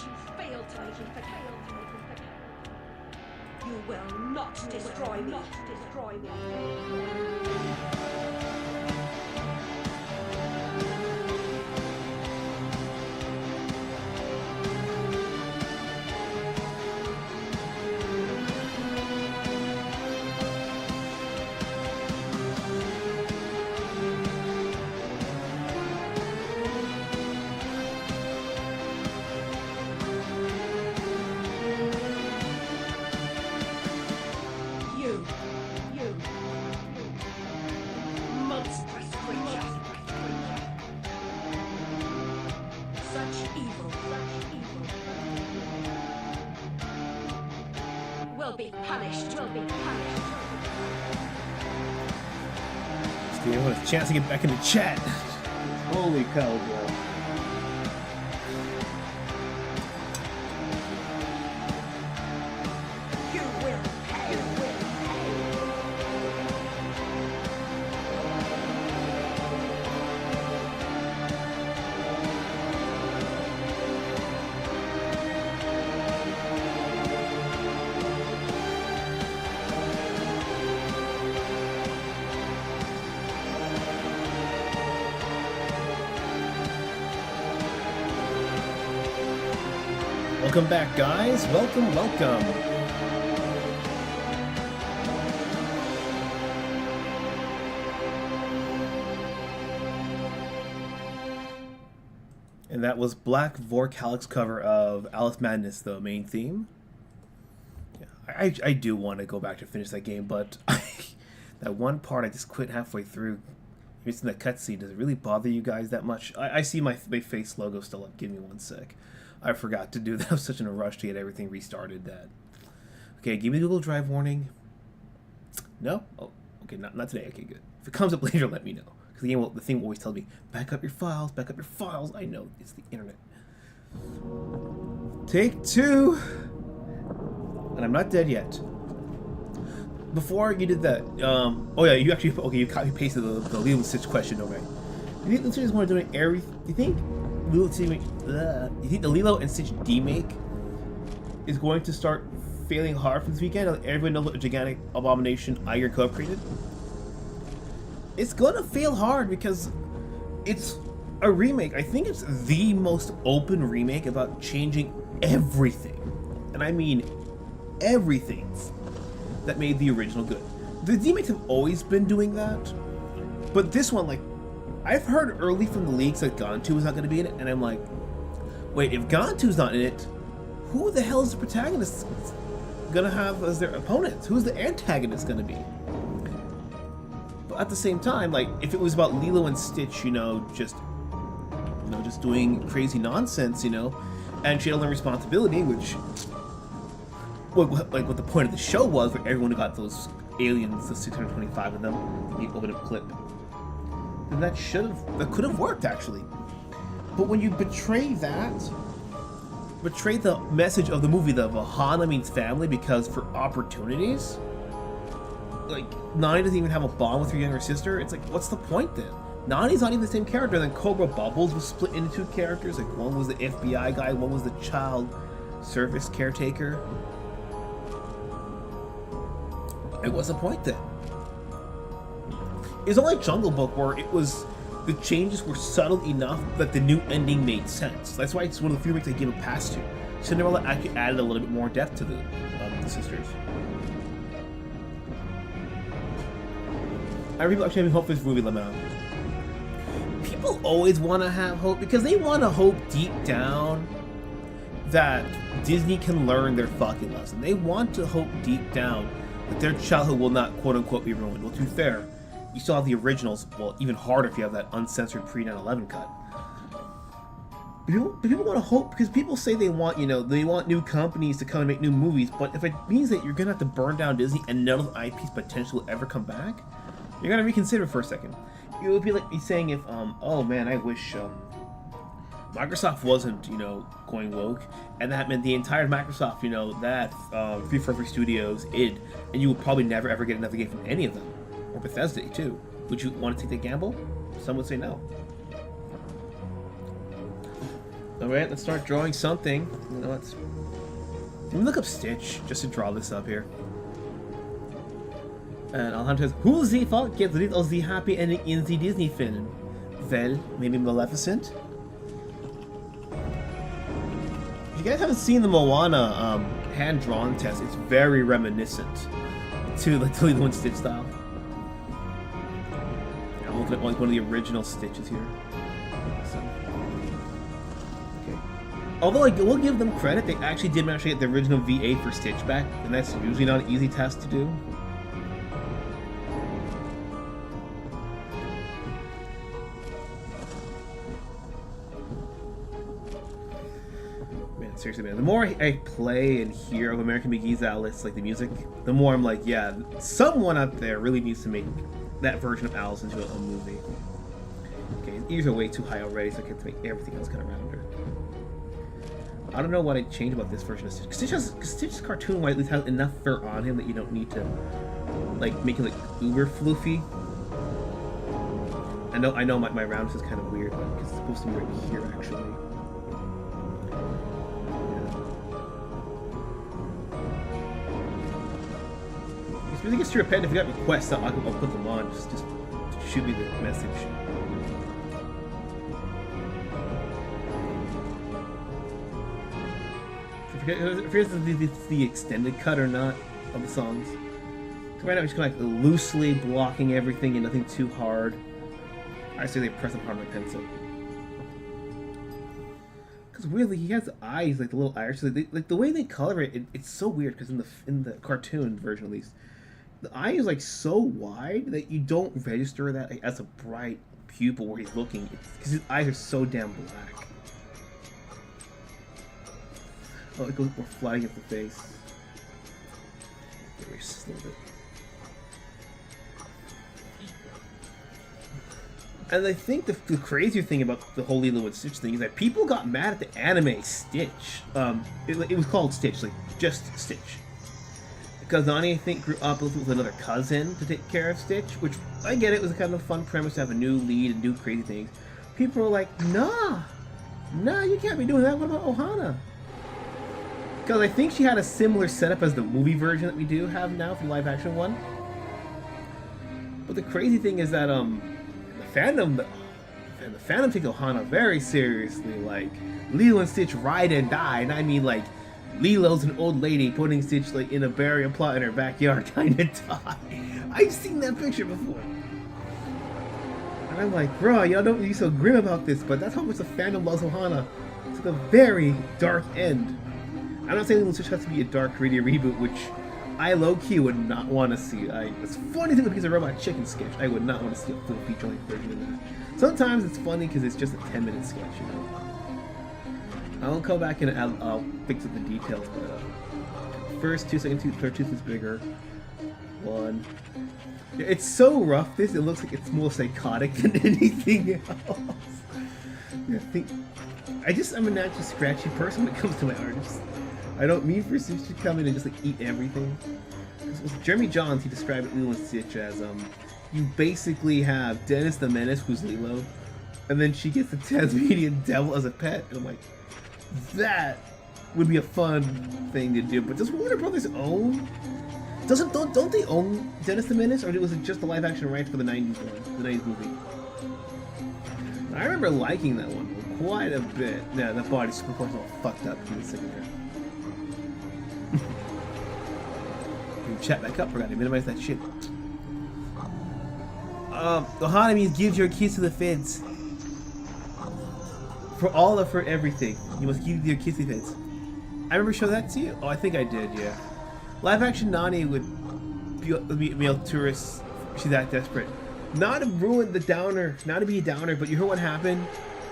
you fail to make it. You will not destroy me. Will be punished. Steve, what a chance to get back in the chat. Holy cow, bro. You will pay. Welcome back, guys. Welcome. And that was Black Vorkalic's cover of Alice Madness, the main theme. Yeah, I do want to go back to finish that game, but that one part I just quit halfway through. Missing that cutscene. Does it really bother you guys that much? I see my face logo still up. Give me one sec. I forgot to do that. I was such in a rush to get everything restarted that... Okay, give me the Google Drive warning. No? Oh, okay, not today. Okay, good. If it comes up later, let me know. Because the thing always tells me, back up your files. I know, it's the internet. Take 2. And I'm not dead yet. Before you did that, oh yeah, you actually, okay, you copy pasted the Lilo and Stitch question, okay. You think the series want to do every, you think the Lilo and Stitch remake is going to start failing hard for this weekend? Everyone knows what a gigantic abomination Iger Co-op created? It's gonna fail hard because it's a remake. I think it's the most open remake about changing everything. And I mean everything that made the original good. The remakes have always been doing that, but this one, like, I've heard early from the leaks that Gantu is not going to be in it, and I'm like, wait, if Gantu's not in it, who the hell is the protagonist going to have as their opponents? Who's the antagonist going to be? But at the same time, like, if it was about Lilo and Stitch, just doing crazy nonsense, and she had no responsibility, which, like, what the point of the show was, where everyone who got those aliens, the 625 of them, the open up clip. And that could have worked, actually. But when you betray the message of the movie that Vahana means family because for opportunities, like, Nani doesn't even have a bond with her younger sister, it's like, what's the point then? Nani's not even the same character. Then Cobra Bubbles was split into 2 characters, like, one was the FBI guy, one was the child service caretaker. Like, what's the point then? It's not like Jungle Book where the changes were subtle enough that the new ending made sense. That's why it's one of the few remakes I give a pass to. Cinderella actually added a little bit more depth to the sisters. I really actually have hope for this movie, Lemon. People always want to have hope because they want to hope deep down that Disney can learn their fucking lesson. They want to hope deep down that their childhood will not quote-unquote be ruined. Well, to be fair, you still have the originals, well, even harder if you have that uncensored pre-9/11 cut. But people want to hope, because people say they want, they want new companies to come and make new movies, but if it means that you're going to have to burn down Disney and none of the IP's potential will ever come back, you're going to reconsider for a second. It would be like me saying if, oh man, I wish, Microsoft wasn't, going woke, and that meant the entire Microsoft, that, 343 Studios, id, and you would probably never ever get another game from any of them. Or Bethesda, too. Would you want to take the gamble? Some would say no. Alright, let's start drawing something. You know, let's... Let me look up Stitch, just to draw this up here. And Alejandro says, who the fuck gets rid of the happy ending in the Disney film? Well, maybe Maleficent? If you guys haven't seen the Moana hand-drawn test, it's very reminiscent to the Lilo and Stitch style. Yeah, I'm looking at like one of the original Stitches here. So, okay. Although I will give them credit, they actually did manage to get the original VA for Stitch back, and that's usually not an easy task to do. Seriously, man, the more I play and hear of American McGee's Alice, like the music, the more I'm like, yeah, someone out there really needs to make that version of Alice into a movie. Okay, his ears are way too high already, so I can make everything else kind of rounder. I don't know what I'd change about this version of Stitch. Because Stitch's cartoon white at least has enough fur on him that you don't need to, like, make him like uber floofy. I know my roundness is kind of weird, because it's supposed to be right here, actually. If you gets to repent, if you got requests, I'll put them on. Just shoot me the message. If it's the extended cut or not of the songs. So right now, I'm just kind of like loosely blocking everything and nothing too hard. I say they press upon my pencil. Because weirdly, he has eyes like the little irises. Like the way they color it, it's so weird. Because in the cartoon version, at least. The eye is like so wide that you don't register that like, as a bright pupil where he's looking, because his eyes are so damn black. Oh, it goes more flying at the face. Just a little bit. And I think the crazier thing about the whole Lilo and Stitch thing is that people got mad at the anime Stitch. It was called Stitch, like just Stitch. Because Nani, I think, grew up with another cousin to take care of Stitch, which, I get it, was a kind of fun premise to have a new lead and do crazy things. People were like, nah, you can't be doing that, what about Ohana? Because I think she had a similar setup as the movie version that we do have now for the live-action one. But the crazy thing is that, the fandom takes Ohana very seriously, like, Lilo and Stitch ride and die, and I mean, like, Lilo's an old lady putting Stitch like in a burial plot in her backyard kind of die. I've seen that picture before. And I'm like, bro, y'all don't be so grim about this, but that's how much the fandom loves Ohana. It's like a very dark end. I'm not saying Lilo and Stitch has to be a dark, gritty reboot, which I low-key would not want to see. It's funny thing because of Robot Chicken sketch. I would not want to see a full feature-length version of that. Sometimes it's funny because it's just a 10-minute sketch, you know. I'll come back and I'll fix up the details, but first tooth, second tooth, third tooth is bigger. One. Yeah, it's so rough. It looks like it's more psychotic than anything else. Yeah, I'm a naturally scratchy person when it comes to my art. I don't mean for Stitch to come in and just like eat everything. With Jeremy Johns, he described Lilo and Stitch as you basically have Dennis the Menace, who's Lilo, and then she gets the Tasmanian Devil as a pet, and I'm like, that would be a fun thing to do. But does Warner Brothers own? Don't they own Dennis the Menace, or was it just the live-action rights for the '90s one, the '90s movie? I remember liking that one quite a bit. Yeah, that body's proportional fucked up. Give me a second here. Chat back up. Forgot to minimize that shit. Ohana means gives your keys to the feds. For all of her everything, you must give your kids the feds. I remember showing that to you. Oh, I think I did. Yeah. Live action Nani would be a male tourist. She's that desperate. Not to ruin the downer. Not to be a downer, but you heard what happened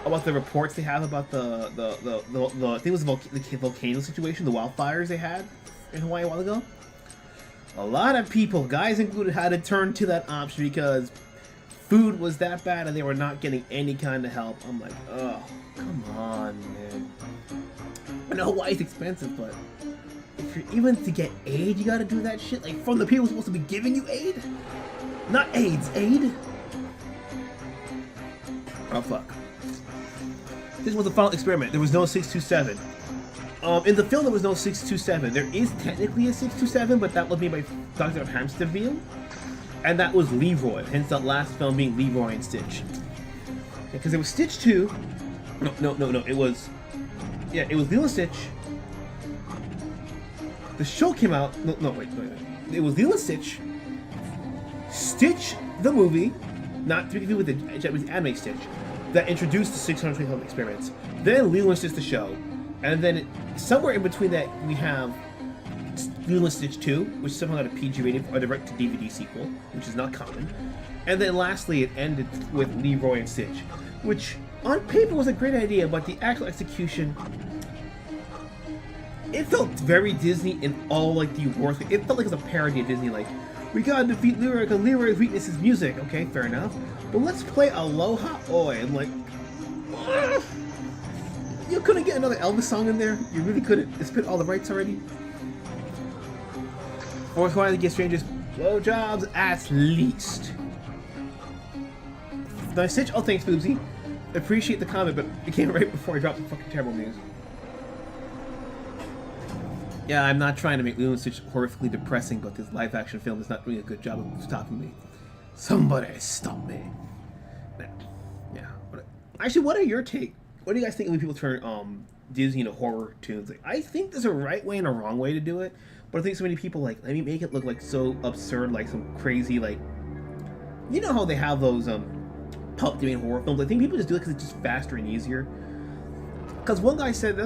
about the reports they have about the I think it was the volcano situation, the wildfires they had in Hawaii a while ago. A lot of people, guys included, had to turn to that option because food was that bad and they were not getting any kind of help. I'm like, oh, come on, man. I know Hawaii's expensive, but if you're even to get aid, you gotta do that shit? Like, from the people supposed to be giving you aid? Not AIDS, aid? Oh, fuck. This was the final experiment. There was no 627. In the film, there was no 627. There is technically a 627, but that was made by Dr. Hamsterville, and that was Leroy. Hence, that last film being Leroy and Stitch. Because it was Stitch 2. No. It was Lilo and Stitch. The show came out. Wait. It was Lilo and Stitch. Stitch the movie, not to be confused with the Japanese anime Stitch, that introduced the 625 experiments. Then Lilo and Stitch the show, and then somewhere in between that we have Lilo and Stitch 2, which somehow got a PG rating or direct to DVD sequel, which is not common. And then lastly, it ended with Leroy and Stitch, which on paper was a great idea, but the actual execution, it felt very Disney in all like the worst. It felt like it was a parody of Disney, like, we gotta defeat Leroy because Leroy's weakness is music. Okay, fair enough. But let's play Aloha Oi. And like, you couldn't get another Elvis song in there? You really couldn't? It's been all the rights already? Or trying to get strangers blowjobs at least. Now, Stitch, oh thanks, Boobsy. Appreciate the comment, but it came right before I dropped the fucking terrible news. Yeah, I'm not trying to make Lilo and Stitch horrifically depressing, but this live-action film is not doing a good job of stopping me. Somebody stop me. Yeah. Actually, what are your take? What do you guys think when people turn Disney into horror tunes? Like, I think there's a right way and a wrong way to do it, but I think so many people like, let me make it look like so absurd, like some crazy, like, you know how they have those puppet horror films? I think people just do it because it's just faster and easier. Because one guy said,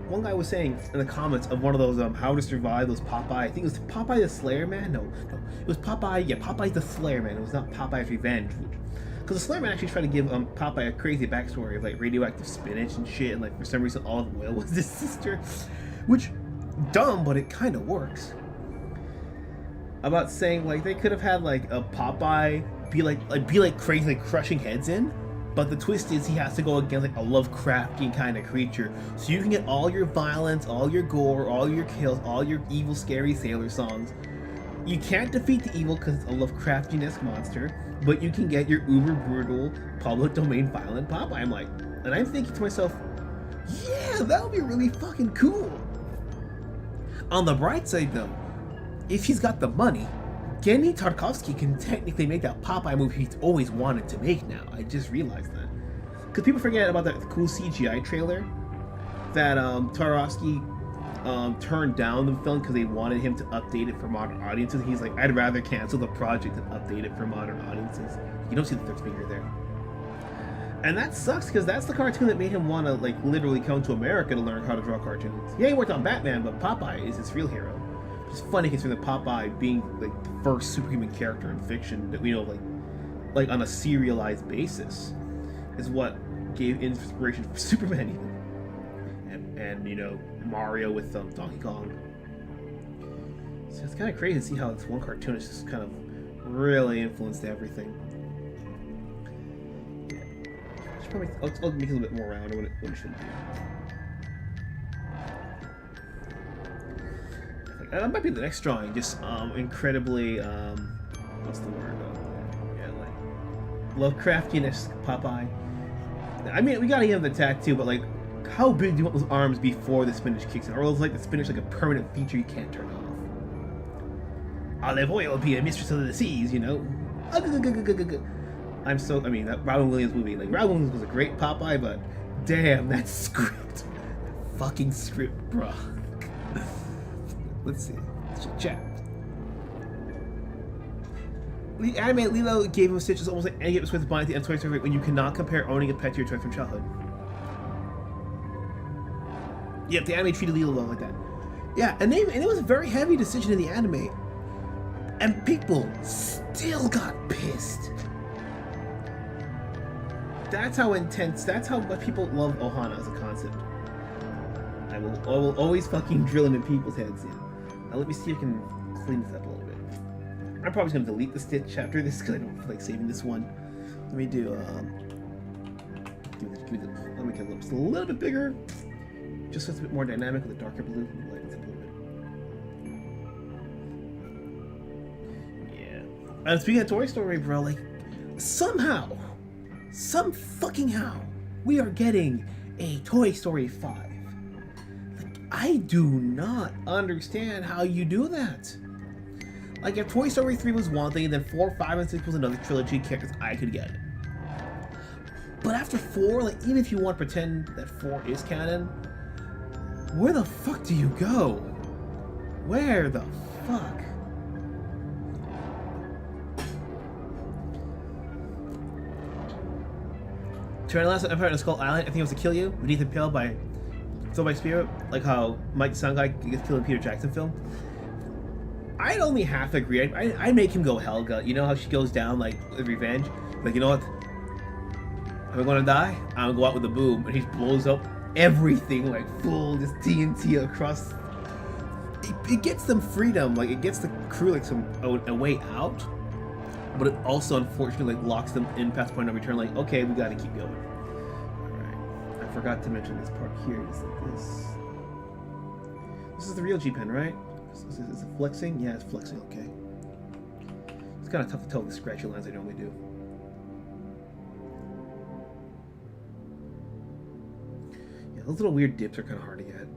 one guy was saying in the comments of one of those, How to Survive, those Popeye, I think it was Popeye the Slayer Man? No, it was Popeye, yeah, Popeye the Slayer Man, it was not Popeye's Revenge. Because the Slayer Man actually tried to give Popeye a crazy backstory of like radioactive spinach and shit, and like for some reason Olive Oil was his sister. Which, dumb, but it kind of works. About saying like they could have had like a Popeye be like crazy, like crushing heads in. But the twist is he has to go against like a Lovecraftian kind of creature. So you can get all your violence, all your gore, all your kills, all your evil, scary sailor songs. You can't defeat the evil because it's a Lovecraftian-esque monster, but you can get your uber brutal, public domain violent Popeye. And I'm thinking to myself, yeah, that would be really fucking cool. On the bright side though, if he's got the money, Genndy Tartakovsky can technically make that Popeye movie he's always wanted to make now. I just realized that. Because people forget about that cool CGI trailer that Tartakovsky turned down the film because they wanted him to update it for modern audiences. He's like, I'd rather cancel the project than update it for modern audiences. You don't see the third finger there. And that sucks because that's the cartoon that made him want to like literally come to America to learn how to draw cartoons. Yeah, he worked on Batman, but Popeye is his real hero. It's funny considering that Popeye being like the first superhuman character in fiction that we know like on a serialized basis is what gave inspiration for Superman even. And you know, Mario with Donkey Kong. So it's kind of crazy to see how this one cartoon has just kind of really influenced everything. I'll make it a little bit more round what it should be. That might be the next drawing, just incredibly, what's the word? Yeah, like Lovecraftian-esque Popeye. I mean, we gotta give him the tattoo, but like, how big do you want those arms before the spinach kicks in? Or is like the spinach like a permanent feature you can't turn off? Olive Oil will be a mistress of the seas, you know? I mean, that Robin Williams movie, like, Robin Williams was a great Popeye, but damn, that script. That fucking script, bruh. Let's see. Chat. The anime Lilo gave him Stitch is almost like any of with buying the Toy Story when you cannot compare owning a pet to your toy from childhood. Yep, the anime treated Lilo like that. Yeah, and it was a very heavy decision in the anime. And people still got pissed. That's how intense, that's how much people love Ohana as a concept. I will always fucking drill him in people's heads, yeah. Now let me see if I can clean this up a little bit. I'm probably just gonna delete the Stitch after this because I don't feel like saving this one. Let me do let me make it just a little bit bigger, just so it's a bit more dynamic with a darker blue. Lighten it up a little bit. Yeah. And speaking of Toy Story, bro, like somehow, some fucking how, we are getting a Toy Story 5. Like, I do not understand how you do that. Like, if Toy Story 3 was one thing, and then 4, 5, and 6 was another trilogy characters, I could get it. But after 4, like, even if you want to pretend that 4 is canon, where the fuck do you go? Where the fuck? Last Empire on Skull Island, I think it was to kill you, beneath the pale by spirit, like how Mike the Sound Guy gets killed in Peter Jackson film. I'd only half agree. I'd make him go Helga. You know how she goes down, like, with revenge? Like, you know what? If I'm gonna die, I'm gonna go out with a boom. And he blows up everything, like, full, just TNT across. It gets them freedom. Like, it gets the crew, like, a way out. But it also, unfortunately, like, locks them in past point of return. Like, okay, we gotta keep going. Alright. I forgot to mention this part here. Is like this. This is the real G-Pen, right? Is it flexing? Yeah, it's flexing, okay. It's kind of tough to tell with the scratchy lines I normally do. Yeah, those little weird dips are kind of hard to get.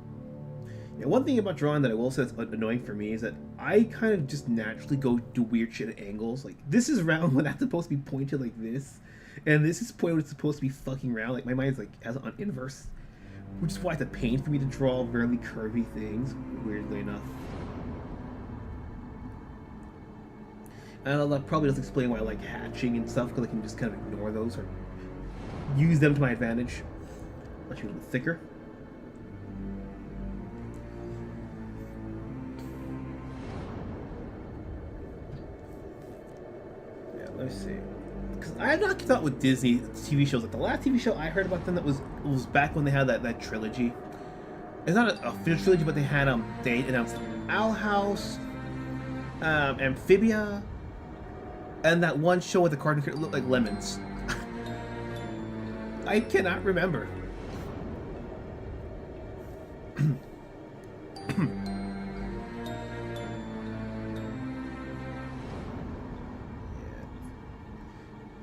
Yeah, one thing about drawing that I will say is annoying for me is that I kind of just naturally go do weird shit at angles. Like, this is round when that's supposed to be pointed like this, and this is pointed when it's supposed to be fucking round. Like, my mind's like has it on inverse, which is why it's a pain for me to draw really curvy things, weirdly enough. And that probably does explain why I like hatching and stuff, because I can just kind of ignore those or use them to my advantage. Let you a little bit thicker. Yeah, let's see. Because I have not thought with Disney TV shows, like the last TV show I heard about them that was back when they had that trilogy. It's not a official trilogy, but they had they announced Owl House, Amphibia, and that one show with the cartoon character looked like lemons. I cannot remember.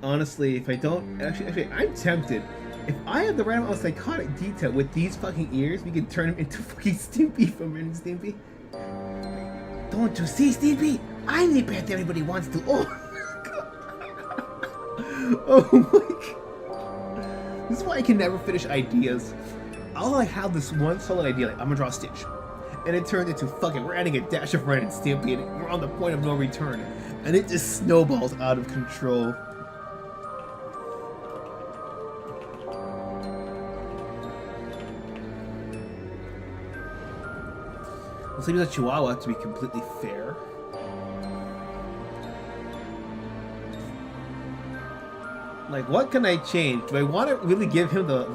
Honestly, if I don't... Actually, I'm tempted. If I have the right amount of psychotic detail with these fucking ears, we can turn him into fucking Stimpy from Ren and Stimpy. Don't you see, Stimpy? I'm the pet everybody wants to... Oh! Oh my god. This is why I can never finish ideas. I'll like have this one solid idea, like I'm gonna draw Stitch. And it turned into fucking, we're adding a dash of Ren and Stimpy and we're on the point of no return. And it just snowballs out of control. Let's leave it a Chihuahua to be completely fair. Like, what can I change? Do I want to really give him the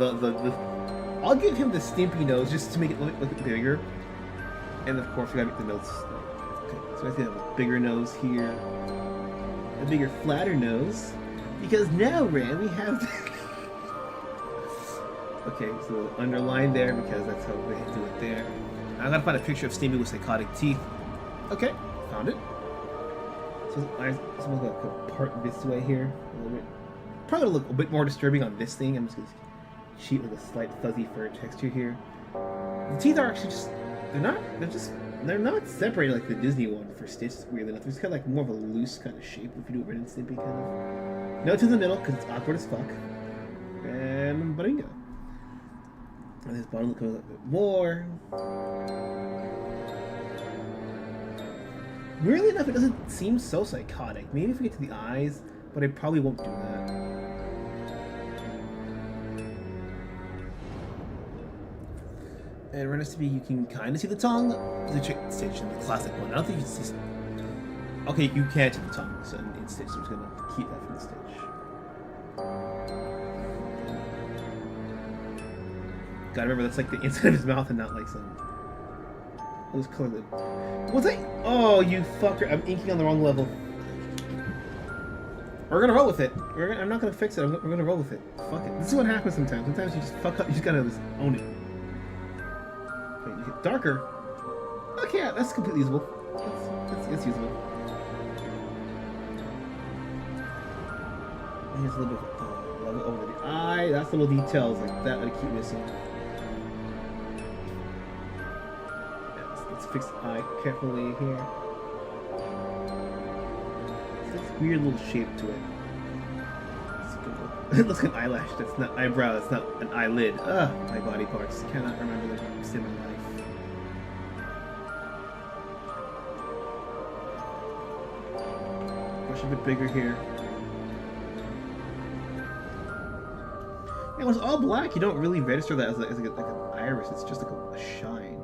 I'll give him the Stimpy nose just to make it look bigger. And of course, we gotta make the nose. Okay, so I have a bigger nose here, a bigger, flatter nose, because now, Ren, we have. Okay, so underline there because that's how we do it there. I gotta find a picture of Stimpy with psychotic teeth. Okay, found it. So I'm gonna go part this way here a little bit. Probably look a bit more disturbing on this thing. I'm just gonna cheat with a slight fuzzy fur texture here. The teeth are actually just they're not separated like the Disney one for Stitch, weirdly enough. There's kind of like more of a loose kind of shape if you do Ren and Stimpy kind of. No to the middle because it's awkward as fuck. And bingo. And his bottom looks a little bit more. Weirdly enough, it doesn't seem so psychotic. Maybe if we get to the eyes, but I probably won't do that. And Ren and Stimpy, you can kind of see the tongue. Stitch in the classic one. I don't think you can see. Okay, you can see the tongue. So in Stitch, so I'm just gonna keep that from the Stitch. Gotta remember that's like the inside of his mouth and not like some. I'll just color the. Was I? Oh, you fucker! I'm inking on the wrong level. We're gonna roll with it. I'm not gonna fix it. We're gonna roll with it. Fuck it. This is what happens sometimes. Sometimes you just fuck up. You just gotta just own it. Okay, you get darker. Okay, yeah, that's completely usable. That's usable. Here's a little bit of over the eye. That's little details like that I keep missing. Let's fix the eye carefully here. It's this weird little shape to it. It looks like an eyelash. That's not eyebrow. That's not an eyelid. Ugh, my body parts. Cannot remember the in my life. Brush a bit bigger here. Yeah, when it's all black, you don't really register that as like an iris. It's just like a shine.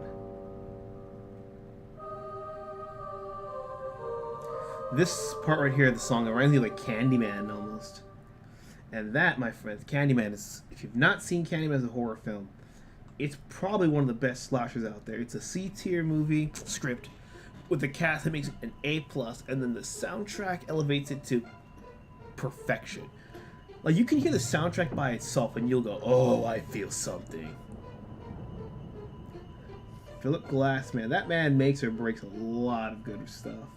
This part right here of the song reminds me of like Candyman almost. And that, my friends, Candyman is, if you've not seen Candyman as a horror film, it's probably one of the best slashers out there. It's a C-tier movie script with a cast that makes it an A+, and then the soundtrack elevates it to perfection. Like, you can hear the soundtrack by itself and you'll go, oh, I feel something. Philip Glass, man, that man makes or breaks a lot of good stuff.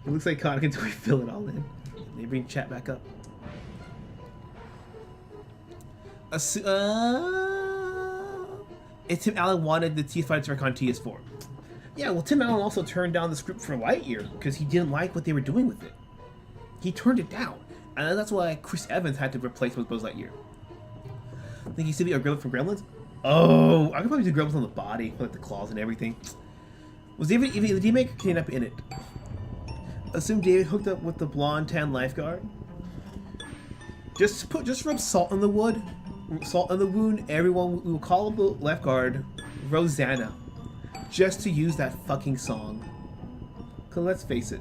It looks like Kotick until we fill it all in. They bring chat back up. If Tim Allen wanted the T-Fights Direct on TS4. Yeah, well, Tim Allen also turned down the script for Lightyear because he didn't like what they were doing with it. He turned it down. And that's why Chris Evans had to replace with Buzz Lightyear. Think you see the Gremlin from Gremlins? Oh, I could probably do Gremlins on the body, like the claws and everything. Was David the D-Maker cleaned up in it? Assume David hooked up with the blonde tan lifeguard. Just rub salt in the wood, salt in the wound. Everyone, we will call the lifeguard Rosanna, just to use that fucking song. Cause let's face it,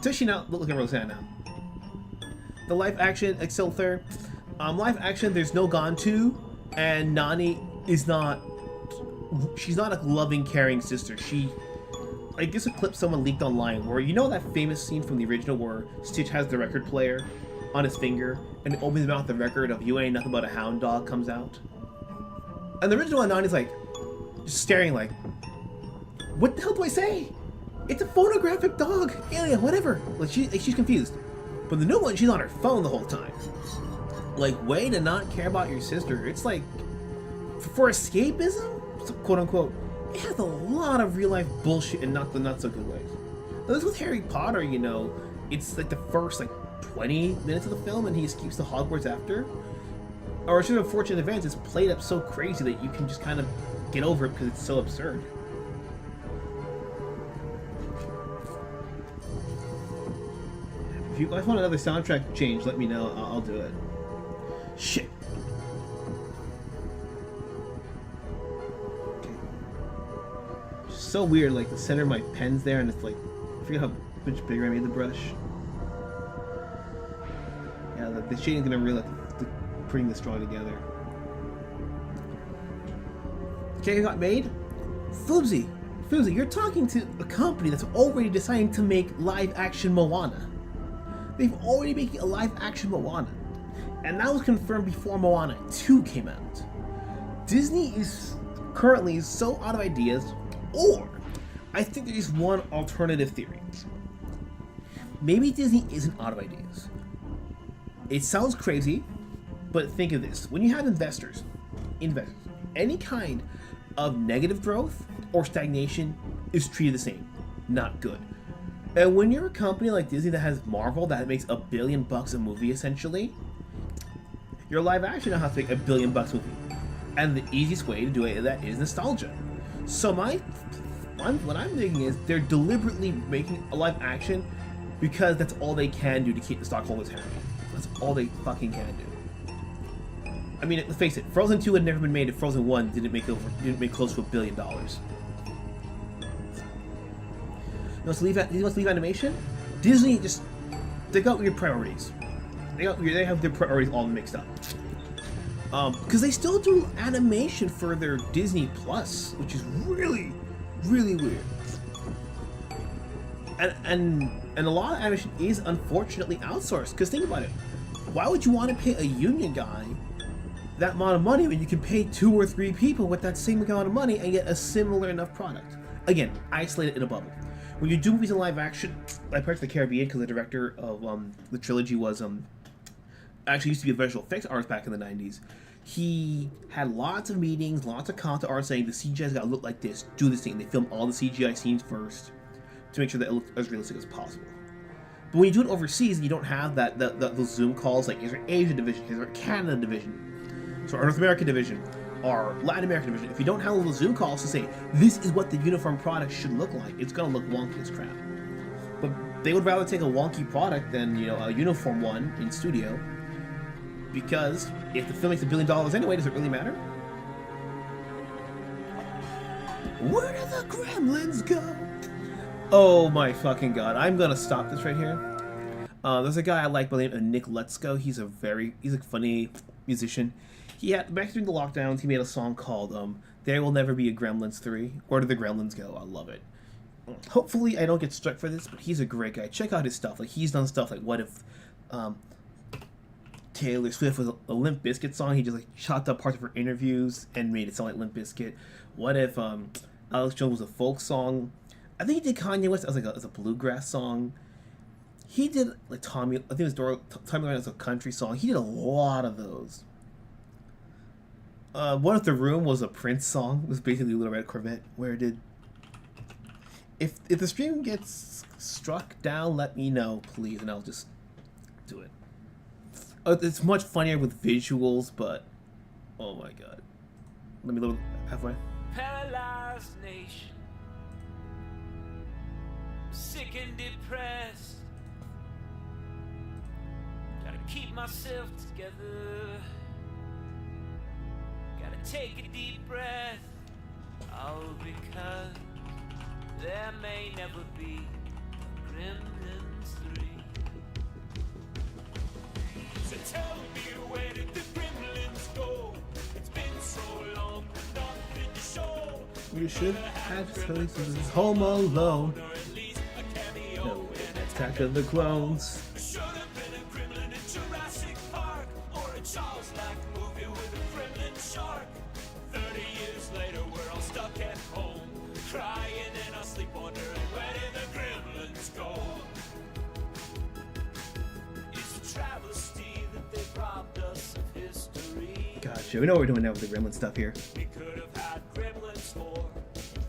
does she not look like a Rosanna? The live action Excelthor, live action. There's no Gantu, and Nani is not. She's not a loving, caring sister. I guess a clip someone leaked online where, you know that famous scene from the original where Stitch has the record player on his finger and opens his mouth, the record of You Ain't Nothing But a Hound Dog comes out? And the original one, Nani's like, just staring like, what the hell do I say? It's a phonographic dog, alien, whatever. Like she's confused. But the new one, she's on her phone the whole time. Like, way to not care about your sister. It's like, for escapism, quote unquote, it has a lot of real life bullshit in not so good ways. Now, this with Harry Potter, you know, it's like the first like 20 minutes of the film and he escapes to Hogwarts after. Or it's just unfortunate events, it's played up so crazy that you can just kind of get over it because it's so absurd. If you guys want another soundtrack change, let me know. I'll do it. Shit. So weird, like the center of my pen's there, and it's like, I forget how much bigger I made the brush. Yeah, the shading's gonna really bring this drawing together. Okay, it got made. Flubsy, you're talking to a company that's already deciding to make live-action Moana. They've already making a live-action Moana, and that was confirmed before Moana 2 came out. Disney is currently so out of ideas. Or, I think there is one alternative theory. Maybe Disney isn't out of ideas. It sounds crazy, but think of this. When you have investors, any kind of negative growth or stagnation is treated the same. Not good. And when you're a company like Disney that has Marvel that makes $1 billion a movie essentially, your live action now has to make $1 billion movie. And the easiest way to do it that is nostalgia. So what I'm thinking is they're deliberately making a live action because that's all they can do to keep the stockholders happy. That's all they fucking can do. I mean, let's face it, Frozen 2 had never been made if Frozen 1 didn't make close to $1 billion. You want to leave animation? Disney they got weird priorities. They have their priorities all mixed up. Because they still do animation for their Disney Plus, which is really, really weird. And a lot of animation is unfortunately outsourced. Because think about it, why would you want to pay a union guy that amount of money when you can pay 2 or 3 people with that same amount of money and get a similar enough product? Again, isolated in a bubble. When you do movies in live action, like Pirates of the Caribbean, because the director of the trilogy was actually used to be a visual effects artist back in the 90s. He had lots of meetings, lots of content art saying the CGI's gotta look like this, do this thing. They film all the CGI scenes first to make sure that it looks as realistic as possible. But when you do it overseas, you don't have those Zoom calls like here's our Asia division, here's our Canada division, so our North American division, our Latin American division. If you don't have those Zoom calls to say this is what the uniform product should look like, it's gonna look wonky as crap. But they would rather take a wonky product than a uniform one in studio, because if the film makes $1 billion anyway, does it really matter? Where did the gremlins go? Oh my fucking god! I'm gonna stop this right here. There's a guy I like by the name of Nick Letsko. He's a funny musician. He had back during the lockdowns. He made a song called "There Will Never Be a Gremlins 3." Where did the gremlins go? I love it. Hopefully I don't get struck for this, but he's a great guy. Check out his stuff. Like he's done stuff like what if Taylor Swift was a Limp Bizkit song. He just like chopped up parts of her interviews and made it sound like Limp Bizkit. What if Alex Jones was a folk song? I think he did Kanye West as a bluegrass song. He did like Tommy. I think it was Tommy Line as a country song. He did a lot of those. What if the Room was a Prince song? It was basically Little Red Corvette. Where did if the stream gets struck down, let me know, please, and I'll just do it. It's much funnier with visuals, but oh my god. Let me look halfway. Paralyzed nation, sick and depressed. Gotta keep myself together. Gotta take a deep breath. All because there may never be Gremlins 3. So tell me, where did the Gremlins go? It's been so long, nothing to show. We should have choices. Home Alone. No, Attack of the Clones. Should have been a gremlin in Jurassic Park, or a Charles Lack movie with a gremlin shark. 30 years later, we're all stuck at home, crying in our sleep, wondering where did the gremlins go? It's a travesty that they've robbed us of history. Gotcha. We know what we're doing now with the gremlin stuff here. We could have had Gremlins 4,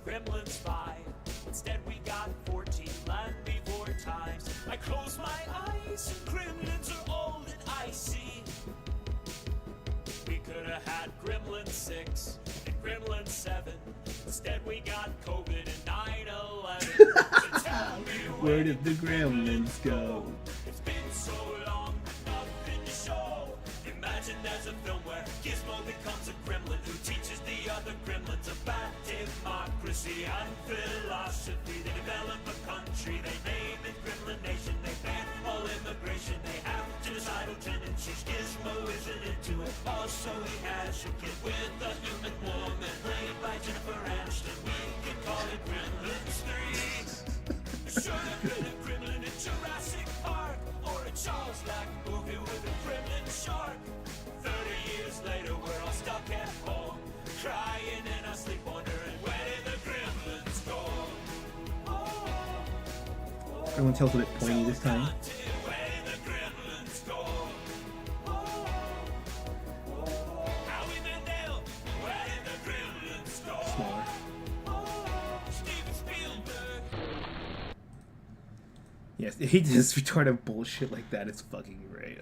Gremlins 5. Instead, we got 14 land before times. I close my eyes and gremlins are old and icy. We could have had Gremlins 6 and Gremlins 7. Instead, we got COVID and 9/11. So tell me, Where did the gremlins go? It's been so long, nothing to show. Imagine there's a film where Gizmo becomes a gremlin who teaches the other gremlins about democracy and philosophy. They develop a country, they name it Gremlin Nation. They ban all immigration, they have genocidal tendencies. Gizmo isn't into it. Also, he has a kid with a human woman played by Jennifer Aniston. We can call it Gremlins 3. Should have been a gremlin in Jurassic Park, or a Charles Lack movie with a gremlin shark. 30 years later, we're all stuck at home, crying in our sleep, wondering where did the gremlins go? Everyone tells a bit pointy this time. Where did the gremlins go? Howie Mandel, where did the gremlins go? Smaller. Steven Spielberg. Yes, he does retarded bullshit like that. It's fucking great.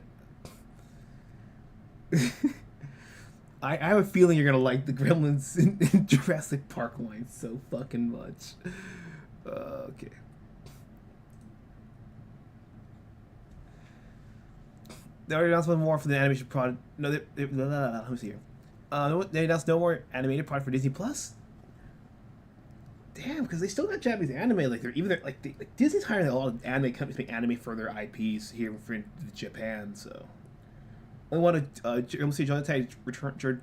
I have a feeling you're gonna like the gremlins in Jurassic Park line so fucking much. Okay. They already announced one more for the animation product. No, let me see here. They announced no more animated product for Disney Plus. Damn, because they still got Japanese anime. Like Disney's hiring a lot of anime companies to make anime for their IPs here for Japan. So I want to see Joe Dante return.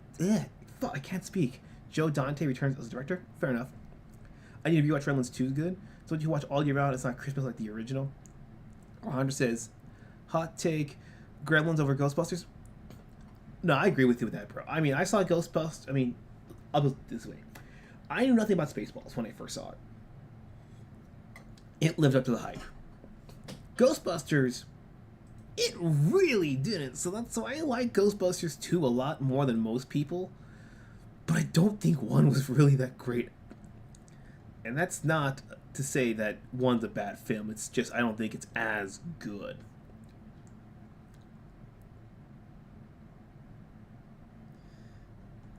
Fuck, I can't speak. Joe Dante returns as a director. Fair enough. I need to rewatch Gremlins 2 is good. So what you watch all year round, it's not Christmas like the original. Hunter says, hot take, Gremlins over Ghostbusters. No, I agree with you with that, bro. I mean, I saw Ghostbusters. I mean, I'll put it this way. I knew nothing about Spaceballs when I first saw it. It lived up to the hype. Ghostbusters, It really didn't. So I like Ghostbusters 2 a lot more than most people, but I don't think 1 was really that great. And that's not to say that 1's a bad film. It's just I don't think it's as good.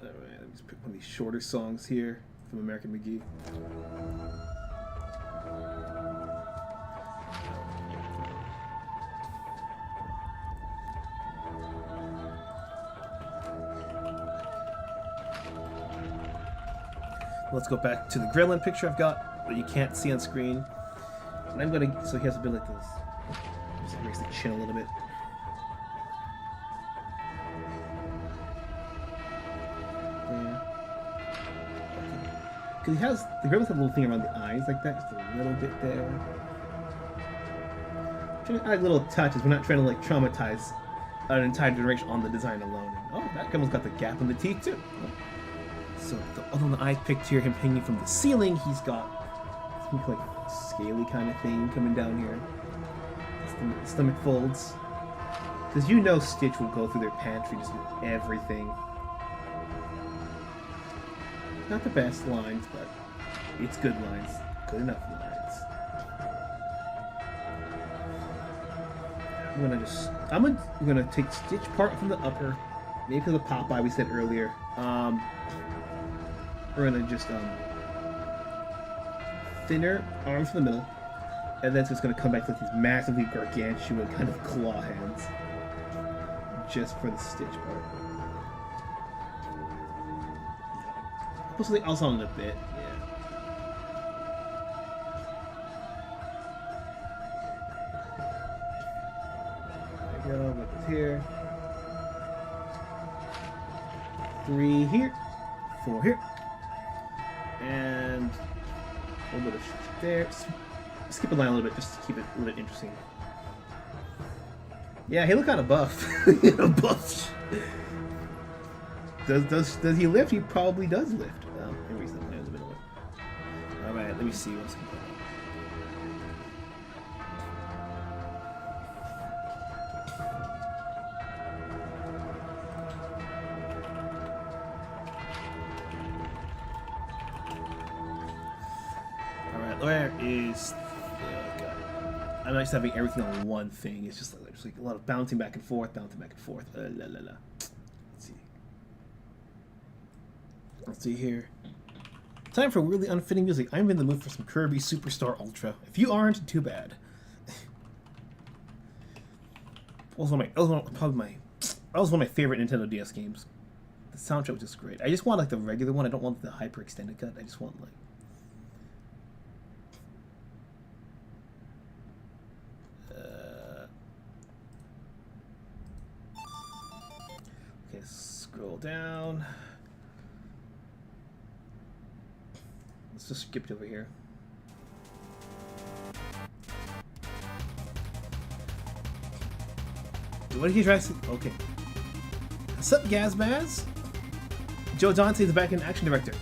Alright, let me just pick one of these shorter songs here from American McGee. Let's go back to the Gremlin picture I've got that you can't see on screen. And I'm gonna, so he has a bit like this. Just erase the chin a little bit. Because he has, the Gremlins have a little thing around the eyes like that, just a little bit there. Trying to add little touches, we're not trying to like traumatize an entire generation on the design alone. Oh, that Gremlin's got the gap in the teeth too. So, although the eye picked here, him hanging from the ceiling, he's got some like scaly kind of thing coming down here. Stomach folds. Because you know Stitch will go through their pantry just with everything. Not the best lines, but it's good lines. Good enough lines. I'm gonna take Stitch part from the upper, maybe because of the Popeye we said earlier. We're gonna just thinner arms from the middle, and then it's just gonna come back to like these massively gargantuan kind of claw hands, just for the Stitch part. Mostly also on a bit, yeah. There we go, like here. 3 here, 4 here. And a little bit of shit there. Skip a line a little bit just to keep it a little bit interesting. Yeah, he looked kind of buff. Buff. Does he lift? He probably does lift. Erase that line in the middle. All right, let me see what's going on. Where is God. I'm not just having everything on one thing. It's just like a lot of bouncing back and forth, Let's see. Let's see here. Time for really unfitting music. I'm in the mood for some Kirby Superstar Ultra. If you aren't, too bad. That was one of my favorite Nintendo DS games. The soundtrack was just great. I just want like the regular one. I don't want the hyper extended cut. I just want like. Okay, scroll down. Let's just skip it over here. What did he try to... Okay. What's up, Gazbaz? Joe Dante is the back-end action director.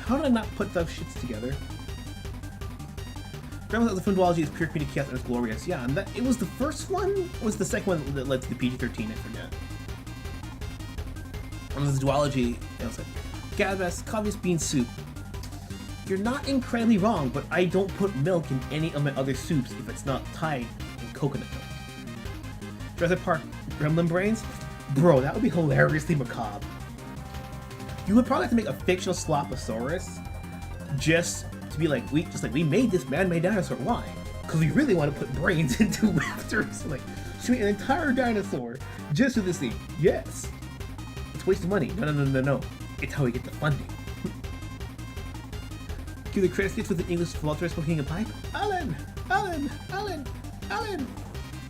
How did I not put those shits together? Grandma's of the film duology is pure comedic chaos and it's glorious. Yeah, and it was the first one? Or was the second one that led to the PG-13? I forget. It was the duology. I was like, Gazbaz, coffee bean soup. You're not incredibly wrong, but I don't put milk in any of my other soups if it's not Thai and coconut milk. Jurassic Park Gremlin Brains? Bro, that would be hilariously macabre. You would probably have to make a fictional Sloposaurus just to be like, we made this man-made dinosaur. Why? Because we really want to put brains into raptors. Like, should we an entire dinosaur just for this thing? Yes. It's a waste of money. No. It's how we get the funding. Cue the credits with the English Walter smoking a pipe. Alan!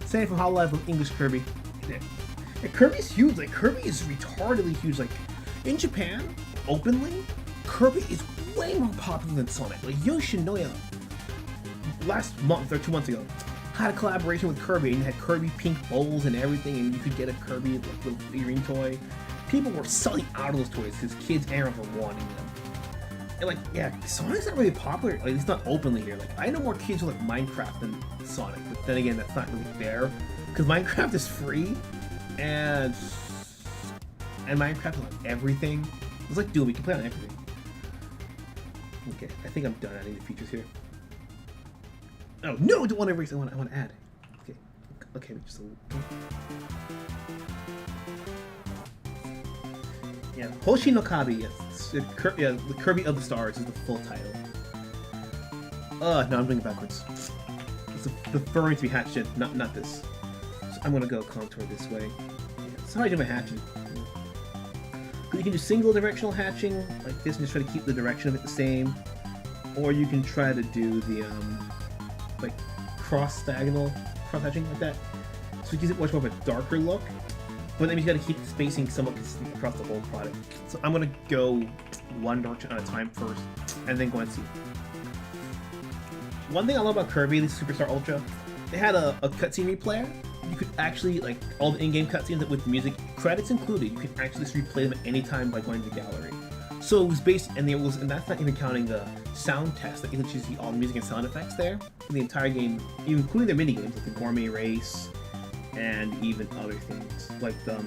Saying from Hololive with English Kirby. Yeah, Kirby's huge. Like, Kirby is retardedly huge. Like, in Japan, openly, Kirby is way more popular than Sonic. Like, Yoshinoya, last month or 2 months ago, had a collaboration with Kirby, and you had Kirby pink bowls and everything, and you could get a Kirby like, little figurine toy. People were selling out of those toys because kids and adults were wanting them. And like, yeah, Sonic's not really popular, like, it's not openly here. Like, I know more kids who like Minecraft than Sonic, but then again, that's not really fair. because Minecraft is free, and Minecraft is on everything. It's like Doom, you can play on everything. Okay, I think I'm done adding the features here. Oh no, I don't want to erase. I want to add. Okay, just a little. Yeah, Hoshi no Kabi. Yes, the Kirby of the Stars is the full title. No, I'm doing it backwards. It's the furry to be hatched in, not this. So I'm gonna go contour this way. Yeah, that's how I do my hatching. You can do single directional hatching like this and just try to keep the direction of it the same, or you can try to do the like cross hatching like that. So it gives it much more of a darker look, but then you gotta keep the spacing somewhat consistent across the whole product. So I'm gonna go one direction at a time first, and then go and see. One thing I love about Kirby, the Superstar Ultra, they had a cutscene replayer. You could actually, like, all the in-game cutscenes with music credits included, you could actually just replay them at any time by going to the gallery. So it was based, and that's not even counting the sound test, that you can see all the music and sound effects there for the entire game, including their mini games like the Gourmet Race and even other things like the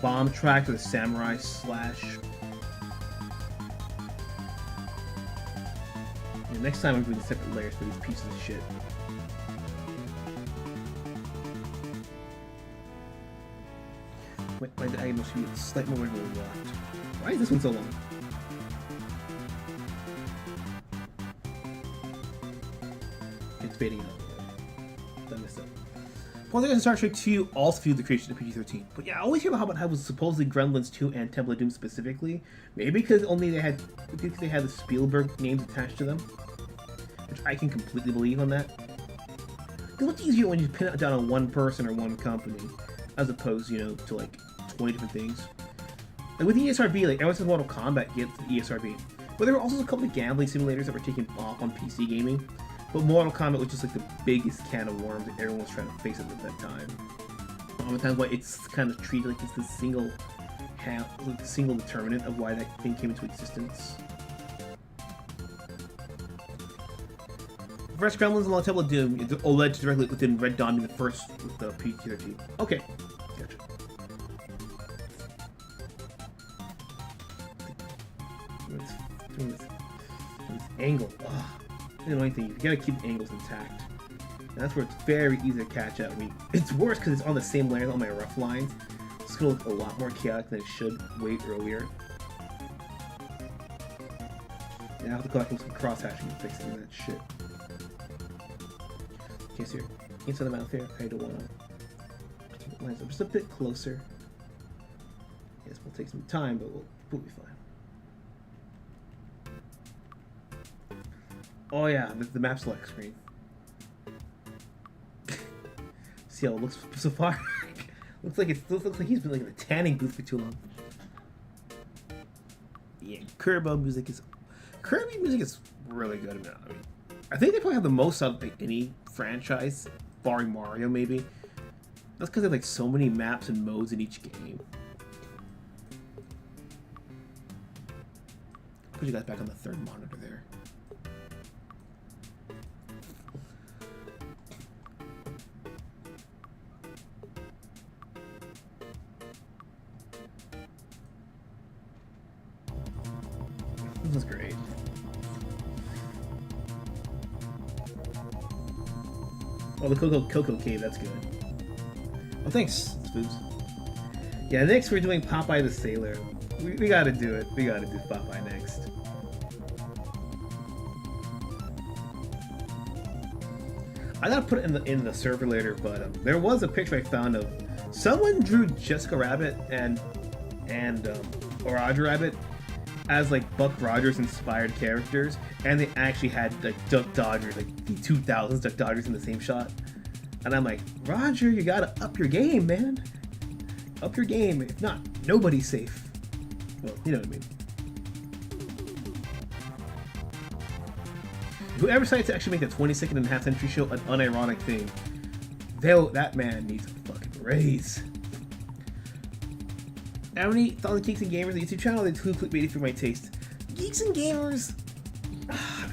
bomb track or the Samurai Slash. And next time I'm doing separate layers for these pieces of shit. My diagonal should be slightly more wiggle left. Why is this one so long? It's fading out. Done this up. Poltergeist and Star Trek 2 also fueled the creation of PG-13. But yeah, I always hear about how it was supposedly Gremlins 2 and Temple of Doom specifically. Maybe because they had the Spielberg names attached to them. Which I can completely believe on that. Because it's easier when you pin it down on one person or one company, as opposed, to like 20 different things. Like with the ESRB, like ever since Mortal Kombat gets the ESRB. But there were also a couple of gambling simulators that were taken off on PC gaming. But Mortal Kombat was just like the biggest can of worms that everyone was trying to face at that time. Oftentimes, why it's kind of treated like it's the single determinant of why that thing came into existence. First Gremlins along Temple of Doom is alleged directly within Red Dawn being the first with the PG-13. Okay, gotcha. This angle. The annoying thing, you gotta keep the angles intact. And that's where it's very easy to catch up. I mean, it's worse because it's on the same layer on my rough lines. It's gonna look a lot more chaotic than it should way earlier. Yeah, I have to go back and some cross hatching and fixing that shit. Okay, so you're inside the mouth here. I don't want to keep the lines up just a bit closer. Yes, we'll take some time, but we'll be fine. Oh yeah, the map select screen. See how it looks so far? looks like he's been like in a tanning booth for too long. Yeah, Kirby music is really good now. I mean, I think they probably have the most out of like any franchise, barring Mario maybe. That's because they have like so many maps and modes in each game. Put you guys back on the third monitor there. This is great. Oh, the Cocoa Cave, that's good. Oh, thanks, Spoons. Yeah, next we're doing Popeye the Sailor. We gotta do it. We gotta do Popeye next. I gotta put it in the server later, but there was a picture I found of someone drew Jessica Rabbit and Roger Rabbit as like Buck Rogers inspired characters, and they actually had like Duck Dodgers, like the 2000s Duck Dodgers in the same shot. And I'm like, Roger, you gotta up your game, man. Up your game. If not, nobody's safe. Well, you know what I mean. Whoever decided to actually make a 22nd and a half century show an unironic thing, that man needs a fucking raise. How many thought Geeks and Gamers, the YouTube channel, they too clickbaity for my taste. Geeks and Gamers,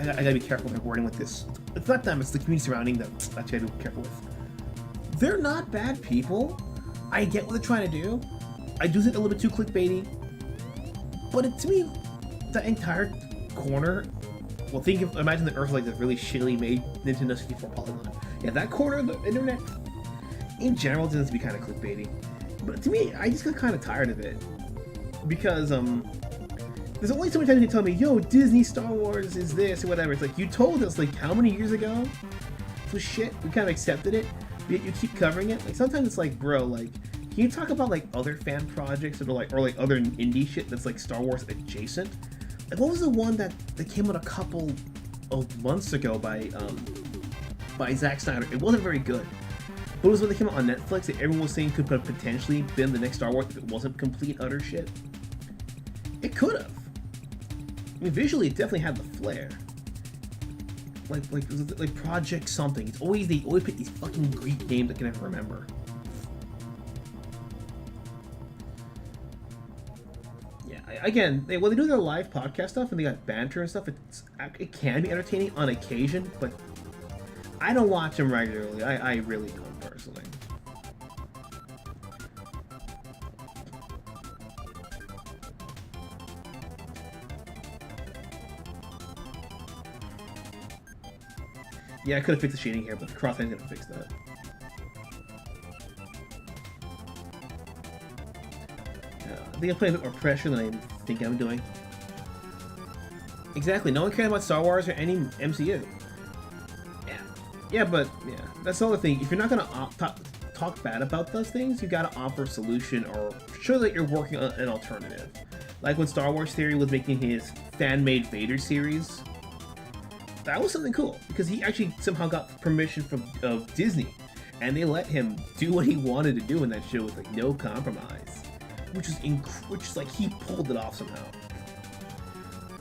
I gotta be careful with my wording with this. It's not them, it's the community surrounding them that you gotta be careful with. they're not bad people. I get what they're trying to do. I do think a little bit too clickbaity. But to me, the entire corner, well, imagine the Earth like the really shittily made Nintendo 64 polygon. Yeah, that corner of the internet, in general, tends to be kind of clickbaity. But to me, I just got kind of tired of it. Because, there's only so many times you can tell me, yo, Disney Star Wars is this or whatever. It's like, you told us, like, how many years ago? This was shit. We kind of accepted it. But you keep covering it. Like, sometimes it's like, bro, like, can you talk about, like, other fan projects that are, like, or, like, other indie shit that's, like, Star Wars adjacent? Like, what was the one that came out a couple of months ago by Zack Snyder? It wasn't very good. But it was when they came out on Netflix that everyone was saying could have potentially been the next Star Wars if it wasn't complete utter shit. It could have. I mean, visually, it definitely had the flair. Like Project something. They always pick these fucking Greek names I can never remember. Yeah, again, when they do their live podcast stuff and they got banter and stuff, it can be entertaining on occasion, but I don't watch them regularly. I really don't personally. Yeah, I could have fixed the shading here, but the cross end's gonna fix that. I think I'm putting a bit more pressure than I think I'm doing. Exactly, no one cares about Star Wars or any MCU. Yeah, but yeah, that's the other thing. If you're not gonna talk bad about those things, you gotta offer a solution or show that you're working on an alternative. Like when Star Wars Theory was making his fan-made Vader series. That was something cool because he actually somehow got permission from Disney, and they let him do what he wanted to do in that show with like no compromise, which is like he pulled it off somehow.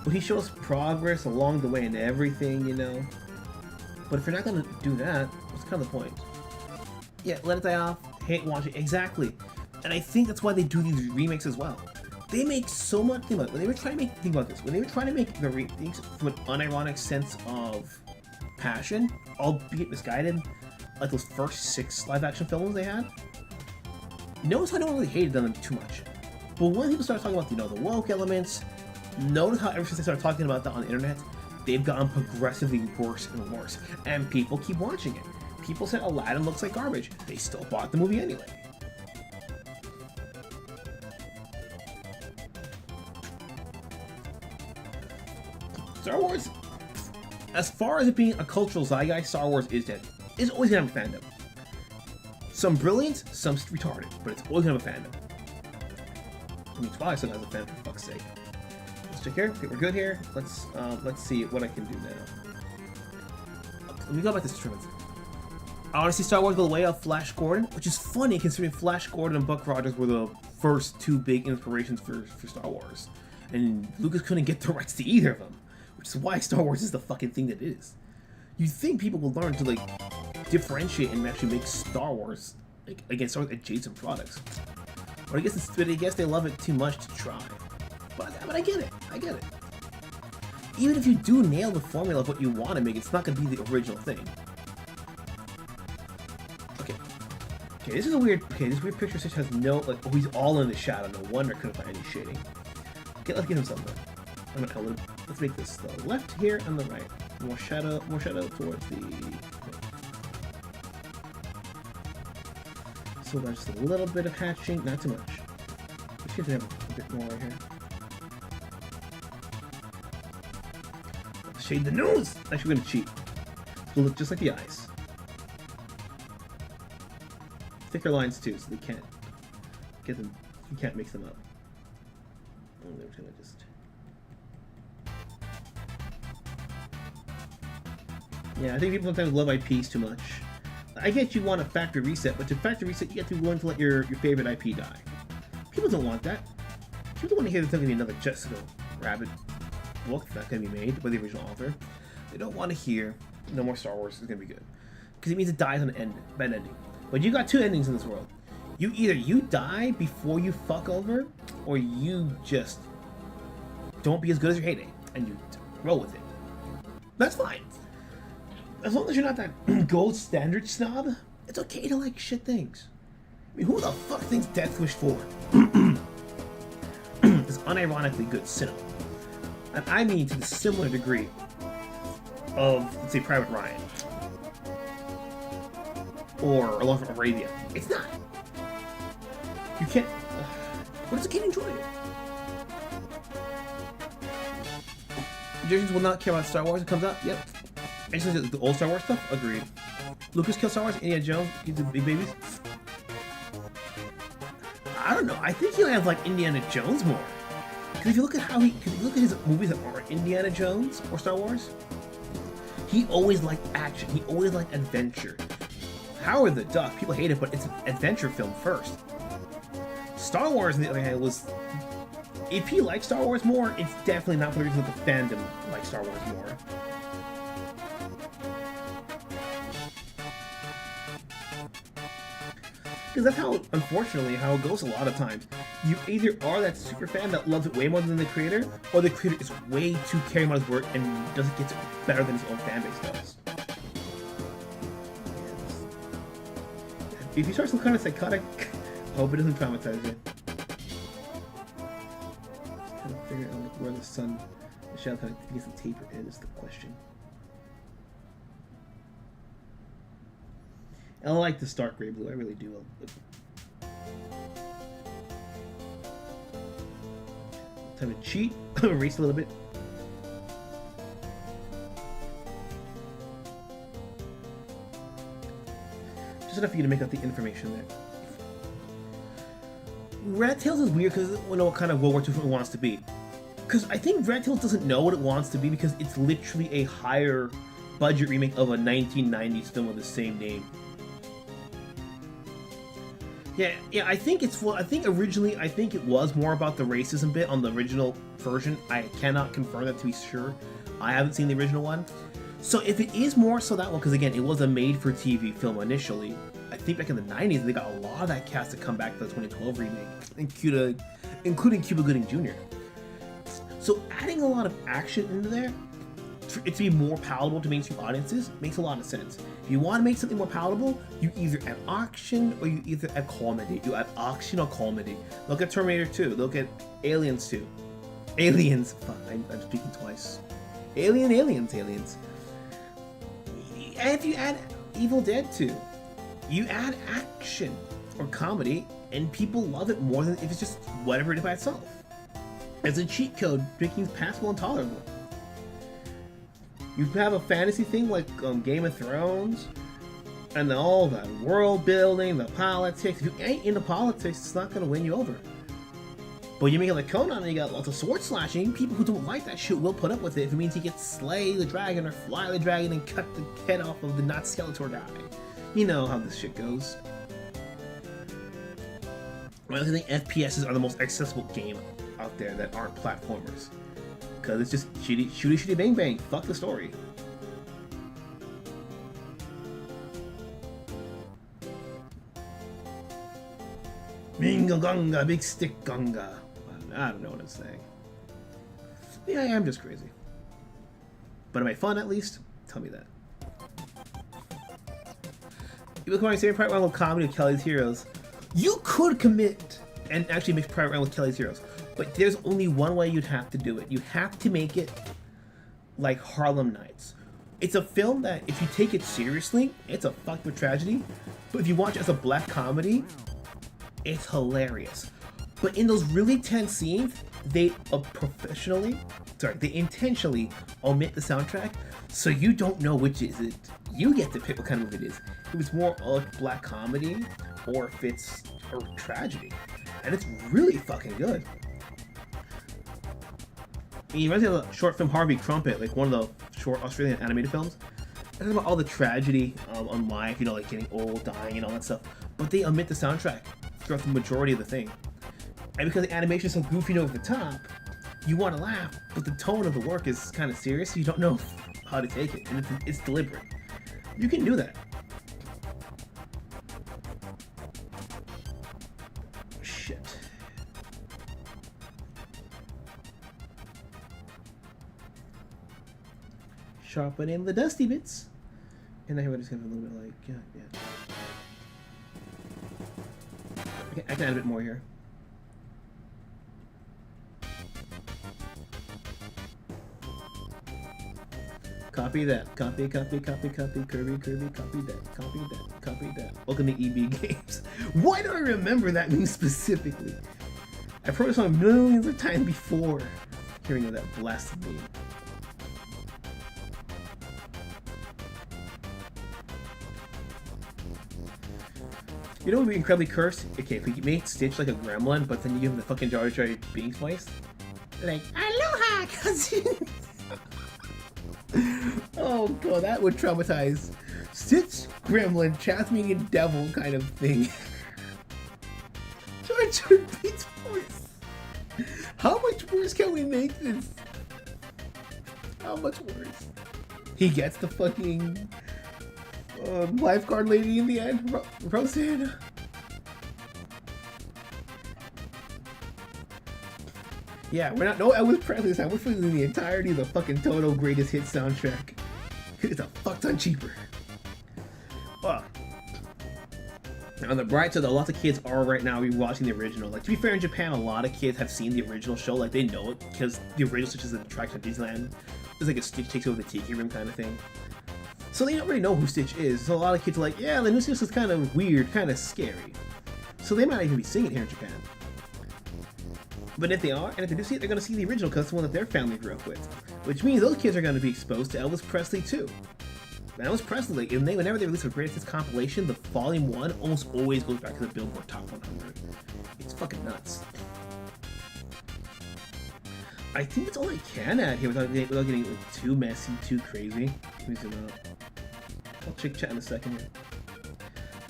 But he shows progress along the way and everything, you know. But if you're not gonna do that, what's kind of the point? Yeah, let it die off. Hate watching exactly, and I think that's why they do these remakes as well. They make so much. Think about it. When they were trying to make. Think about this. When they were trying to make the remakes from an unironic sense of passion, albeit misguided, like those first 6 live-action films they had. Notice how no one really hated them too much. But when people started talking about, the woke elements, notice how ever since they started talking about that on the internet, they've gotten progressively worse and worse. And people keep watching it. People said Aladdin looks like garbage. They still bought the movie anyway. Star Wars, as far as it being a cultural zeitgeist, Star Wars is dead. It's always gonna have a fandom. Some brilliant, some retarded, but it's always gonna have a fandom. I mean, Twilight still has a fandom, for fuck's sake. Let's check here. Okay, we're good here. Let's see what I can do now. Okay, let me go back to this tournament. I want to see Star Wars go the way of Flash Gordon, which is funny considering Flash Gordon and Buck Rogers were the first 2 big inspirations for Star Wars. And Lucas couldn't get the rights to either of them. Which is why Star Wars is the fucking thing that it is. You think people will learn to differentiate and actually make Star Wars against Star Wars adjacent products. But I guess they love it too much to try. But I get it. I get it. Even if you do nail the formula of what you want to make, it's not gonna be the original thing. Okay, this is a weird. Okay, this weird picture such has no he's all in the shadow. No wonder I couldn't find any shading. Okay, let's get him something. Let's make this the left here and the right. More shadow towards the. So that's just a little bit of hatching, not too much. We should have a bit more right here. Shade the nose. Actually, we're gonna cheat. It'll look just like the eyes. Thicker lines too, so they can't get them. You can't mix them up. And they're gonna just. Yeah, I think people sometimes love IPs too much. I get you want a factory reset, but to factory reset, you have to be willing to let your favorite IP die. People don't want that. People don't want to hear there's going to be another Jessica Rabbit book that's going to be made by the original author. They don't want to hear no more Star Wars is going to be good. Because it means it dies on an bad ending. But you got 2 endings in this world. Either you die before you fuck over, or you just don't be as good as your heyday, and you roll with it. That's fine. As long as you're not that gold standard snob, It's okay to like shit things. I mean, who the fuck thinks Death Wish 4 is unironically good cinema? And I mean to the similar degree of, let's say, Private Ryan. Or Along from Arabia. It's not. You can't... But it's a kid enjoying it. Generations will not care about Star Wars when it comes out? Yep. Actually, the old Star Wars stuff? Agreed. Lucas killed Star Wars, Indiana Jones, he's the big babies. I don't know. I think he'll have like Indiana Jones more. Because if you look at how if you look at his movies that aren't Indiana Jones or Star Wars, he always liked action. He always liked adventure. Howard the Duck, people hate it, but it's an adventure film first. Star Wars, on the other hand, was... If he likes Star Wars more, it's definitely not for the reason that the fandom likes Star Wars more. Because that's how, unfortunately, how it goes a lot of times. You either are that super fan that loves it way more than the creator, or the creator is way too caring about his work and doesn't get it better than his own fan base does. If you start some kind of psychotic, I hope it doesn't traumatize you. Trying to figure out where the sun, the shadow kind of gets the taper is the question. I like the stark gray blue, I really do. Time to cheat, erase a little bit. Just enough for you to make out the information there. Rat Tails is weird because it doesn't know what kind of World War II film it wants to be. Because I think Rat Tails doesn't know what it wants to be because it's literally a higher budget remake of a 1990s film of the same name. Yeah, I think it's... Well, I think originally, it was more about the racism bit on the original version. I cannot confirm that to be sure. I haven't seen the original one. So if it is more so that one, because again, it was a made-for-TV film initially. I think back in the 90s, they got a lot of that cast to come back for the 2012 remake, including Cuba Gooding Jr. So adding a lot of action into there, for it to be more palatable to mainstream audiences, makes a lot of sense. If you want to make something more palatable, you either add action or you either add comedy. You add action or comedy. Look at Terminator 2. Look at Aliens 2. Aliens. Fuck, I'm speaking twice. Aliens. And if you add Evil Dead 2, you add action or comedy, and people love it more than if it's just whatever it is by itself. As a cheat code, making it passable and tolerable. You have a fantasy thing like Game of Thrones, and all the world building, the politics. If you ain't into politics, it's not gonna win you over. But you make it like Conan and you got lots of sword slashing, people who don't like that shit will put up with it if it means you get slay the dragon or fly the dragon and cut the head off of the not Skeletor guy. You know how this shit goes. I also think FPSs are the most accessible game out there that aren't platformers. Because it's just shooty bang bang. Fuck the story. Minga gunga, big stick gunga. I don't know what I'm saying. Yeah, I am just crazy. But am I fun at least? Tell me that. You look at my favorite Private Ryan with comedy with Kelly's Heroes. You could commit and actually make Private Ryan with Kelly's Heroes. But there's only one way you'd have to do it. You have to make it like Harlem Nights. It's a film that, if you take it seriously, it's a fucked with tragedy. But if you watch it as a black comedy, it's hilarious. But in those really tense scenes, they intentionally omit the soundtrack, so you don't know which is it. You get to pick what kind of movie it is. If it's more like black comedy, or if it's a tragedy. And it's really fucking good. He reminds me of the short film Harvey Crumpet, like one of the short Australian animated films. It's about all the tragedy on life, you know, like getting old, dying, and all that stuff. But they omit the soundtrack throughout the majority of the thing. And because the animation is so goofy and over the top, you want to laugh, but the tone of the work is kind of serious, so you don't know how to take it. And it's deliberate. You can do that. Shit. Sharpening the dusty bits. And everybody's gonna be a little bit like, yeah. Okay, I can add a bit more here. Copy that. Copy, copy, copy, copy, Kirby, Kirby, copy that, copy that, copy that. Welcome to EB Games. Why do I remember that meme specifically? I've heard this song millions of times before hearing of that blasted meme. You know what would be incredibly cursed? Okay, if we make Stitch like a gremlin, but then you give him the fucking Jar Jar being voice. Like, aloha, cousin! Oh god, that would traumatize. Stitch, gremlin, Jasmine, devil kind of thing. Jar Jar Beats voice. How much worse can we make this? How much worse? He gets the fucking lifeguard lady in the end, Rosanna. Yeah, we're not. No, I was Presley this time. We're filling the entirety of the fucking Toto Greatest Hits soundtrack. It's a fuck ton cheaper. Well, on the bright side, a lot of kids are right now rewatching the original. Like, to be fair, in Japan, a lot of kids have seen the original show. Like, they know it because the original Stitch is an attraction at Disneyland. It's like a Stitch takes over the tiki room kind of thing. So they don't really know who Stitch is. So a lot of kids are like, yeah, the new Stitch is kind of weird, kind of scary. So they might not even be seeing it here in Japan. But if they are, and if they do see it, they're going to see the original because it's the one that their family grew up with. Which means those kids are going to be exposed to Elvis Presley too. And Elvis Presley, whenever they release a greatest hits compilation, the volume 1 almost always goes back to the Billboard Top 100. It's fucking nuts. I think that's all I can add here without getting like, too messy, too crazy. Let me zoom out. I'll check chat in a second here.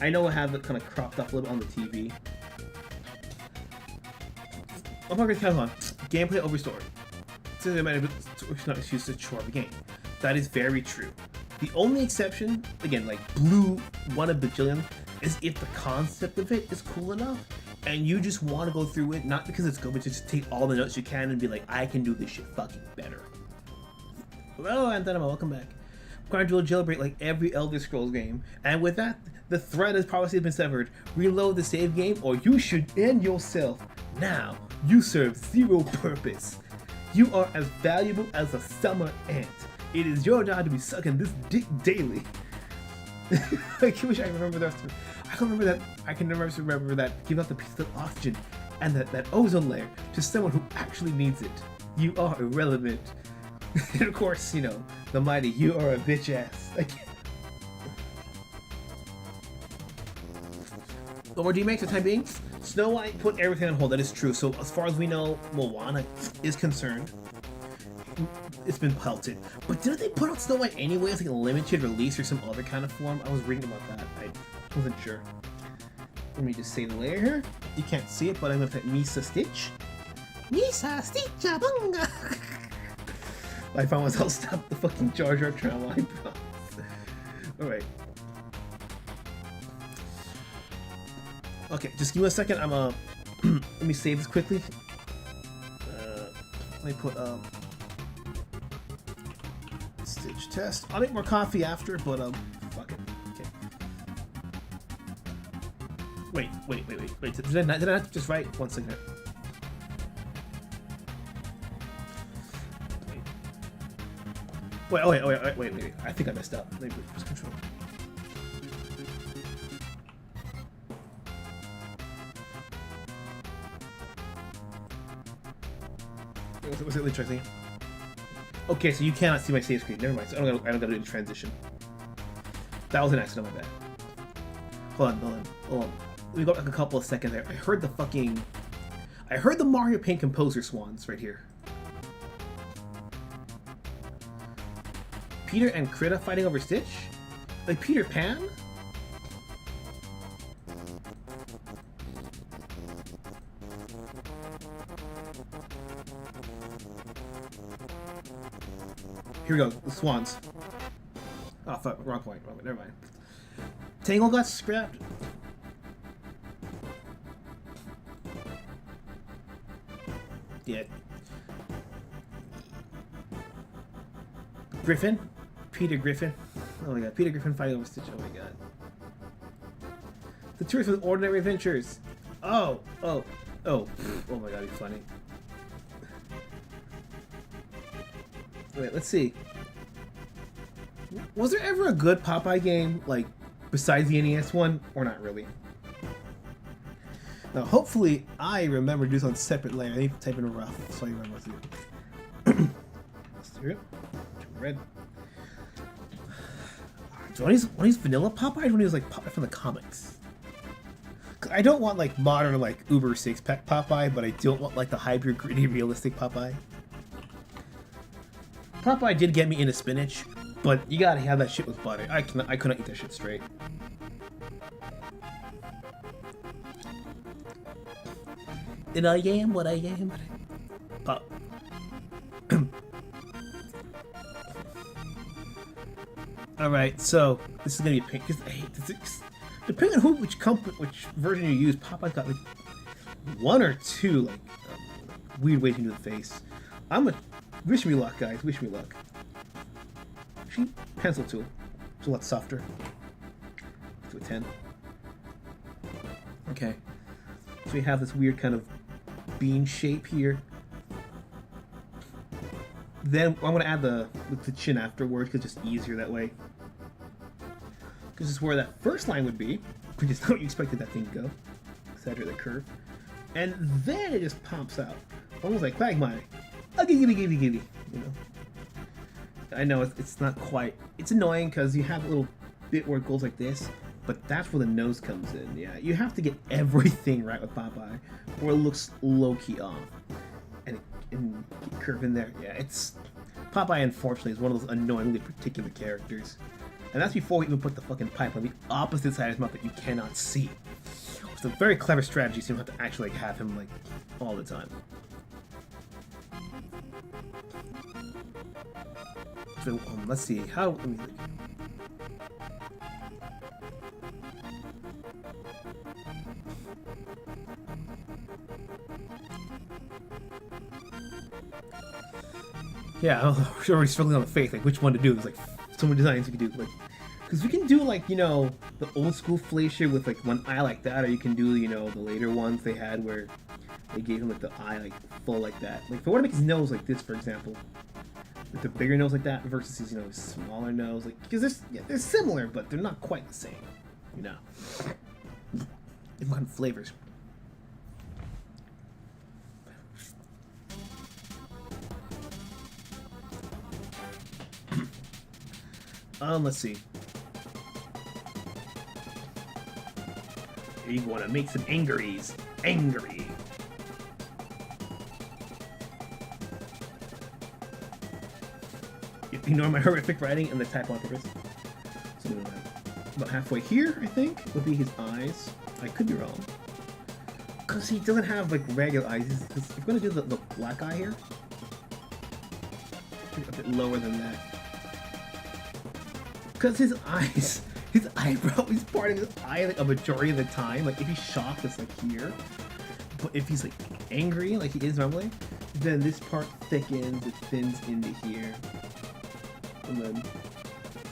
I know I have it kind of cropped up a little bit on the TV. I'm not going to count on gameplay over story. So they might have not excuse the chore of the game. That is very true. The only exception, again, like Blue one a bajillion, is if the concept of it is cool enough and you just want to go through it, not because it's good, but just take all the notes you can and be like, I can do this shit fucking better. Hello, Antonimo, welcome back. I'm going to jailbreak like every Elder Scrolls game, and with that, the thread has probably been severed. Reload the save game, or you should end yourself. Now, you serve zero purpose. You are as valuable as a summer ant. It is your job to be sucking this dick daily. I wish I remember that. I can remember that. I can never remember that. Give out the piece of oxygen and that ozone layer to someone who actually needs it. You are irrelevant. And of course, you know, the mighty, you are a bitch ass. No more remakes for the time being. Snow White put everything on hold. That is true. So as far as we know, Moana is concerned, it's been pelted. But didn't they put out Snow White anyway as like a limited release or some other kind of form? I was reading about that. I wasn't sure. Let me just say the layer here. You can't see it, but I'm gonna put Misa Stitch. Misa Stitch Bunga. I found myself stop the fucking Jar Jar trauma. I promise. Alright. Okay, just give me a second. I'm let me save this quickly. Let me put Stitch test. I'll make more coffee after, but fuck it. Okay. Wait. Did I not just write? One second. Wait. I think I messed up. Let me just control. Was it interesting? Okay, so you cannot see my save screen. Never mind. So I don't gotta do the transition. That was an accident on my bad. Hold on. Let me go back a couple of seconds there. I heard the Mario Paint composer swans right here. Peter and Krita fighting over Stitch? Like Peter Pan? Here we go, the swans. Oh fuck, wrong point, never mind. Tangle got scrapped. Yeah. Griffin? Peter Griffin. Oh my god, Peter Griffin fighting over Stitch, oh my god. The tourist with ordinary adventures. Oh my god, he's funny. Wait, let's see. Was there ever a good Popeye game, like, besides the NES one, or not really? Now, hopefully, I remember to do this on separate layer. I need to type in rough so I remember what to do. Let's do it. Red. So when he's vanilla Popeye, when he was like Popeye from the comics. I don't want like modern like Uber 6-pack Popeye, but I don't want like the hyper gritty realistic Popeye. Popeye did get me into spinach, but you gotta have that shit with butter. I couldn't eat that shit straight. And I am what I am. Pop. Alright, so this is gonna be pink because I hate this. Depending on which version you use, Popeye's got like one or two like weird ways into the face. Wish me luck, guys. Wish me luck. Actually, pencil tool. It's a lot softer. To a 10. Okay. So we have this weird kind of bean shape here. Then I'm gonna add the chin afterwards because it's just easier that way. Because this is where that first line would be, which is how you expected that thing to go. Exaggerate the curve. And then it just pops out. Almost like Quagmire. You know. I know it's not quite. It's annoying because you have a little bit where it goes like this, but that's where the nose comes in. Yeah, you have to get everything right with Popeye, or it looks low-key off. And curve in there. Yeah, it's Popeye. Unfortunately, is one of those annoyingly particular characters, and that's before we even put the fucking pipe on the opposite side of his mouth that you cannot see. It's a very clever strategy, so you don't have to actually like, have him like all the time. So let's see how. Let me think. Yeah, I'm already struggling on the faith, like which one to do. There's like so many designs you can do, like because we can do like the old school Fleischer with like one eye like that, or you can do the later ones they had where they gave him like the eye like full like that. Like if I want to make his nose like this, for example, with the bigger nose like that versus his smaller nose, like because they're similar, but they're not quite the same, Different flavors. Let's see. You want to make some angries. Angry. Ignore my horrific writing and the type on purpose. So about halfway here, I think, would be his eyes. I could be wrong. Because he doesn't have like regular eyes. If we're going to do the black eye here, a bit lower than that. Because his eyes, his eyebrow is part of his eye like a majority of the time. Like if he's shocked, it's like here. But if he's like angry, like he is normally, then this part thickens, it thins into here. And then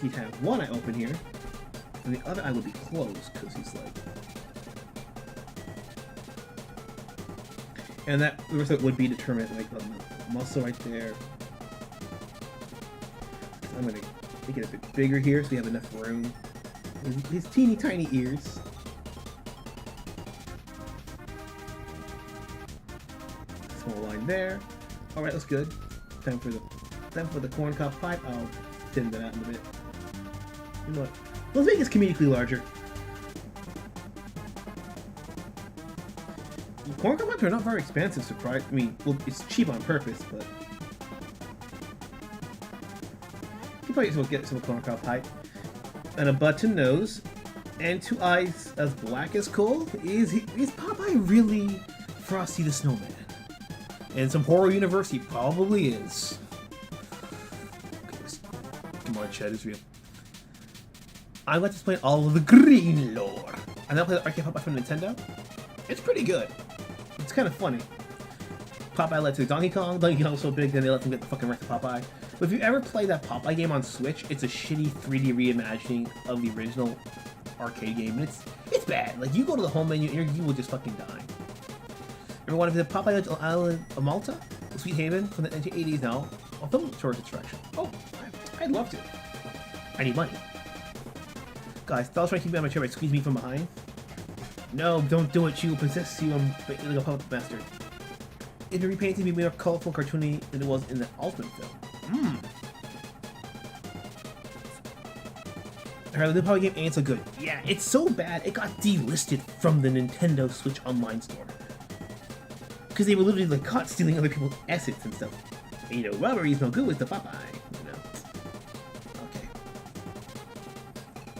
he'd have one eye open here, and the other eye would be closed because he's like. And that would be determined like the muscle right there. I'm gonna make it a bit bigger here so we have enough room. His teeny tiny ears. Small line there. All right, that's good. Time for the corn cob pipe. I'll thin that out in a bit. You know what? Let's make this comedically larger. Corn cob pipes are not very expensive, surprise. I mean, well, it's cheap on purpose, but you probably will get some corn cob pipe and a button nose and two eyes as black as coal. Is Popeye really Frosty the Snowman? In some horror universe, he probably is. Come on, Chad, it's real. I'm going to explain all of the green lore. And then play the arcade Popeye from Nintendo. It's pretty good. It's kind of funny. Popeye led to Donkey Kong. Donkey Kong was so big, then they let him get the fucking rest of Popeye. But if you ever play that Popeye game on Switch, it's a shitty 3D reimagining of the original arcade game, and it's bad. Like, you go to the home menu, and you will just fucking die. Ever want to visit Popeye Island of Malta? Sweet Haven from the 1980s now. I'll film towards attraction. Oh, I'd love to. I need money. Guys, Stella's trying to keep me on my chair by squeezing me from behind. No, don't do it. She will possess you like a puppet master. If the repainting be more colorful, cartoony than it was in the Ultimate film. Alright, the new Power game ain't so good. Yeah, it's so bad, it got delisted from the Nintendo Switch Online store. Because they were literally like caught stealing other people's assets and stuff. And, you know, robbery's no good with the Popeye, you know. Okay.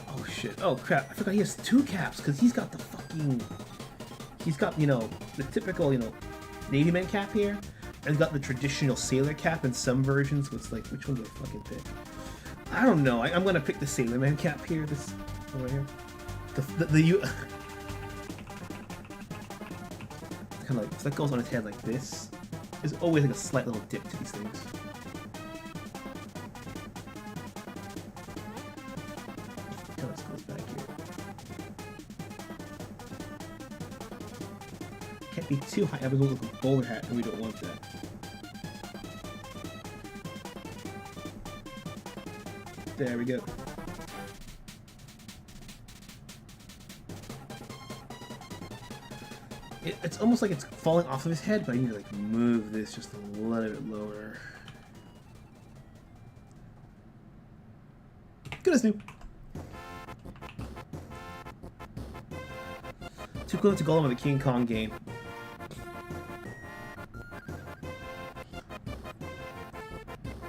Oh shit. Oh crap, I forgot he has 2 caps, because he's got the fucking... He's got, you know, the typical, you know, Navy man cap here, and he's got the traditional sailor cap in some versions, so it's like, which one do I fucking pick? I don't know. I'm gonna pick the Sailor Man cap here. This one right here. Kind of like so that goes on his head like this. There's always like a slight little dip to these things. Kind of goes back here. Can't be too high. I was going with a bowler hat, and we don't want that. There we go. It's almost like it's falling off of his head, but I need to like move this just a little bit lower. Good as new. Too close to Golem with the King Kong game.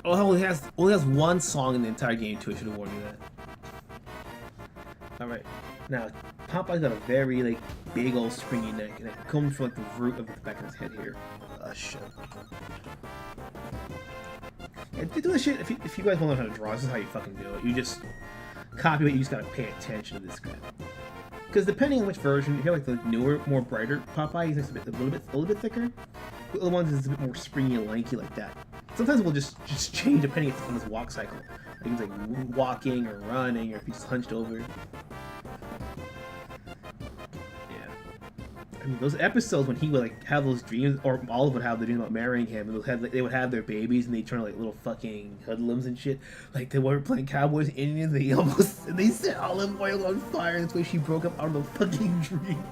Oh, hell, he only has 1 song in the entire game too. I should have warned you that. All right, now Popeye's got a very like big old springy neck, and it comes from like the root of the back of his head here. Shit. Yeah, do this shit. If you guys want to learn how to draw, this is how you fucking do it. You just copy it. You just gotta pay attention to this crap. Because depending on which version, if you have like the newer, more brighter Popeye, he's a little bit thicker. The other ones is a bit more springy and lanky like that. Sometimes we'll just change depending on his walk cycle. Like he's like walking or running, or if he's hunched over. Yeah. I mean, those episodes when he would like have those dreams, or Olive would have the dream about marrying him, and they would have their babies, and they turn like little fucking hoodlums and shit. Like they were playing cowboys and Indians. They set Olive Oil on fire. That's why she broke up out of the fucking dream.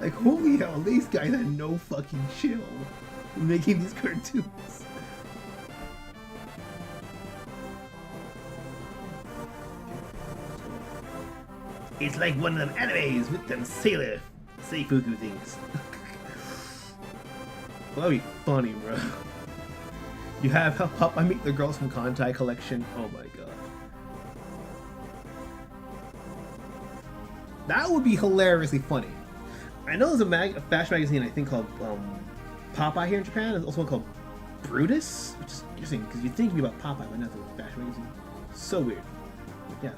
Like holy hell, these guys had no fucking chill making these cartoons. It's like one of them animes with them sailor seifuku things. Well, that'd be funny, bro. You have Help I Meet the Girls from Kantai collection. Oh my god. That would be hilariously funny. I know there's a fashion magazine I think called Popeye here in Japan. There's also one called Brutus, which is interesting because you'd think it'd be about Popeye, but not the fashion magazine. So weird. Yeah.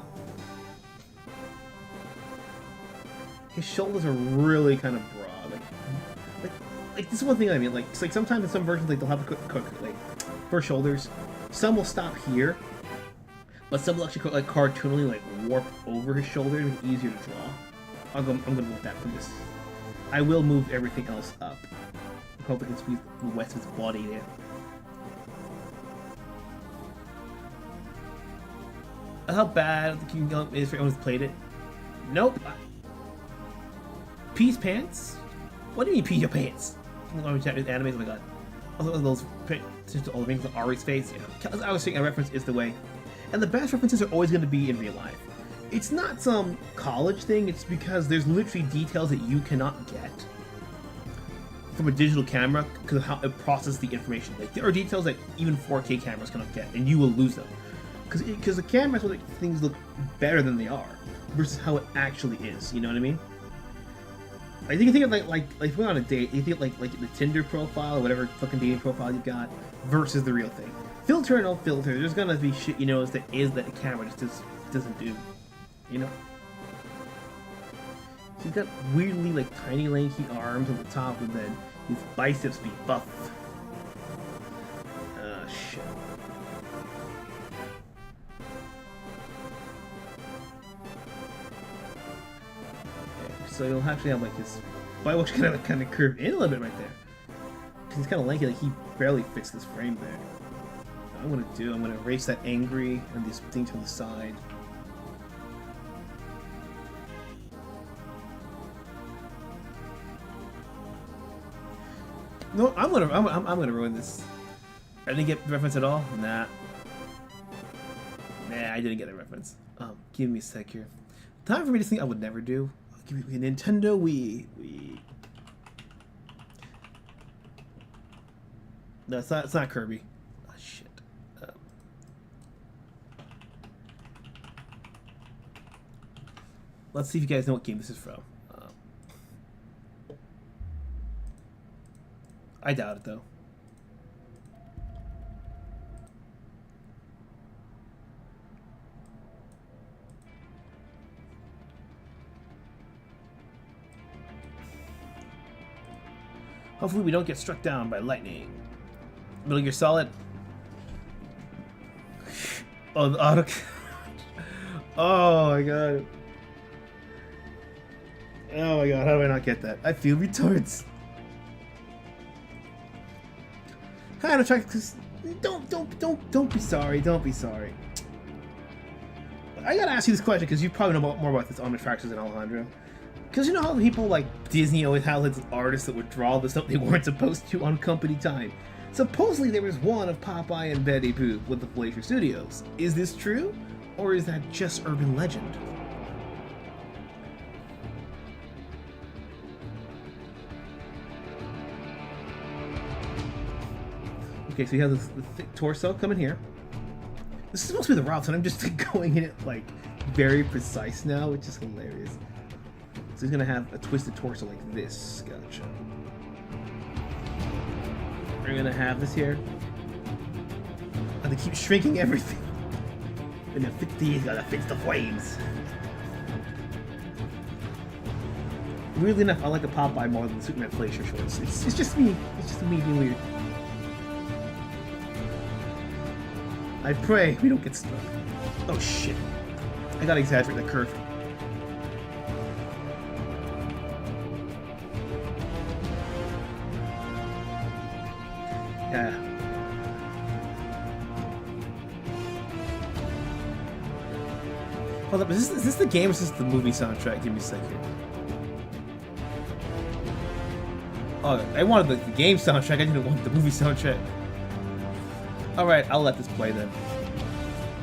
His shoulders are really kind of broad. Like this is one thing I mean. Like, it's like sometimes in some versions, like they'll have a cook like for shoulders. Some will stop here, but some will actually like cartoonily like warp over his shoulder to make it easier to draw. I'm gonna move that from this. I will move everything else up. I hope I can squeeze the rest of his body in. How bad the King Kong is for anyone who's played it? Nope. Peace pants? What do you mean pee your pants? Animes, oh my god. Also, those all the rings on Ari's face. Yeah. As I was saying, a reference is the way. And the best references are always going to be in real life. It's not some college thing, it's because there's literally details that you cannot get from a digital camera because of how it processes the information. Like, there are details that even 4K cameras cannot get, and you will lose them. Because the cameras will make things look better than they are versus how it actually is, you know what I mean? Like, you can think of like if we're on a date, you think like the Tinder profile or whatever fucking dating profile you've got versus the real thing. Filter and no filter, there's gonna be shit you notice that a camera just doesn't do, you know? So he's got weirdly like tiny lanky arms on the top, and then his biceps be buff. Shit. So you'll actually have like his body will kind of curve in a little bit right there. Because he's kind of lanky, like he barely fits this frame there. What I'm gonna erase that angry and this thing to the side. No, I'm gonna ruin this. I didn't get the reference at all. Nah, I didn't get the reference. Give me a sec here. Time for me to think I would never do. Give me a Nintendo Wii. No, it's not Kirby. Oh shit. Let's see if you guys know what game this is from. I doubt it though. Hopefully we don't get struck down by lightning. Metal Gear Solid. Oh, the auto. Oh my god. Oh my god, how do I not get that? I feel retards. Kind of try because don't be sorry. Don't be sorry. I gotta ask you this question because you probably know more about this on attractions than Alejandro. Because you know how people like Disney always have like artists that would draw the stuff they weren't supposed to on company time. Supposedly there was one of Popeye and Betty Boop with the Glacier Studios. Is this true, or is that just urban legend? Okay, so you have this thick torso coming here. This is supposed to be the route, and I'm just going in it like very precise now, which is hilarious. So he's gonna have a twisted torso like this. Gotcha. We're gonna have this here. And they keep shrinking everything. And then 50's gotta fix the flames. Weirdly enough, I like the Popeye more than the Superman Glacier shorts. It's just me. It's just me being weird. I pray we don't get stuck. Oh shit. I gotta exaggerate the curve. Yeah. Hold up, is this the game or is this the movie soundtrack? Give me a sec here. Oh, I wanted the game soundtrack, I didn't want the movie soundtrack. Alright, I'll let this play then.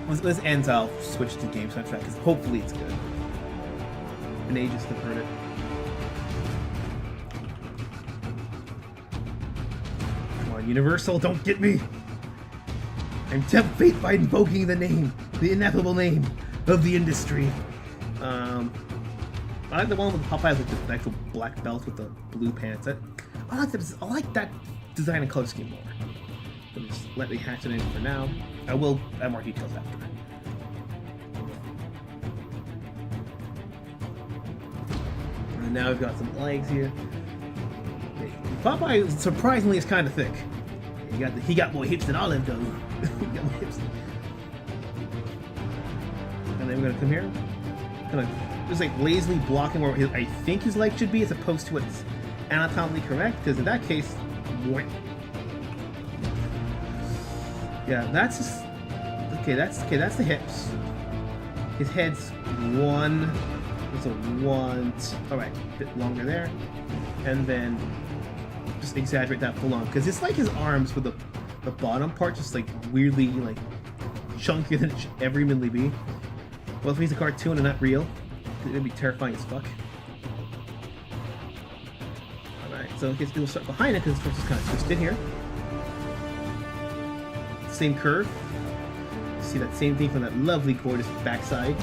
When this ends, I'll switch to game soundtrack, because hopefully it's good. Been ages to heard it. Come on, Universal, don't get me! I'm tempt fate by invoking the name, the ineffable name of the industry. I like the one with the Popeyes with the actual black belt with the blue pants. I like that design and color scheme more. But just let me hatch it in for now. I will add more details after. And now we've got some legs here. Popeye surprisingly is kind of thick. He got more hips than Olive though. He got more hips. And then we're gonna come here. Kind of just like lazily blocking where I think his leg should be, as opposed to what's anatomically correct. Because in that case, what? Yeah, that's just okay. That's the hips. His head's one. There's a one. All right, a bit longer there, and then just exaggerate that full on because it's like his arms with the bottom part just like weirdly like chunkier than it should ever humanly be. Well, if he's a cartoon and not real, it'd be terrifying as fuck. All right, so we'll start behind it because it's just kind of twisted here. Same curve. See that same thing from that lovely gorgeous backside.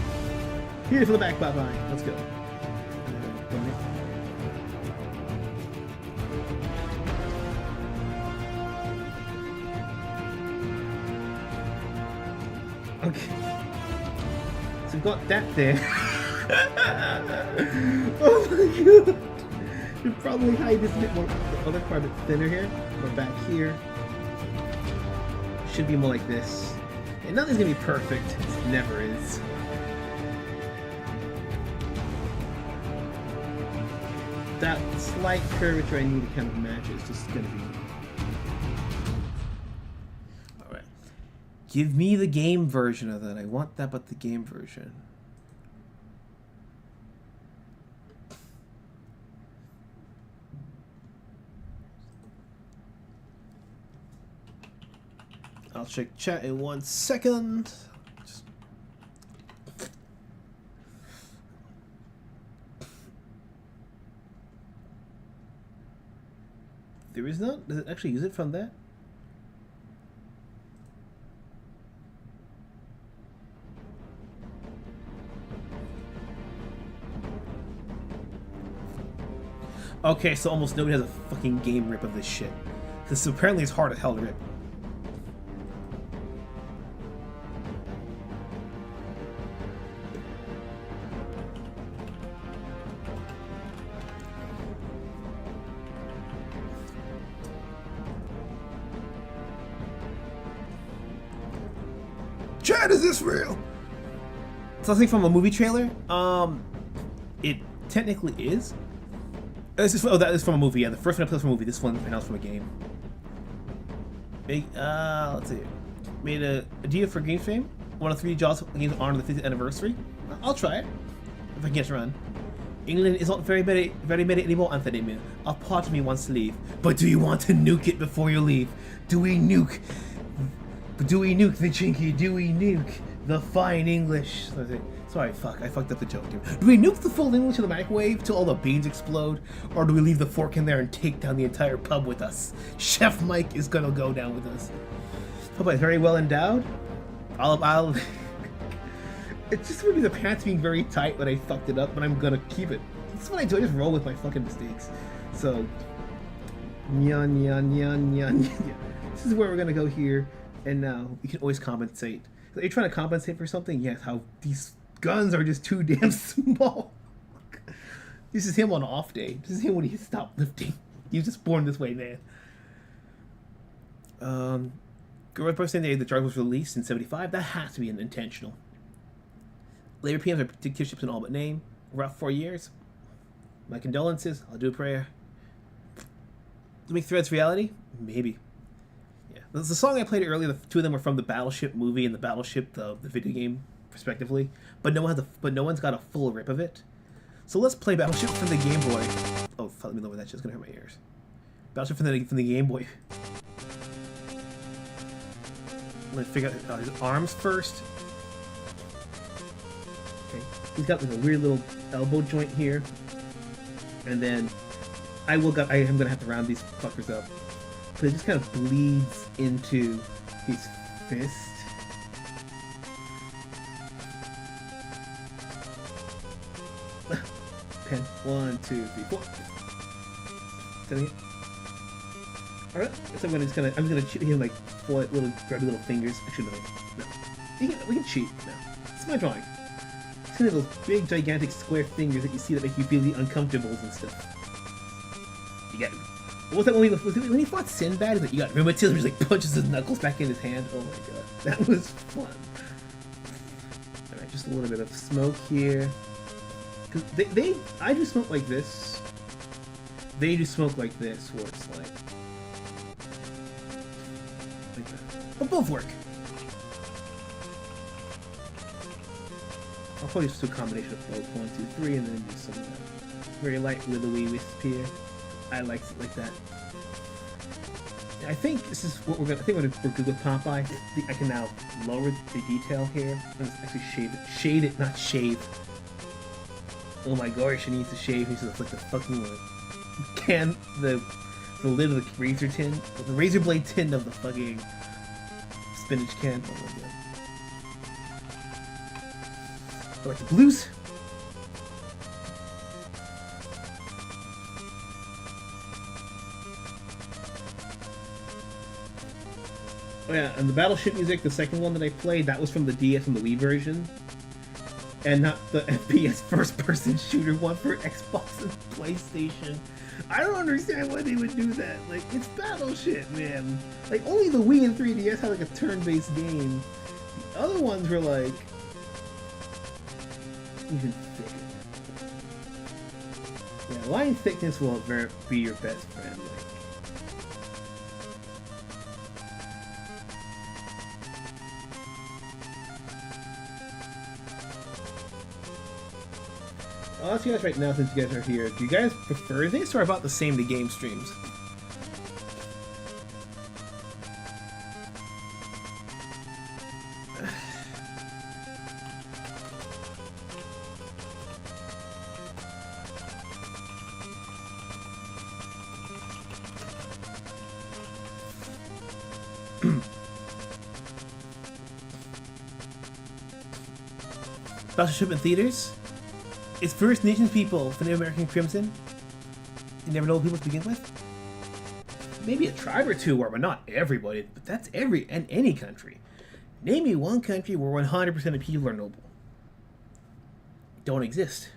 Here for the back, bye-bye. Let's go. Okay. So we've got that there. Oh my god. Should probably hide this a bit more. The other part a bit thinner here. Or back here. Should be more like this. And nothing's gonna be perfect. It never is. that slight curvature I need to kind of match is just gonna be. Alright. Give me the game version of that. I want that, but the game version. I'll check chat in 1 second. There is not? Does it actually use it from that? Okay, so almost nobody has a fucking game rip of this shit. This apparently is hard as hell to rip. Chad, is this real? Something from a movie trailer? It technically is. This is, oh, that is from a movie. Yeah, the first one I played from a movie. This one right now is from a game. Let's see. Made a deal for Game Fame. One of 3 jobs games on the 50th anniversary. I'll try it if I can get to run. England is not very many anymore, Anthony. A part of me wants to leave, but do you want to nuke it before you leave? Do we nuke? Do we nuke the chinky? Do we nuke the fine English? Sorry, fuck, I fucked up the joke, dude. Do we nuke the full English in the microwave till all the beans explode? Or do we leave the fork in there and take down the entire pub with us? Chef Mike is gonna go down with us. Hope I'm very well endowed. I'll It's just really the pants being very tight when I fucked it up, but I'm gonna keep it. This is what I do, I just roll with my fucking mistakes. So, nyan, nyan, nyan, nyan, nyan. This is where we're gonna go here. And now we can always compensate. Are you trying to compensate for something? Yes, how these guns are just too damn small. This is him on an off day. This is him when he stopped lifting. He was just born this way, man. Girl person day the drug was released in 75. That has to be an intentional. Labor PMs are dictatorships in all but name. Rough 4 years. My condolences. I'll do a prayer. To make threads reality? Maybe. The song I played earlier, the 2 of them were from the Battleship movie and the Battleship, the video game, respectively. But no one's got a full rip of it. So let's play Battleship from the Game Boy. Oh, fuck, let me lower that shit. It's gonna hurt my ears. Battleship from the Game Boy. Let's figure out his arms first. Okay, he's got like a weird little elbow joint here, and then I am gonna have to round these fuckers up. But it just kind of bleeds into his fist. Pen. 1, 2, 3, 4. Alright, so I'm gonna cheat him like 4 little grabby little fingers. Actually no. We can cheat. No. It's my drawing. It's gonna have those big gigantic square fingers that you see that make you feel the uncomfortables and stuff. You got it. What was that when he fought Sinbad? He's like, you got rheumatism, he just like punches his knuckles back in his hand. Oh my god. That was fun. Alright, just a little bit of smoke here. Cause I do smoke like this. They do smoke like this, where it's like that. But both work. I'll probably just do a combination of both. 1, 2, 3, and then do some very light willowy wisp here. I like it like that. I think this is what we're good with Popeye. I can now lower the detail here. Let's actually shade it, not shave. Oh my gosh, he needs to shave. He needs to look like the fucking the lid of the razor tin, the razor blade tin of the fucking spinach can. Oh my god. I like the blues. Oh yeah, and the Battleship music, the second one that I played, that was from the DS and the Wii version. And not the FPS first-person shooter one for Xbox and PlayStation. I don't understand why they would do that. Like, it's Battleship, man. Like, only the Wii and 3DS had like a turn-based game. The other ones were like... even thicker. Yeah, line thickness will be your best friend. Like. I'll ask you guys right now since you guys are here. Do you guys prefer this or about the same to game streams? Sponsorship in theaters? It's First Nations people for the American Crimson. You never know people to begin with. Maybe a tribe or two are, but not everybody. But that's any country. Name me one country where 100% of people are noble. Don't exist.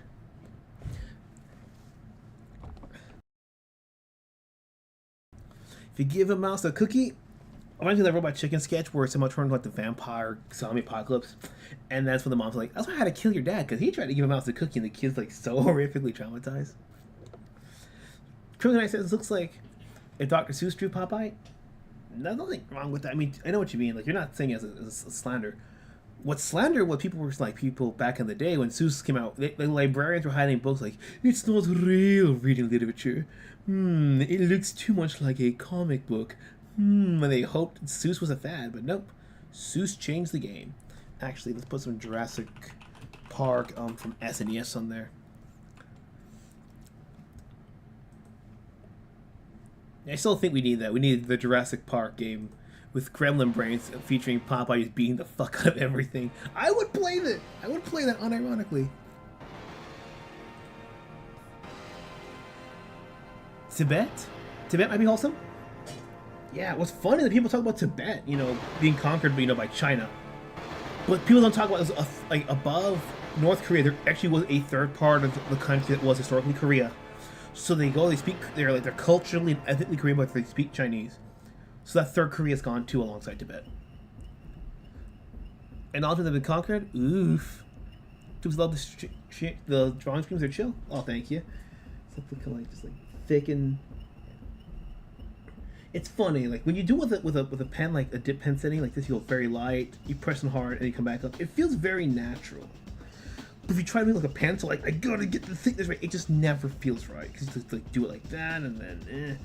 If you give a mouse a cookie, I went to that Robot Chicken sketch where someone turned like the vampire zombie apocalypse, and that's when the mom's like, "That's why I had to kill your dad because he tried to give a mouse a cookie," and the kid's like so horrifically traumatized. Criminal says, "Looks like if Dr. Seuss drew Popeye." There's nothing wrong with that. I mean, I know what you mean. Like, you're not saying it as a slander. What people were like, people back in the day when Seuss came out, the librarians were hiding books like, "It's not real reading literature. It looks too much like a comic book." And they hoped Seuss was a fad, but nope. Seuss changed the game. Actually, let's put some Jurassic Park from SNES on there. I still think we need that. We need the Jurassic Park game with gremlin brains featuring Popeye just beating the fuck out of everything. I would play that. I would play that unironically. Tibet? Tibet might be wholesome? Yeah, what's funny that people talk about Tibet, being conquered, by China. What people don't talk about is, like, above North Korea, there actually was a third part of the country that was historically Korea. So they're culturally and ethnically Korean, but they speak Chinese. So that third Korea's gone too alongside Tibet. And all of them have been conquered? Oof. Dudes love the drawing screens are chill? Oh, thank you. Something like just like thick and... It's funny, like when you do it with a pen, like a dip pen setting like this, you go very light, you press them hard, and you come back up. It feels very natural. But if you try to make like a pencil, like I gotta get the thickness right, it just never feels right because you like do it like that and then.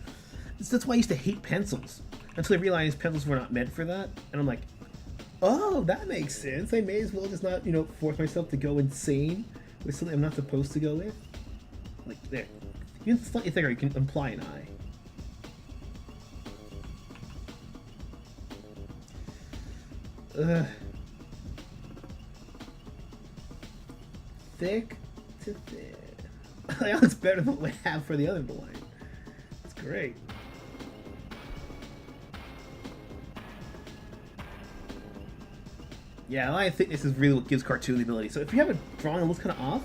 That's why I used to hate pencils until I realized pencils were not meant for that, and I'm like, oh, that makes sense. I may as well just not force myself to go insane with something I'm not supposed to go with. Like there, even slightly thicker, you can imply an eye. Thick to thin. That looks better than what we have for the other line. It's great. Yeah, line thickness is really what gives cartoon the ability. So if you have a drawing that looks kind of off,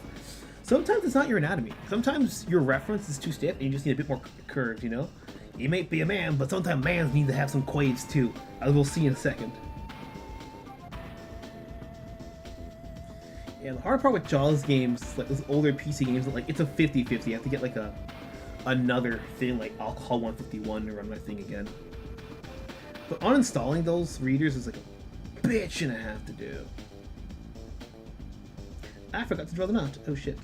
sometimes it's not your anatomy. Sometimes your reference is too stiff and you just need a bit more curves, You may be a man, but sometimes mans need to have some quaves too, as we'll see in a second. Yeah, the hard part with Jaws games, like those older PC games, like it's a 50-50. You have to get like another thing, like I'll call 151 to run my thing again. But uninstalling those readers is like a bitch and a half to do. I forgot to draw them out. Oh shit.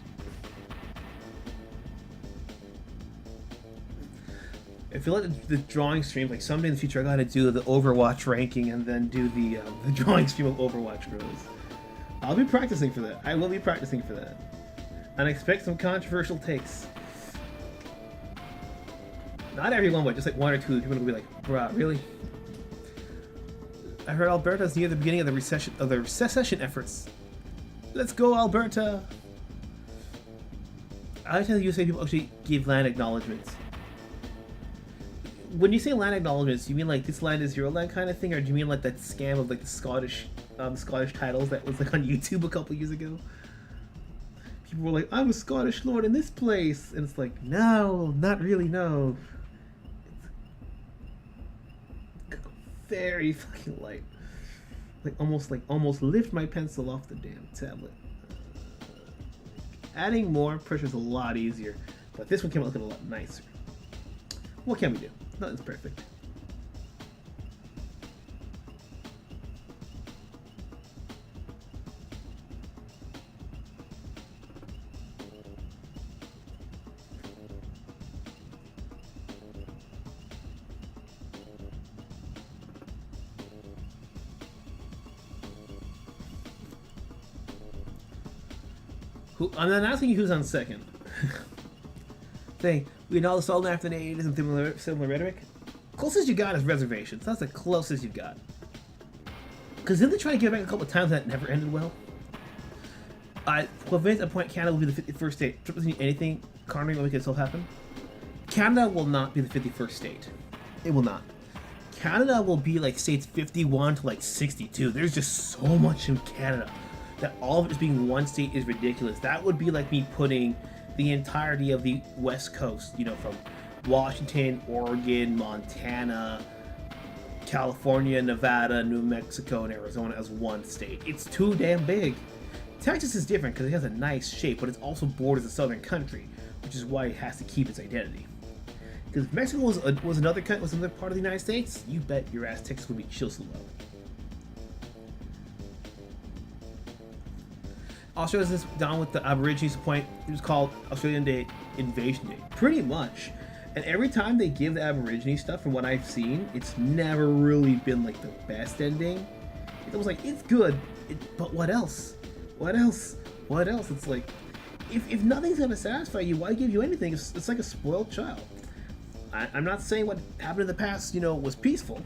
I feel like the drawing stream, like someday in the future I gotta do the Overwatch ranking and then do the drawing stream of Overwatch Bros. I'll be practicing for that. I will be practicing for that. And I expect some controversial takes. Not everyone, but just like one or two people will be like, bruh, really? I heard Alberta's near the beginning of the secession efforts. Let's go, Alberta! I like how the USA people actually give land acknowledgements. When you say land acknowledgements, you mean like this land is your land kind of thing, or do you mean like that scam of like the Scottish titles that was like on YouTube a couple years ago? People were like, I'm a Scottish lord in this place, and it's like, no, not really, no. It's very fucking light. Like almost lift my pencil off the damn tablet. Adding more pressure is a lot easier. But this one came out looking a lot nicer. What can we do? Nothing's perfect. I'm not asking you who's on second. Saying, we know the Sultan after the 80s and similar rhetoric. Closest you got is reservations. That's the closest you got. Because didn't they try to get back a couple of times and that never ended well? Convinced at point Canada will be the 51st state. Trump doesn't need anything cornering will make itself happen. Canada will not be the 51st state. It will not. Canada will be like states 51 to like 62. There's just so much in Canada that all of it just being one state is ridiculous. That would be like me putting the entirety of the West Coast, you know, from Washington, Oregon, Montana, California, Nevada, New Mexico, and Arizona as one state. It's too damn big. Texas is different because it has a nice shape, but it also borders a southern country, which is why it has to keep its identity. Because if Mexico was another part of the United States, you bet your ass Texas would be chill slow. Australia's this down with the Aborigines point. It was called Australian Day Invasion Day, pretty much. And every time they give the Aborigine stuff, from what I've seen, it's never really been like the best ending. It was like it's good, but what else? What else? What else? It's like if nothing's gonna satisfy you, why give you anything? It's like a spoiled child. I'm not saying what happened in the past, you know, was peaceful.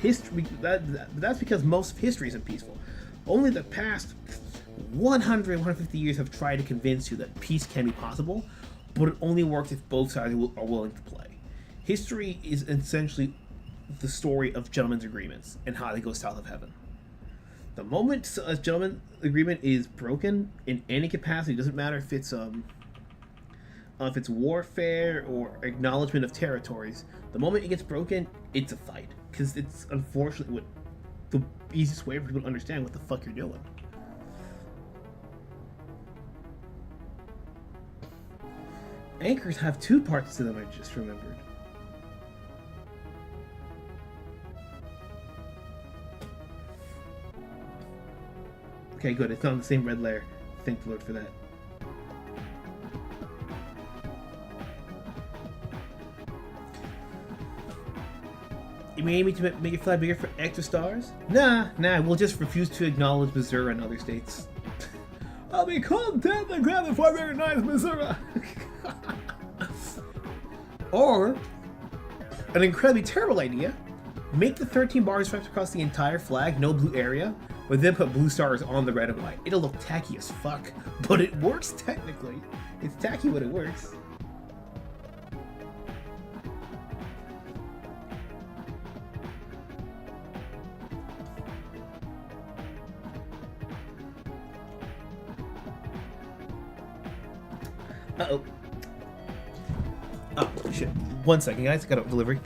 History that's because most of history isn't peaceful. Only the past 150 years have tried to convince you that peace can be possible, but it only works if both sides are willing to play. History is essentially the story of gentlemen's agreements and how they go south of heaven. The moment a gentleman's agreement is broken in any capacity, doesn't matter if it's warfare or acknowledgement of territories, the moment it gets broken, it's a fight. Because it's unfortunately the easiest way for people to understand what the fuck you're doing. Anchors have two parts to them, I just remembered. Okay, good. It's not on the same red layer. Thank the Lord for that. You may need to make your flag bigger for extra stars? Nah, we'll just refuse to acknowledge Missouri and other states. I'll be content to grab the 409 Missouri! Or, an incredibly terrible idea, make the 13 bars stripes across the entire flag, no blue area, but then put blue stars on the red and white. It'll look tacky as fuck, but it works technically. It's tacky, but it works. Uh-oh. Oh, shit. 1 second, guys. Got a delivery.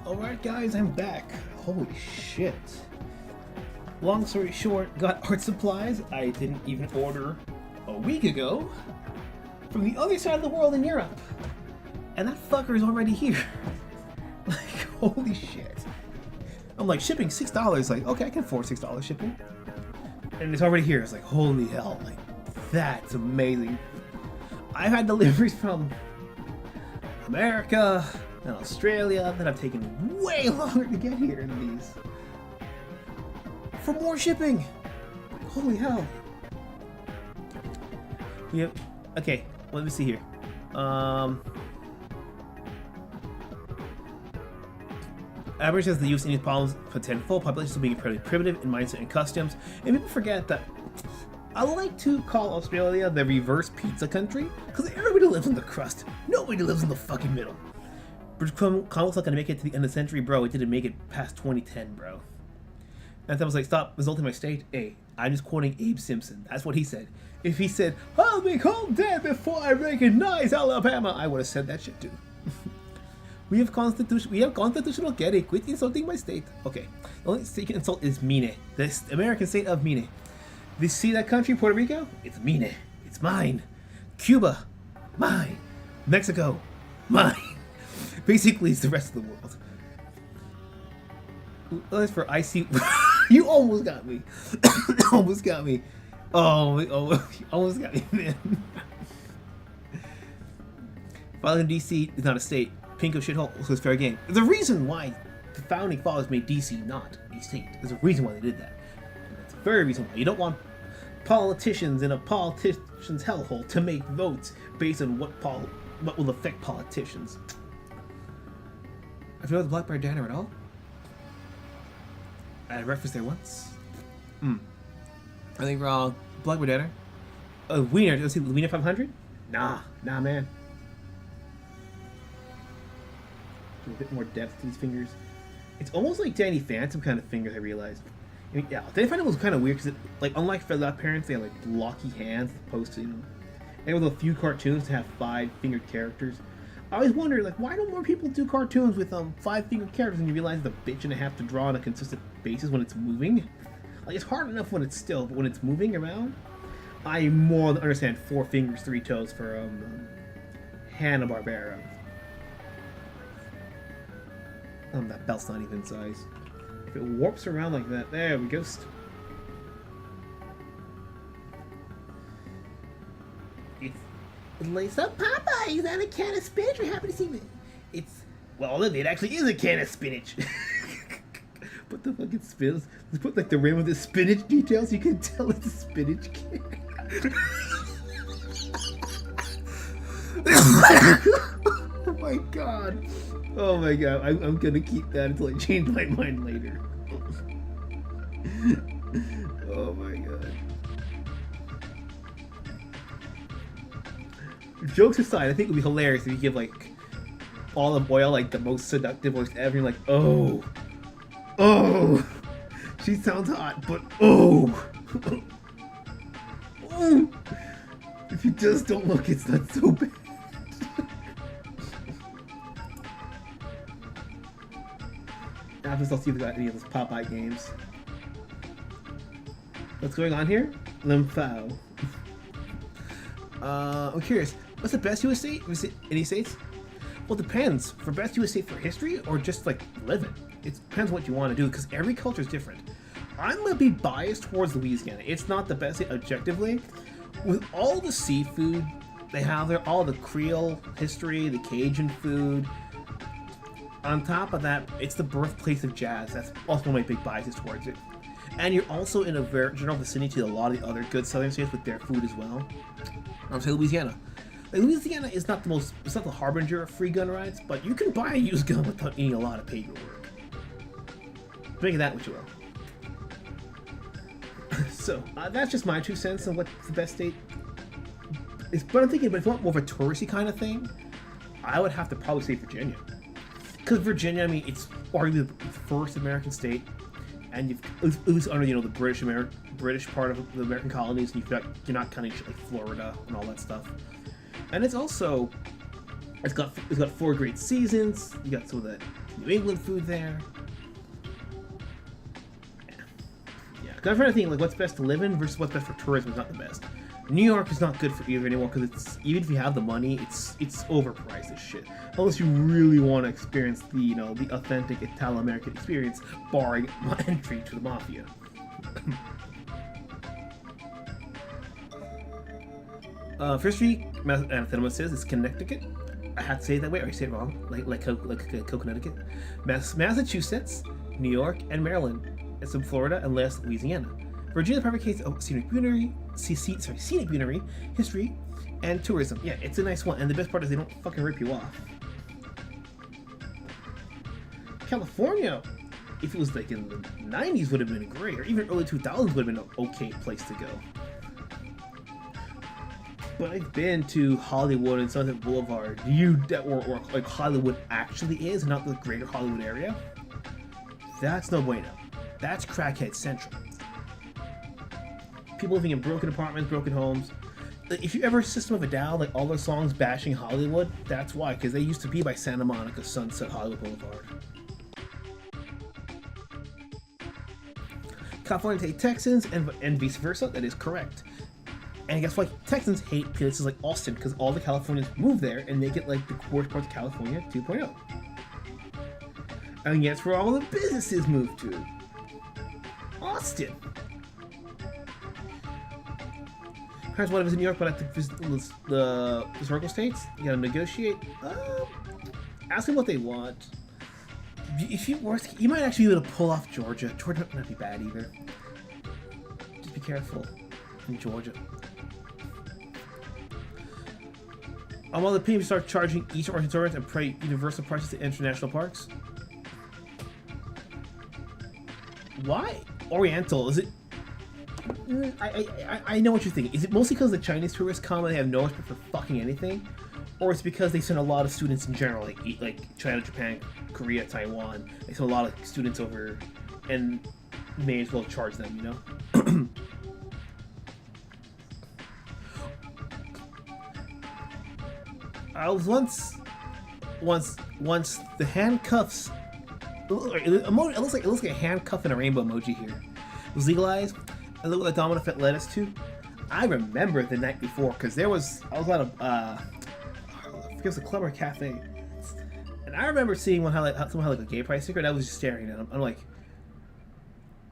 Alright guys, I'm back. Holy shit. Long story short, got art supplies I didn't even order a week ago from the other side of the world in Europe. And that fucker is already here. Like, holy shit. I'm like, shipping $6, like, okay, I can afford $6 shipping. And it's already here. It's like, holy hell, like, that's amazing. I've had deliveries from America and Australia that have taken way longer to get here than these. For more shipping! Holy hell. Yep. Okay, let me see here. Average says the use Indian problems potential populations being incredibly primitive in mindset and customs, and people forget that I like to call Australia the reverse pizza country, because everybody lives in the crust. Nobody lives in the fucking middle. British Commonwealth's not gonna make it to the end of the century, bro. It didn't make it past 2010, bro. And I was like, stop insulting my state. Hey, I'm just quoting Abe Simpson. That's what he said. If he said, I'll be home dead before I recognize Alabama, I would have said that shit too. We have constitutional get quit insulting my state. Okay, the only state you can insult is Mine, the American state of Mine. You see that country, Puerto Rico? It's Mine. It's mine. Cuba, mine. Mexico, mine. Basically, it's the rest of the world. As for IC, you almost got me. Almost got me. Oh, almost got me, man. Filing DC is not a state. Pinko shithole, so it's fair game. There's a reason why the founding fathers made DC not a state. There's a reason why they did that. And that's the very reason why. You don't want politicians in a politician's hellhole to make votes based on what will affect politicians. Have you heard the Black Bear Danner at all? I had a reference there once. I think wrong. Black Bear Danner? Wiener. Let's see, Wiener 500? Nah, man. A bit more depth to these fingers. It's almost like Danny Phantom kind of fingers, I realized. I mean, yeah, Danny Phantom was kind of weird because, like, unlike Fred Lap Parents, they have like blocky hands as opposed to, you know, they have a few cartoons to have 5-fingered characters. I always wonder, like, why don't more people do cartoons with 5-fingered characters and you realize the bitch and a half to draw on a consistent basis when it's moving? Like, it's hard enough when it's still, but when it's moving around, I more than understand 4 fingers, 3 toes for Hanna-Barbera. That belt's not even size. If it warps around like that, there we go. It's laced up Popeye. Is that a can of spinach? We're happy to see it. It's, well, it actually is a can of spinach. Put the fucking spins. Let's put like the rim of the spinach details so you can tell it's a spinach can. Oh my god. Oh my god, I'm gonna keep that until I change my mind later. Oh my god. Jokes aside, I think it would be hilarious if you give like Olive Oil like the most seductive voice ever. You're like, oh, she sounds hot, but oh. If you just don't look, it's not so bad. After I'll see if we got any of those Popeye games. What's going on here? Limphao. I'm curious. What's the best US state? Any states? Well, it depends. For best US state for history or just like living. It depends what you want to do because every culture is different. I'm gonna be biased towards Louisiana. It's not the best state objectively. With all the seafood they have there, all the Creole history, the Cajun food. On top of that, it's the birthplace of jazz. That's also one of my big biases towards it. And you're also in a very general vicinity to a lot of the other good southern states with their food as well. I'm saying Louisiana. Like, Louisiana is not it's not the harbinger of free gun rights, but you can buy a used gun without needing a lot of paperwork. Make of that what you will. So, that's just my 2 cents on what's the best state. But I'm thinking, but if you want more of a touristy kind of thing, I would have to probably say Virginia. Because Virginia, I mean, it's arguably the first American state, and you've at least under, you know, the British part of the American colonies, and you're not counting shit like Florida and all that stuff. And it's got 4 great seasons. You got some of the New England food there. Yeah. Cause I'm trying to think like what's best to live in versus what's best for tourism is not the best. New York is not good for either anymore because it's even if you have the money, it's overpriced as shit. Unless you really want to experience the the authentic Italo-American experience, barring my entry to the mafia. First Street, says it's Connecticut. I had to say it that way, or I say it wrong, like Connecticut. Massachusetts, New York, and Maryland. And some Florida, and last Louisiana. Virginia fabricates scenic beauty, history, and tourism. Yeah, it's a nice one, and the best part is they don't fucking rip you off. California, if it was like in the 90s, would have been great, or even early 2000s would have been an okay place to go. But I've been to Hollywood and Sunset Boulevard, or like Hollywood actually is, not the greater Hollywood area. That's no bueno. That's crackhead central. People living in broken apartments, broken homes. If you ever System of a Down, like all those songs bashing Hollywood, that's why, because they used to be by Santa Monica, Sunset, Hollywood Boulevard. Californians hate Texans and vice versa. That is correct. And guess what? Texans hate places like Austin because all the Californians move there and make it like the worst parts of California 2.0. And that's where all the businesses move to. Austin. Parents want to visit New York, but I have to visit the historical states. You gotta negotiate. Ask them what they want. If you work, you might actually be able to pull off Georgia. Georgia might not be bad either. Just be careful in Georgia. While the people start charging each tourist and pay universal prices to international parks. Why Oriental? Is it? I know what you're thinking. Is it mostly because the Chinese tourists come and they have no respect for fucking anything, or it's because they send a lot of students in general, like China, Japan, Korea, Taiwan? They send a lot of students over, and may as well charge them, you know. I was once the handcuffs. It looks like a handcuff and a rainbow emoji here. It was legalized. I looked what the domino effect led us to. I remember the night before because I was at I forget if it was a club or a cafe, and I remember seeing someone had like a gay pride sticker, and I was just staring at them. I'm like,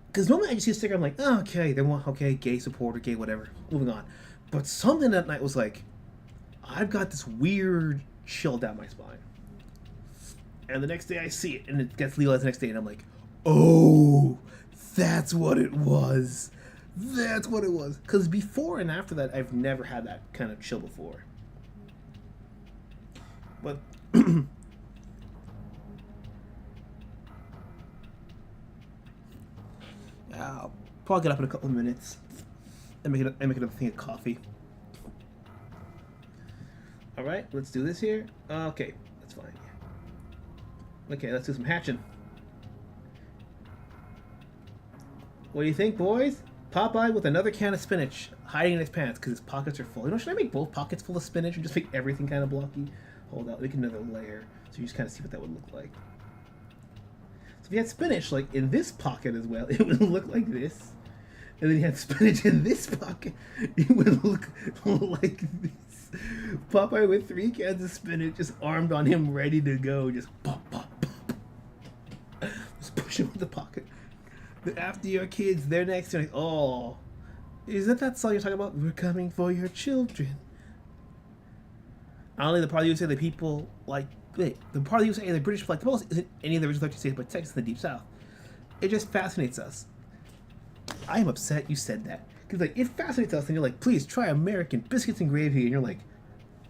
because normally I just see a sticker, I'm like, oh, okay, they want gay support or gay whatever. Moving on, but something that night was like, I've got this weird chill down my spine. And the next day I see it, and it gets legalized the next day, and I'm like, oh, that's what it was. That's what it was. Because before and after that, I've never had that kind of chill before. But I'll probably get up in a couple of minutes and make it a thing of coffee. All right, let's do this here. Okay, that's fine. Okay, let's do some hatching. What do you think, boys? Popeye with another can of spinach hiding in his pants because his pockets are full. You know, should I make both pockets full of spinach or just make everything kind of blocky? Hold out, make another layer so you just kind of see what that would look like. So if you had spinach like in this pocket as well, it would look like this. And then you had spinach in this pocket, it would look like this. Popeye with 3 cans of spinach just armed on him, ready to go. Just pop, pop, pop. Just push him in the pocket. But after your kids, they're next. You're like, oh, is that song you're talking about? We're coming for your children. I don't think the part of the USA, the people like, wait, the part of the USA, the British like the most isn't any of the original states but Texas and the Deep South. It just fascinates us. I am upset you said that. Because like, it fascinates us and you're like, please try American biscuits and gravy. And you're like,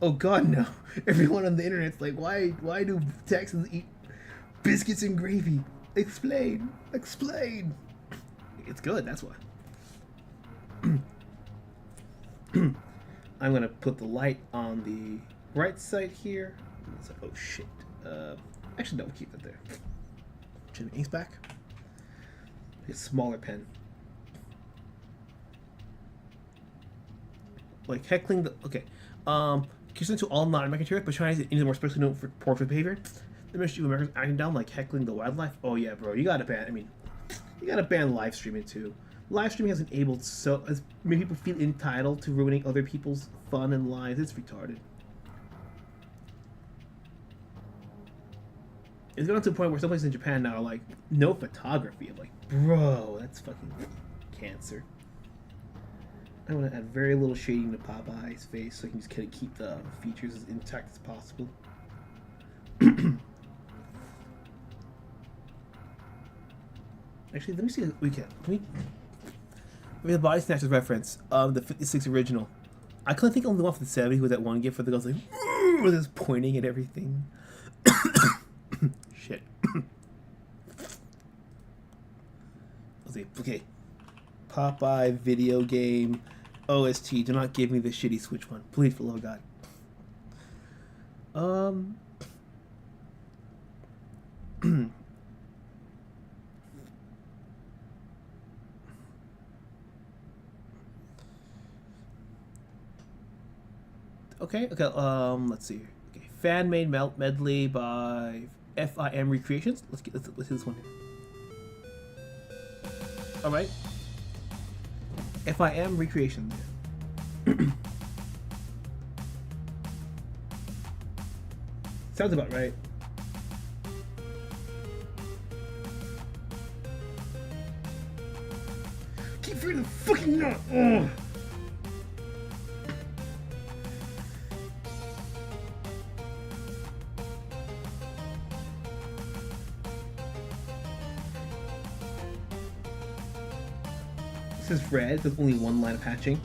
oh God, no. Everyone on the internet's like, why do Texans eat biscuits and gravy? Explain. It's good, that's why. I'm gonna put the light on the right side here. Oh shit. Actually, no, we'll keep it there. Change the inks back. Get a smaller pen. Like heckling the. Okay. Consistent to all non-American material, but Chinese is more especially known for portrait behavior. Especially when Americans acting down, like heckling the wildlife. Oh yeah, bro, you gotta ban. I mean, you gotta ban live streaming too. Live streaming has enabled has made people feel entitled to ruining other people's fun and lives. It's retarded. It's gone to a point where some places in Japan now are like, no photography. I'm like, bro, that's fucking cancer. I want to add very little shading to Popeye's face so I can just kind of keep the features as intact as possible. Actually, let me see if we can. We have the Body Snatchers reference of the 56 original. I couldn't think of the one from the 70s with that one gift where the girl's like, with just pointing at everything. Shit. Let's see. Okay. Popeye video game OST. Do not give me the shitty Switch one, please, for the love of God. Okay, let's see. Okay, fan-made medley by FIM Recreations. Let's do this one here. All right. FIM Recreations. Sounds about right. Keep freaking the fucking nut. Oh. This is red. There's only one line of hatching.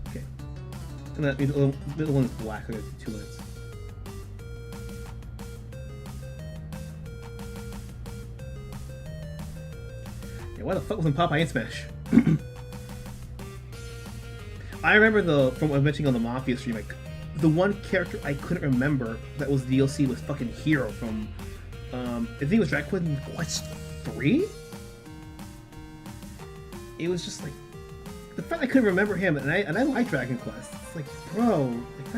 Okay. And that means the middle one is black. So there's 2 lines. Yeah, why the fuck wasn't Popeye in Smash? I remember from I mentioning on the Mafia stream, like, the one character I couldn't remember that was DLC was fucking Hero from, I think it was Dragon Quest 3? It was just like, the fact I couldn't remember him, and I like Dragon Quest. It's like, bro, like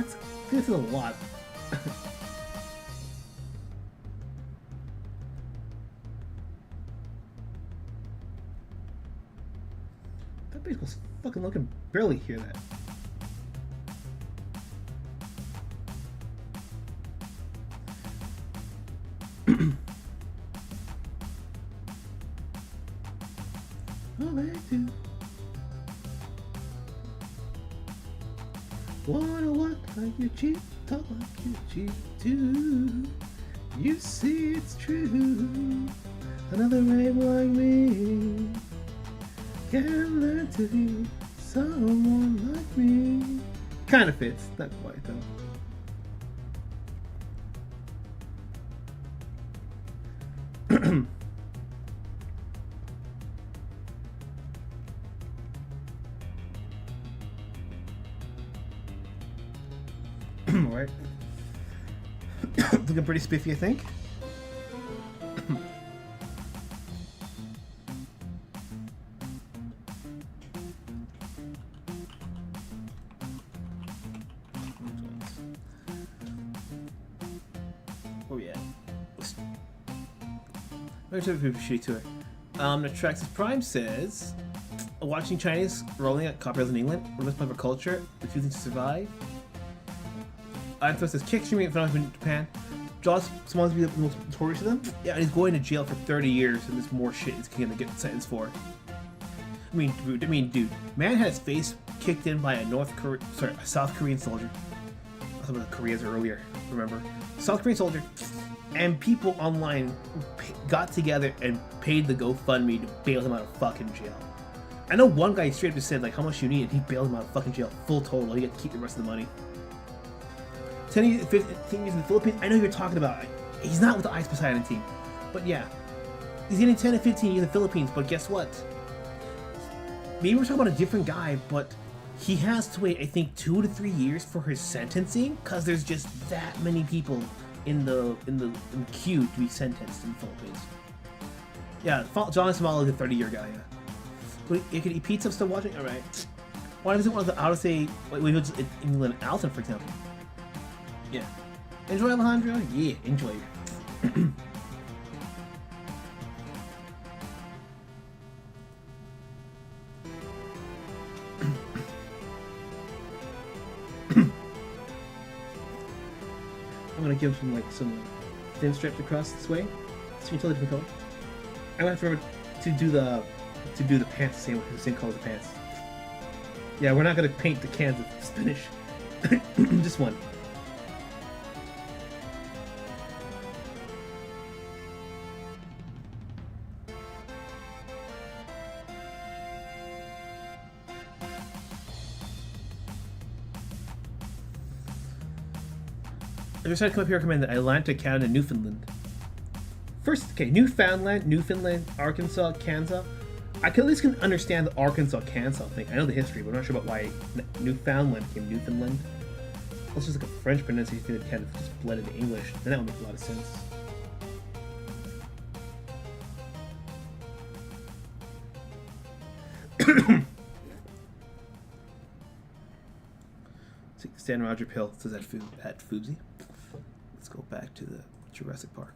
that's a lot. That bass was fucking looking, barely hear that. All I do. Wanna walk like you cheat, talk like you cheat too. You see it's true. Another babe like me can learn to be someone like me. Kind of fits, not quite though. Alright. Looking pretty spiffy, I think. Oh yeah. Let's have a shitty tour. Natraxis Prime says, watching Chinese rolling at copyrights in England, released by culture, refusing to survive. Anthos says, kick streaming in Japan. Jaws wants to be the most notorious of them. Yeah, and he's going to jail for 30 years, and there's more shit he's gonna get sentenced for. I mean, dude, man had his face kicked in by a South Korean soldier. Some of the Koreas earlier, remember? South Korean soldier, and people online got together and paid the GoFundMe to bail him out of fucking jail. I know one guy straight up just said like how much you need, and he bailed him out of fucking jail, full total. He got to keep the rest of the money. 10 years, 15 years in the Philippines. I know who you're talking about. He's not with the Ice Poseidon team, but yeah, he's getting 10 to 15 years in the Philippines. But guess what? Maybe we're talking about a different guy, but he has to wait, I think, 2 to 3 years for his sentencing, because there's just that many people in the queue to be sentenced in the Philippines. Yeah, John Samala is a 30-year guy. Yeah. Wait, you can eat pizza. I'm still watching. All right. Why does it want to say we would England Alton, for example? Yeah. Enjoy, Alejandro? Yeah, enjoy. I'm gonna give some some thin strips across this way. It's totally different color. I'm gonna have to remember to do the pants the same color as the pants. Yeah, we're not gonna paint the cans of spinach. Just one. I decided to come up here and recommend Atlanta, Canada, Newfoundland. First, okay, Newfoundland, Arkansas, Kansas. I can at least understand the Arkansas, Kansas thing. I know the history, but I'm not sure about why Newfoundland became Newfoundland. It's just like a French pronunciation that kind of just blended into English. Then that would make a lot of sense. Take the Stan Roger pill, says at Foobsy. Let's go back to the Jurassic Park.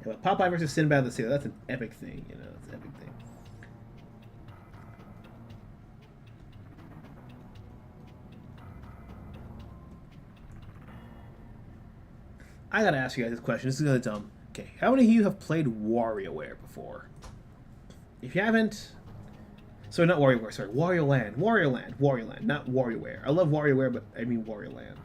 Yeah, but Popeye versus Sinbad of the Sea, that's an epic thing, you know, it's an epic thing. I gotta ask you guys this question. This is gonna dumb. Okay, how many of you have played WarioWare before? If you haven't, sorry, not WarioWare. Sorry, Wario Land, not WarioWare. I love WarioWare, but I mean Wario Land.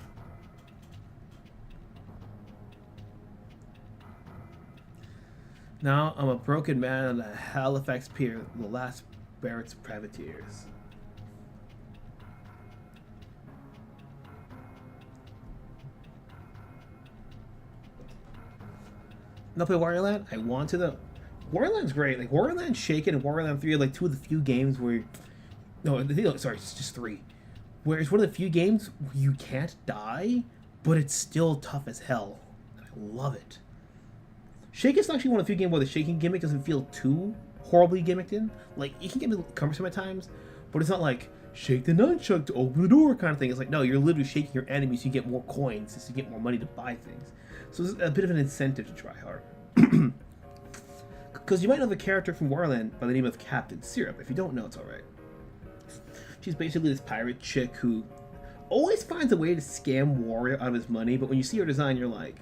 Now I'm a broken man on the Halifax Pier, the last Barrett's privateers. Not play Wario Land? I want to though. Wario Land's great. Like Wario Land Shaken and Wario Land 3 are like two of the few games where sorry, it's just 3. Where it's one of the few games where you can't die, but it's still tough as hell. And I love it. Shaken's actually one of the few games where the shaking gimmick doesn't feel too horribly gimmicked in. Like, it can get a bit cumbersome at times, but it's not like, shake the nunchuck to open the door kind of thing. It's like, no, you're literally shaking your enemies so you get more coins, so you get more money to buy things. So there's a bit of an incentive to try hard. Because you might know the character from Warland by the name of Captain Syrup. If you don't know, it's alright. She's basically this pirate chick who always finds a way to scam Wario out of his money, but when you see her design, you're like,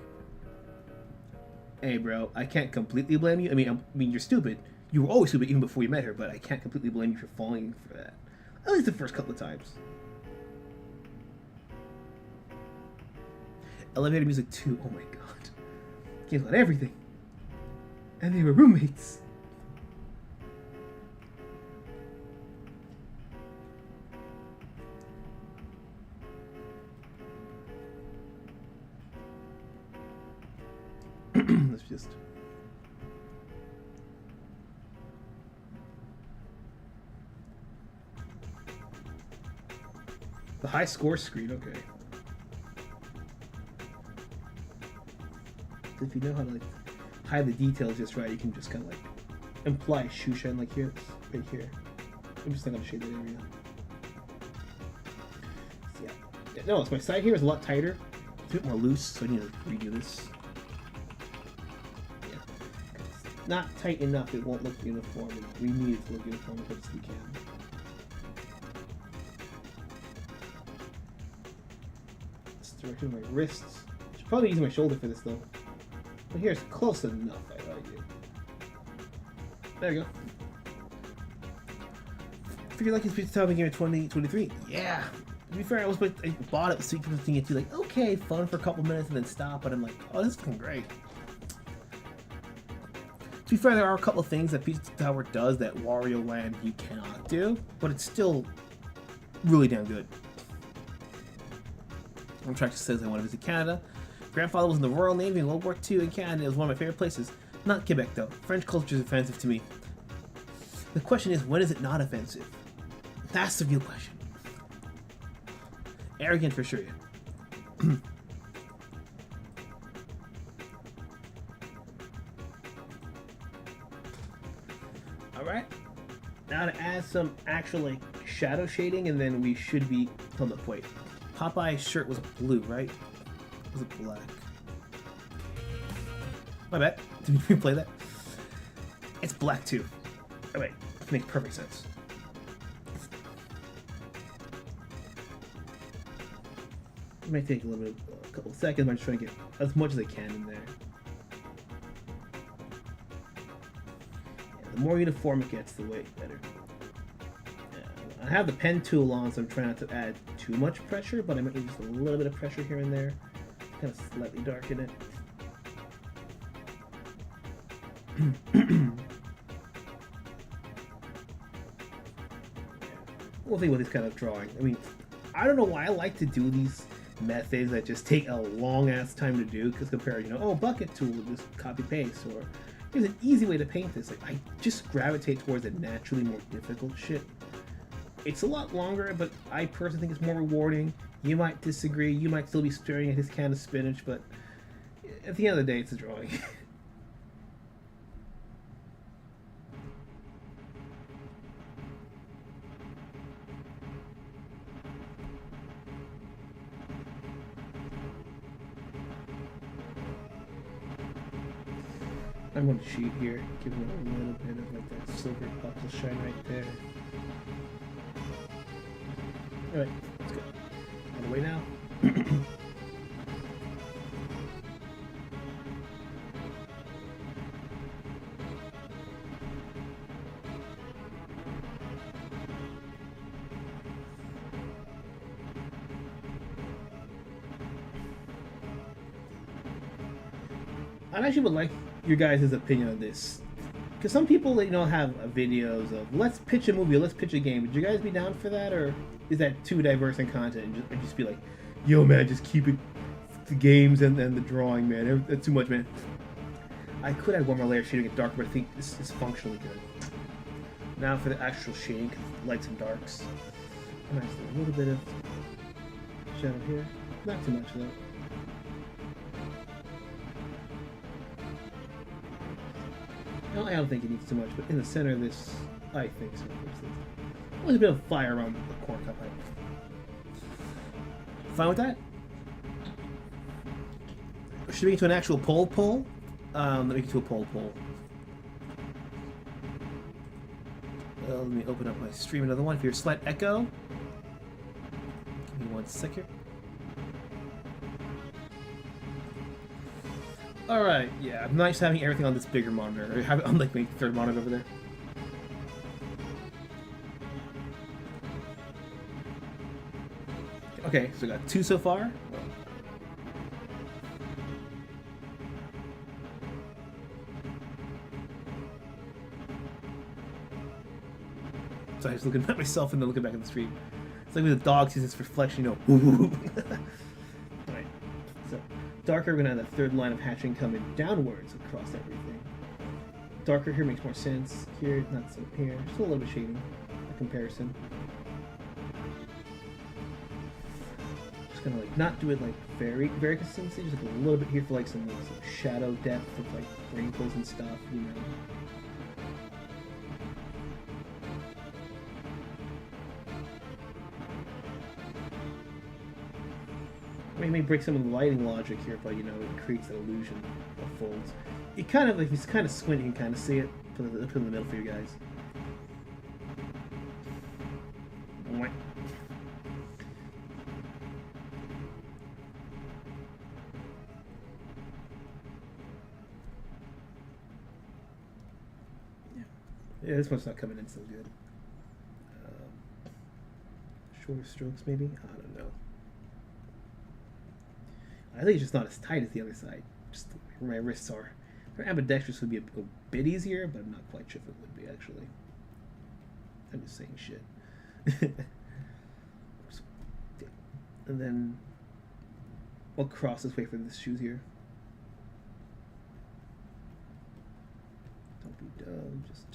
hey bro, I can't completely blame you. I mean, you're stupid. You were always stupid even before you met her, but I can't completely blame you for falling for that. At least the first couple of times. Elevator music 2, oh my god. Games got everything. And they were roommates. Let's just... The high score screen, okay. If you know how to like hide the details just right, you can just kind of like imply shoe shine like here, right here. I'm just not gonna shade that area. So yeah, no, my side here is a lot tighter. It's a bit more loose, so I need to redo this. Yeah, it's not tight enough; it won't look uniform. We need it to look uniform as much as we can. This direction of my wrists. Should probably use my shoulder for this though. But here's close enough, I argue. There we go. Figure like it's Vtubers game in 2023. Yeah. To be fair, I bought it so you can think it too, like, okay, fun for a couple minutes and then stop, but I'm like, oh, this is fucking great. To be fair, there are a couple of things that Vtubers does that Wario Land you cannot do, but it's still really damn good. On track says I want to visit Canada. Grandfather was in the Royal Navy in World War II in Canada. It was one of my favorite places. Not Quebec, though. French culture is offensive to me. The question is, when is it not offensive? That's the real question. Arrogant for sure, yeah. some actual like shadow shading, and then we should be. Hold up, wait. Popeye's shirt was blue, right? Was it black? My bad. Did we play that? It's black too. Oh wait, makes perfect sense. It might take a couple seconds. I'm just trying to get as much as I can in there. Yeah, the more uniform it gets, the way better. Yeah, I have the pen tool on, so I'm trying not to add too much pressure, but I might use just a little bit of pressure here and there. Kind of slightly darken it. One thing with this kind of drawing, I mean, I don't know why I like to do these methods that just take a long ass time to do, because compared, you know, oh, bucket tool, just copy paste, or there's an easy way to paint this. Like, I just gravitate towards the naturally more difficult shit. It's a lot longer, but I personally think it's more rewarding. You might disagree, you might still be staring at his can of spinach, but at the end of the day, it's a drawing. I'm going to cheat here, give him a little bit of like that silver purple shine right there. Alright, let's go. On the way now. I actually would like your guys' opinion on this, because some people, you know, have videos of let's pitch a movie, let's pitch a game. Would you guys be down for that, or is that too diverse in content? And just be like, yo man, just keep it the games and then the drawing, man. That's too much, man. I could add one more layer of shading it darker, but I think this is functionally good. Now for the actual shading, lights and darks. I'm actually a little bit of shadow here, not too much though. I don't think it needs too much, but in the center of this, I think so. There's a bit of fire around the corner cup. Fine with that? Should we get to an actual poll? Let me get to a poll. Let me open up my stream, another one. If you're a slight echo, give me 1 second. Alright, yeah, I'm not just having everything on this bigger monitor. I have it on like my third monitor over there. Okay, so we got 2 so far. So I was looking at myself and then looking back at the stream. It's like when the dog sees its reflection, you know. Alright, so darker, we're gonna have that third line of hatching coming downwards across everything. Darker here makes more sense. Here, not so here. Just a little bit shading, a comparison. Just gonna like not do it like very consistently. Just like a little bit here for like some shadow depth of like wrinkles and stuff, you know. I may break some of the lighting logic here, but you know, it creates that illusion of folds. It kind of, like, if he's kind of squinting, you can kind of see it. Put it in the middle for you guys. Yeah, this one's not coming in so good. Shorter strokes, maybe? I don't know. I think it's just not as tight as the other side. Just where my wrists are. For ambidextrous would be a bit easier, but I'm not quite sure if it would be actually. I'm just saying shit. And then I'll cross this way for this shoes here. Don't be dumb. Just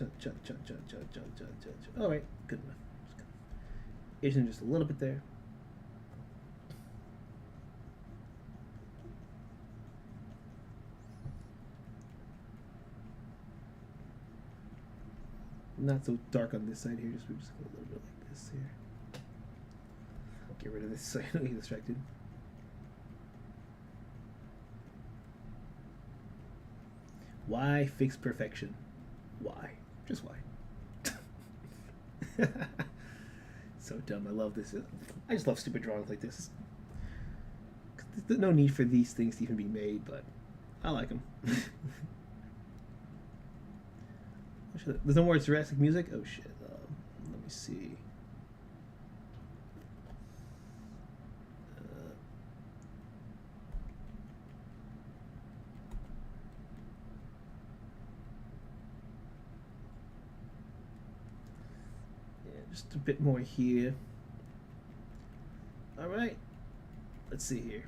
Alright, good enough. Asian just a little bit there. not so dark on this side here. Just go a little bit like this here. Get rid of this so I don't get distracted. Why fix perfection? Why? Just why? So dumb. I love this. I just love stupid drawings like this. There's no need for these things to even be made, but I like them. There's no more Jurassic music? Oh shit. Let me see. Just a bit more here. Alright. Let's see here.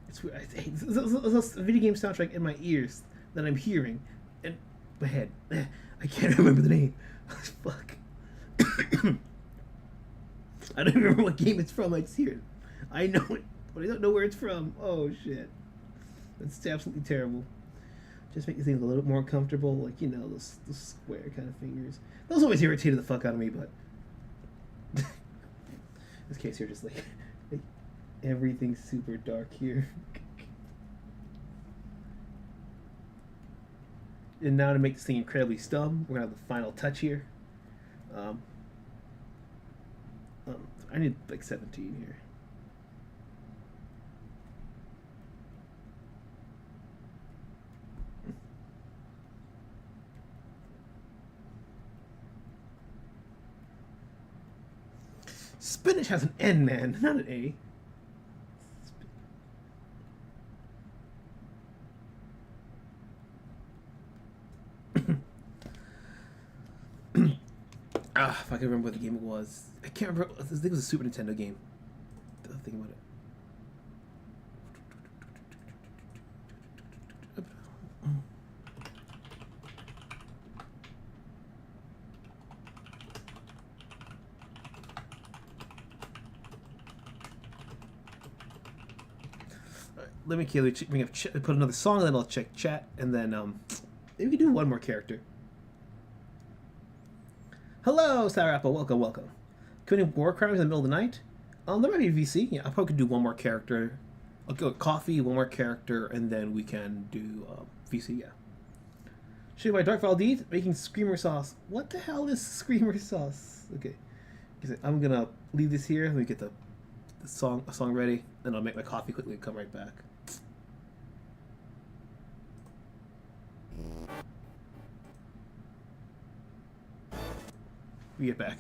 It's weird. There's a video game soundtrack in my ears that I'm hearing. And my head. I can't remember the name. Fuck. I don't even remember what game it's from. I just hear it. I know it, but I don't know where it's from. Oh shit. That's absolutely terrible. Just make these things a little bit more comfortable, like, you know, those square kind of fingers. Those always irritated the fuck out of me, but in this case here, just like everything's super dark here. And now to make this thing incredibly stub, we're gonna have the final touch here. I need like 17 here. Spinach has an N, man, not an A. If I can remember what the game it was. I can't remember. I think it was a Super Nintendo game. I'll think about it. Let me put another song, and then I'll check chat, and then maybe we can do one more character. Hello, Sour Apple. Welcome, welcome. Can we do war crimes in the middle of the night? There might be VC. Yeah, I probably could do one more character. I'll go with coffee, one more character, and then we can do VC. Yeah. Should my Dark Valdez making screamer sauce? What the hell is screamer sauce? Okay, I'm gonna leave this here. Let me get the song ready, then I'll make my coffee quickly and come right back. We get back.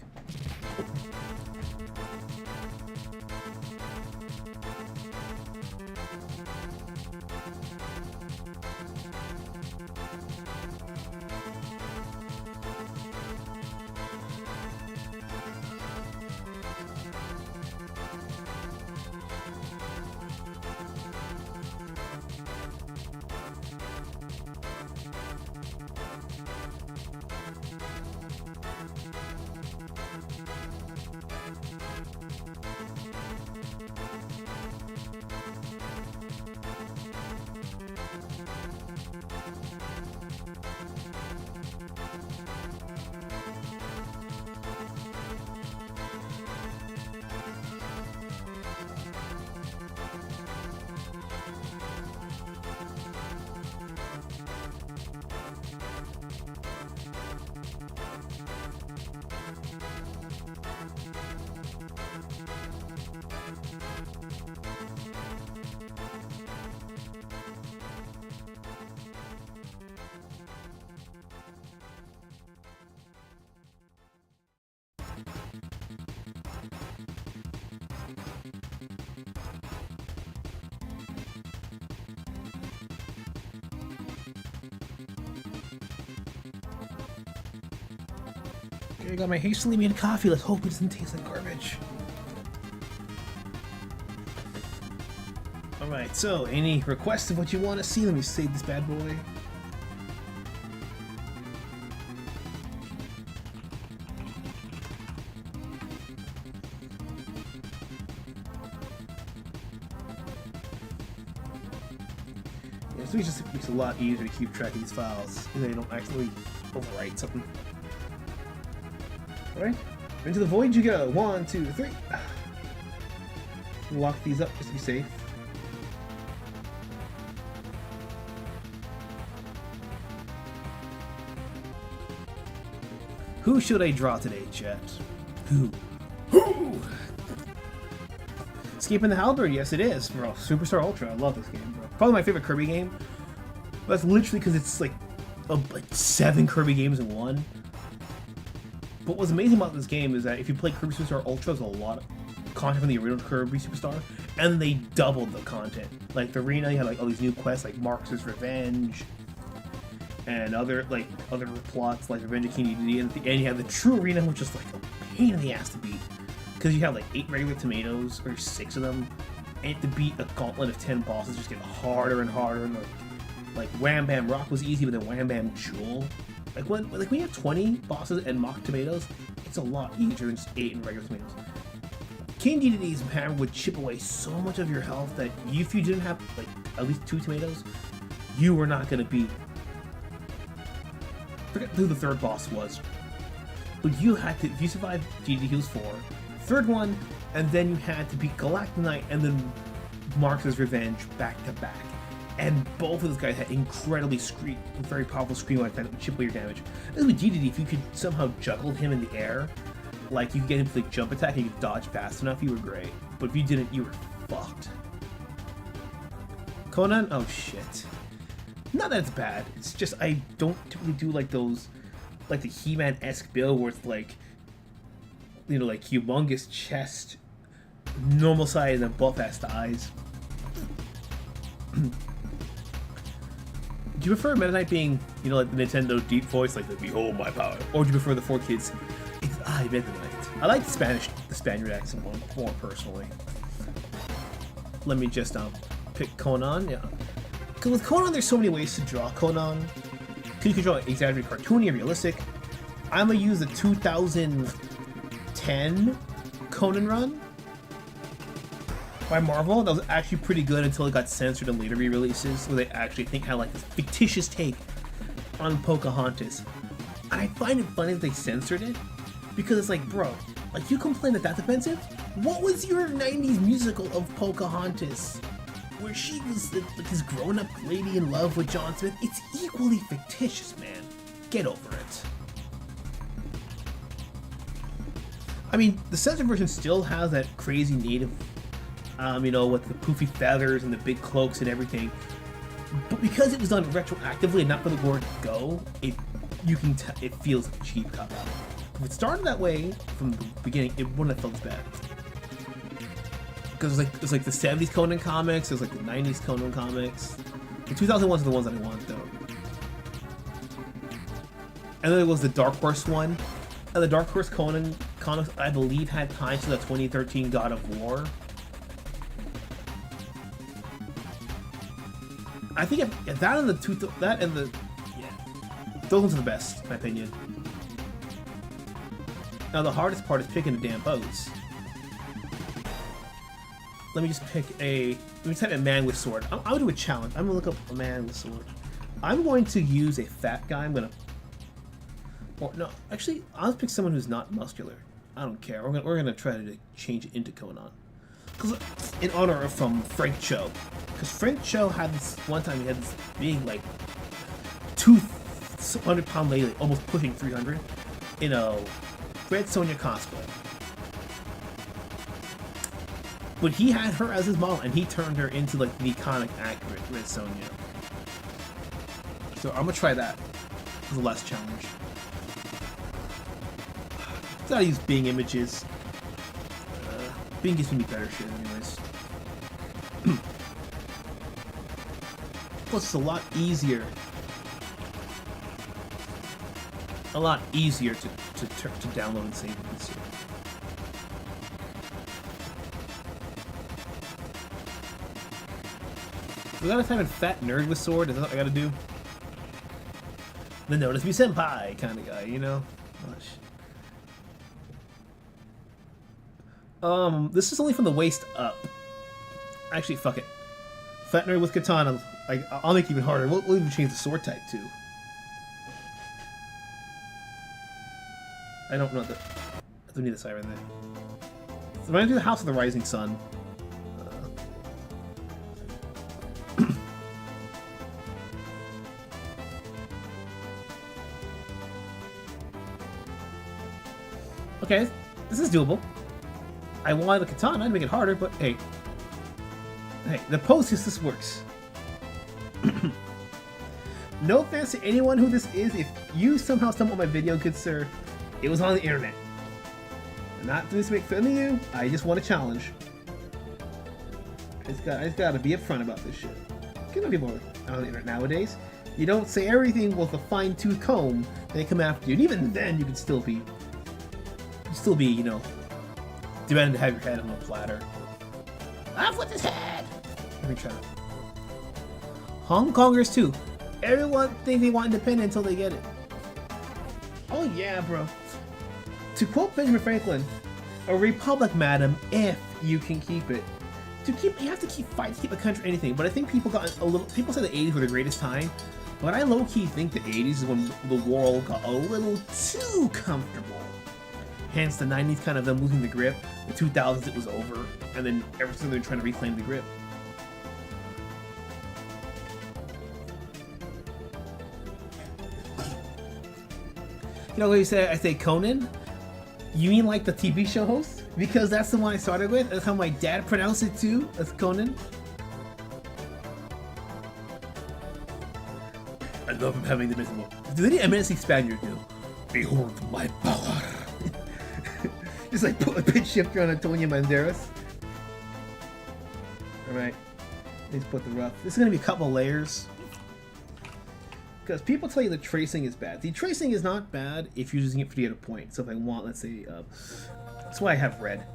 Here I got my hastily made coffee. Let's hope it doesn't taste like garbage. Alright, so any requests of what you want to see? Let me save this bad boy. Yeah, so it just makes it a lot easier to keep track of these files, so they don't actually overwrite something. Alright, into the void you go. 1, 2, 3. Lock these up just to be safe. Who should I draw today, chat? Who? Escaping the Halberd, yes it is, bro. Superstar Ultra, I love this game, bro. Probably my favorite Kirby game. That's literally because it's like 7 Kirby games in one. But what's amazing about this game is that if you play Kirby Superstar Ultra, there's a lot of content from the original Kirby Superstar, and they doubled the content. Like the arena, you had like all these new quests like Marx's Revenge, and other plots like Revenge of King Dedede, and at the end you have the true arena, which is like a pain in the ass to beat. Because you have like 8 regular tomatoes, or 6 of them, and you have to beat a gauntlet of 10 bosses, just get harder and harder, and like Wham Bam Rock was easy, but then Wham Bam Jewel. Like when you have 20 bosses and mock tomatoes, it's a lot easier than just 8 in regular tomatoes. King Dedede's hammer would chip away so much of your health that if you didn't have like at least 2 tomatoes, you were not gonna beat. Forget who the third boss was, but you had to, if you survived Dedede, he was 4. Third one, and then you had to beat Galactonite and then Marx's Revenge back to back. And both of those guys had incredibly very powerful scream like that would chip away your damage. As with Dedede, if you could somehow juggle him in the air, like you could get him to like jump attack and you could dodge fast enough, you were great. But if you didn't, you were fucked. Conan? Oh shit. Not that it's bad, it's just I don't typically do like those, like the He-Man-esque build where it's like, you know, like humongous chest, normal size, and buff-ass thighs. Do you prefer Meta Knight being, you know, like the Nintendo deep voice, like the "Behold my power," or do you prefer the 4 kids? It's I, Meta Knight. I like the Spaniard accent more personally. Let me just pick Conan. Yeah, because with Conan, there's so many ways to draw Conan. You can draw exaggerated, cartoony, or realistic. I'm gonna use the 2010 Conan run by Marvel. That was actually pretty good until it got censored in later re-releases, where they actually had like this fictitious take on Pocahontas. And I find it funny that they censored it, because it's like, bro, like you complain that that's offensive? What was your 90s musical of Pocahontas, where she was like this grown-up lady in love with John Smith? It's equally fictitious, man. Get over it. I mean, the censored version still has that crazy native, you know, with the poofy feathers and the big cloaks and everything. But because it was done retroactively and not for the word go, it feels like a cheap cop out. If it started that way from the beginning, it wouldn't have felt as bad. Because it was like the 70s Conan comics, it was like the 90s Conan comics. The 2001s are the ones that I want, though. And then there was the Dark Horse one. And the Dark Horse Conan comics, I believe, had ties to the 2013 God of War. I think if that and the those ones are the best, in my opinion. Now the hardest part is picking the damn pose. Let me just let me type a man with sword. I'll do a challenge. I'm gonna look up a man with sword. I'm going to use a fat guy. Or no, actually, I'll pick someone who's not muscular. I don't care. We're gonna try to change it into Conan. Because in honor of Frank Cho. Because Frank Cho had this one time, he had this big, like, 200-pound lady, like, almost pushing 300, in a Red Sonja cosplay. But he had her as his model, and he turned her into, like, the iconic, accurate Red Sonja. So I'm gonna try that as the last challenge. I gotta use Bing images. Bing gives me better shit anyways. Plus it's a lot easier to download and save this here. We gotta type in fat nerd with sword, is that what I gotta do? The notice me senpai kind of guy, you know? This is only from the waist up. Actually, fuck it. Fat nerd with katana. I'll make it even harder. We'll even change the sword type too. I don't know the. I don't need the siren there. So when I do the House of the Rising Sun. Okay, this is doable. I wanted a katana to make it harder, but hey. Hey, the post is this works. No offense to anyone who this is. If you somehow stumbled on my video, good sir, it was on the internet. I'm not doing this to make fun of you. I just want a challenge. I just gotta be upfront about this shit. Because no people are on the internet nowadays. You don't say everything with a fine-tooth comb, they come after you. And even then, you can still be, you know, demanding to have your head on a platter. Off with his head! Let me try. Hong Kongers too. Everyone thinks they want independence until they get it. Oh yeah, bro. To quote Benjamin Franklin, "A republic, madam, if you can keep it." You have to keep fighting to keep a country or anything. But I think people got a little. People say the '80s were the greatest time, but I low key think the '80s is when the world got a little too comfortable. Hence the '90s kind of them losing the grip. The 2000s it was over, and then ever since they're trying to reclaim the grip. You know what you say? I say Conan. You mean like the TV show host? Because that's the one I started with. That's how my dad pronounced it too. That's Conan. I love him having the miserable. Do any MNC Spaniard do? Behold my power. Just like put a pitch shifter on Antonio Banderas. Alright. Let's put the rough. This is gonna be a couple layers. Because people tell you the tracing is bad. The tracing is not bad if you're using it for the other point. So if I want, let's say, that's why I have red.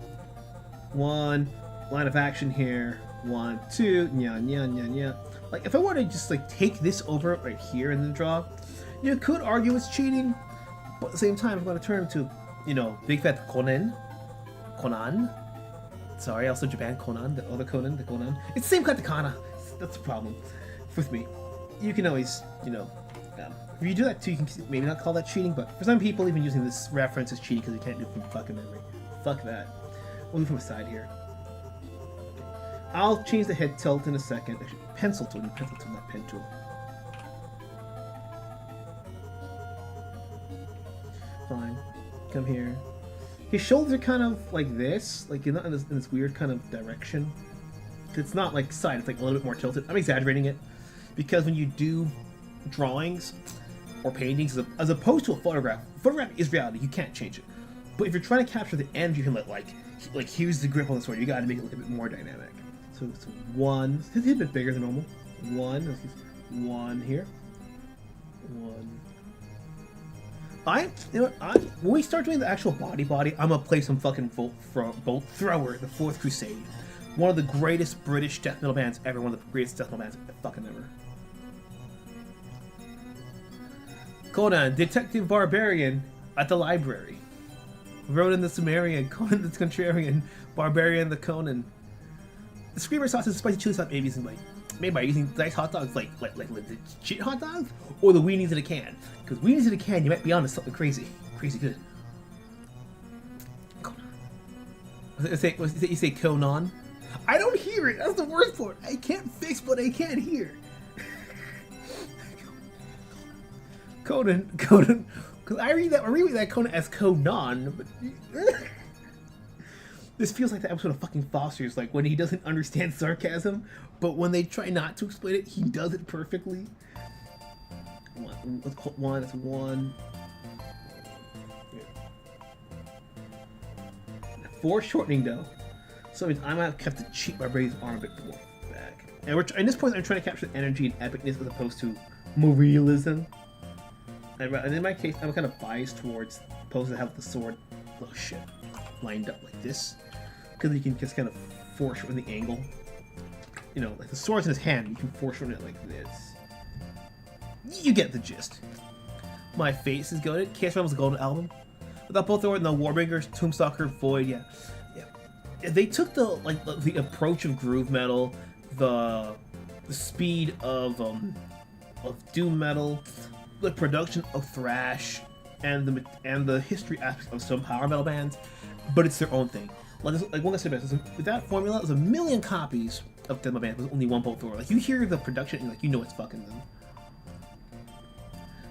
One line of action here. 1, 2, nya, nya, nya, nya. Like if I were to just like take this over right here and then draw, you could argue it's cheating, but at the same time, I'm going to turn to, you know, big fat Conan. Sorry, also Japan Conan, the other Conan, the Conan. It's the same katakana. That's the problem with me. You can always, you know, if you do that too, you can maybe not call that cheating, but for some people, even using this reference is cheating because you can't do it from fucking memory. Fuck that. We'll move from the side here. I'll change the head tilt in a second. Actually, pencil tool, not pen tool. Fine. Come here. His shoulders are kind of like this, like not in this weird kind of direction. It's not like side, it's like a little bit more tilted. I'm exaggerating it because when you do drawings or paintings, as opposed to a photograph is reality. You can't change it. But if you're trying to capture the energy, you can like here's the grip on the sword. You got to make it look a bit more dynamic. So one, it's a bit bigger than normal. One here. One. When we start doing the actual body, I'm gonna play some fucking Bolt Thrower, the Fourth Crusade. One of the greatest British death metal bands ever. One of the greatest death metal bands fucking ever. Conan, Detective Barbarian at the library. Ronan the Sumerian, Conan the Contrarian, Barbarian the Conan. The Screamer sauce is spicy chili sauce made by using diced hot dogs like legit hot dogs, or the weenies in a can. Because weenies in a can, you might be onto something crazy. Crazy good. Conan. You say Conan? I don't hear it. That's the worst part. I can't fix what I can't hear. Conan. Because I read that Conan as Conan, but this feels like the episode of fucking Foster's, like when he doesn't understand sarcasm, but when they try not to explain it, he does it perfectly. That's one. Foreshortening though, so it means I might have kept the cheap barbarian's arm a bit more back. And at this point, I'm trying to capture the energy and epicness as opposed to more realism. And in my case, I'm kind of biased towards poses that have the sword, oh shit, lined up like this, because you can just kind of foreshorten the angle. You know, like the sword's in his hand, you can foreshorten it like this. You get the gist. My face is goated. Chaos Realm was a golden album. Without both the Warbangers, Tombstalker, Void, yeah. They took the approach of groove metal, the speed of doom metal, the production of thrash, and the history aspects of some power metal bands, but it's their own thing. Like one said, with that formula, there's a million copies of death metal bands with only one bolt thrower. Like you hear the production, and like you know it's fucking them.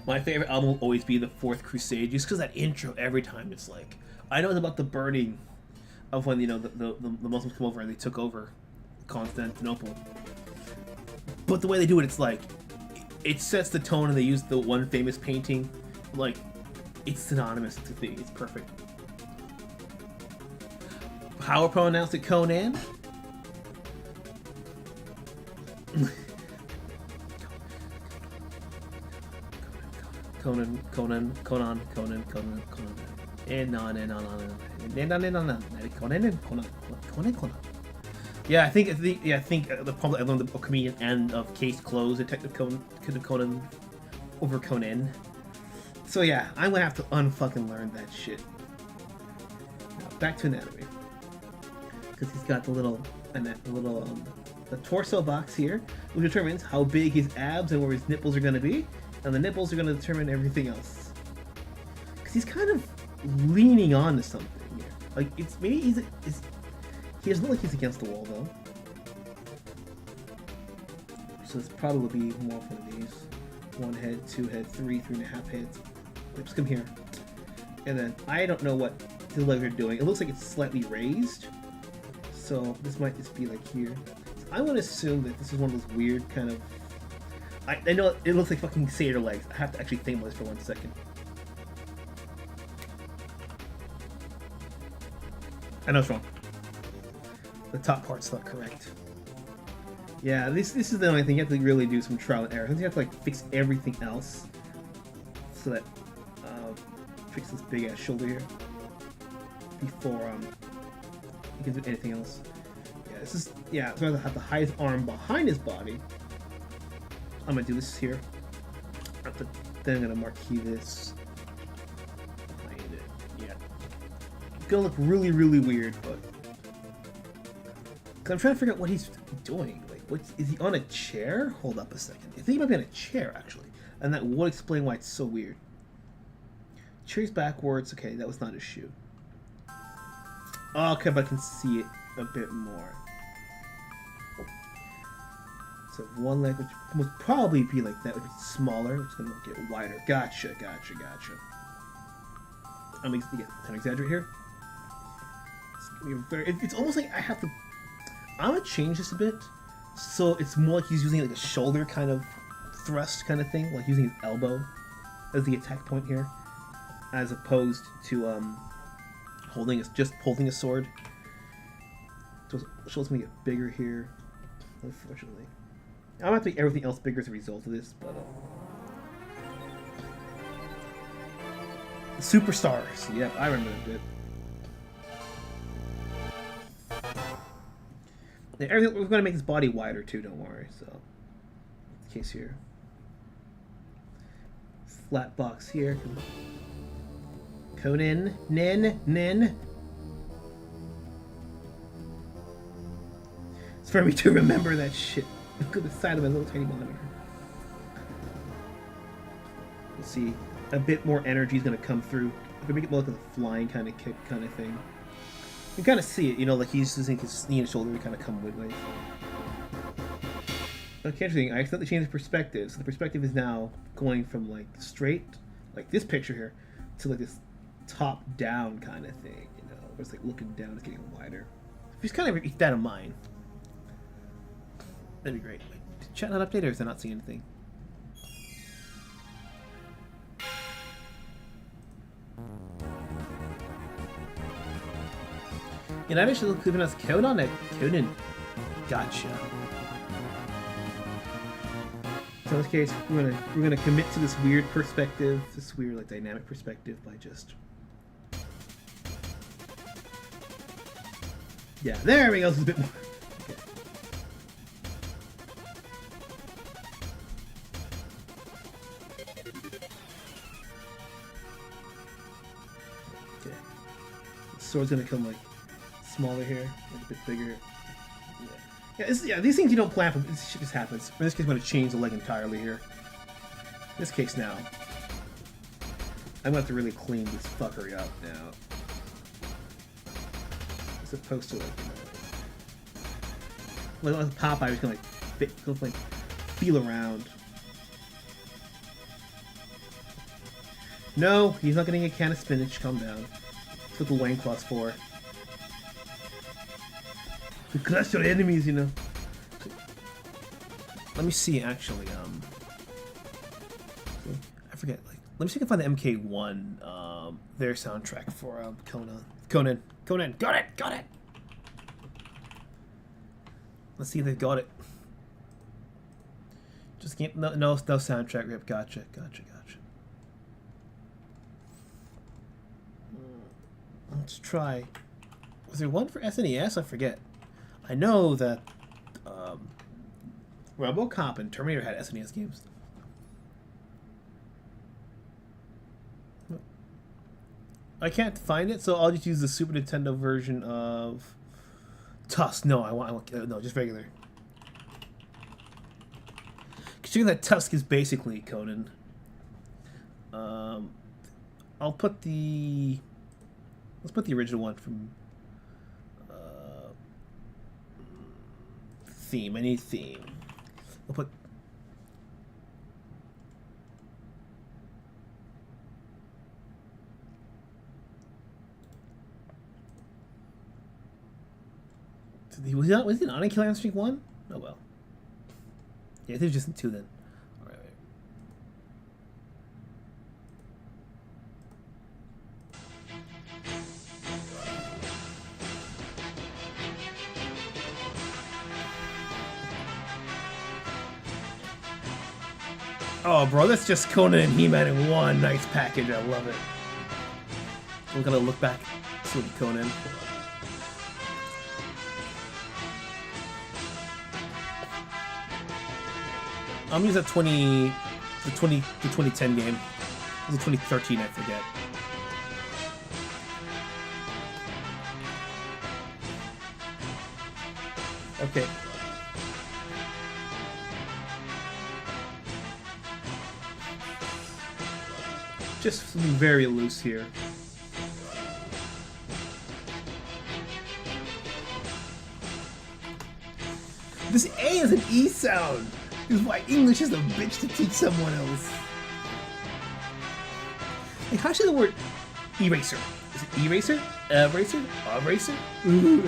My favorite album will always be The Fourth Crusade, just because that intro every time it's like, I know it's about the burning of when, you know, the Muslims come over and they took over Constantinople. But the way they do it, it's like, it sets the tone, and they use the one famous painting, like, it's synonymous to the, it's perfect. How are pronounced it? Conan? Conan. Yeah, I think the probably I learned the comedian end of Case Closed, Detective Conan over Conan. So yeah, I'm gonna have to unfucking learn that shit. Now, back to anatomy, because he's got the torso box here, which determines how big his abs and where his nipples are gonna be. And the nipples are going to determine everything else. Because he's kind of leaning on to something here. Like, it's maybe he doesn't look like he's against the wall, though. So it's probably be more of one of these. 1 head, 2 head, 3.5 heads. Let's come here. And then, I don't know what his legs are doing. It looks like it's slightly raised. So this might just be like here. So I'm going to assume that this is one of those weird kind of... I know it looks like fucking satyr legs. I have to actually think about this for 1 second. I know it's wrong. The top part's not correct. Yeah, this is the only thing. You have to really do some trial and error. You have to like fix everything else. So that fix this big ass shoulder here before you can do anything else. Yeah, this is so I have to hide his arm behind his body. I'm gonna do this here. Then I'm gonna marquee this behind it. Yeah, it's gonna look really, really weird, but cause I'm trying to figure out what he's doing. Like, is he on a chair? Hold up a second. I think he might be on a chair actually, and that would explain why it's so weird. Chair's backwards. Okay, that was not his shoe. Oh, okay, but I can see it a bit more. So one leg, which would probably be like that, would be smaller. It's gonna get wider. Gotcha. I'm gonna exaggerate here. It's almost like I have to. I'm gonna change this a bit, so it's more like he's using like a shoulder kind of thrust kind of thing, like using his elbow as the attack point here, as opposed to holding a sword. So his shoulder's gonna get bigger here, unfortunately. I'm gonna have to make everything else bigger as a result of this, but Superstars. Yeah, I remember that bit. We're gonna make his body wider too. Don't worry. So, the case here. Flat box here. Conan, Nen. It's for me to remember that shit. Look at the side of my little tiny monitor. We'll see. A bit more energy is going to come through. If we make it more like a flying kind of kick kind of thing. You can kind of see it, you know, like he's using his knee and shoulder to kind of come midway. Okay, interesting. I accidentally changed the perspective. So the perspective is now going from like straight, like this picture here, to like this top down kind of thing, you know. Where it's like looking down, it's getting wider. If you just kind of keep that in mind. That'd be great. Wait, did chat not update or is I not seeing anything? And I'm actually looking at Conan. Gotcha. So in this case, we're gonna commit to this weird perspective, this weird like dynamic perspective by just. Yeah, there we go. It's a bit more. Sword's gonna come like smaller here, like a bit bigger. Yeah, these things you don't plan for. This shit just happens. In this case, I'm gonna change the leg entirely here. In this case now, I'm gonna have to really clean this fuckery up now. As opposed to like, you know, like Popeye was gonna like feel around. No, he's not getting a can of spinach. Calm down. That's what the Wayne Claw's for. To crush your enemies, you know. Let me see, actually. I forget. Like, let me see if I can find the MK1, their soundtrack for Conan. Got it. Let's see if they've got it. Just can't. No soundtrack rip. Gotcha. Let's try. Was there one for SNES? I forget. I know that RoboCop and Terminator had SNES games. I can't find it, so I'll just use the Super Nintendo version of Tusk. No, I want no, just regular. Considering that Tusk is basically Conan. Let's put the original one from theme. I need theme. We'll put. Was he not in Killer Streak 1? Oh well. Yeah, there's just 2 then. Alright. Oh, bro, that's just Conan and He-Man in one nice package. I love it. We're gonna look back to Conan. I'm using the 2010 game. It was 2013, I forget. Okay. Just something very loose here. This A is an E sound! This is why English is a bitch to teach someone else. Like, how should the word eraser? Is it eraser? Eraser? Eraser? Ooh.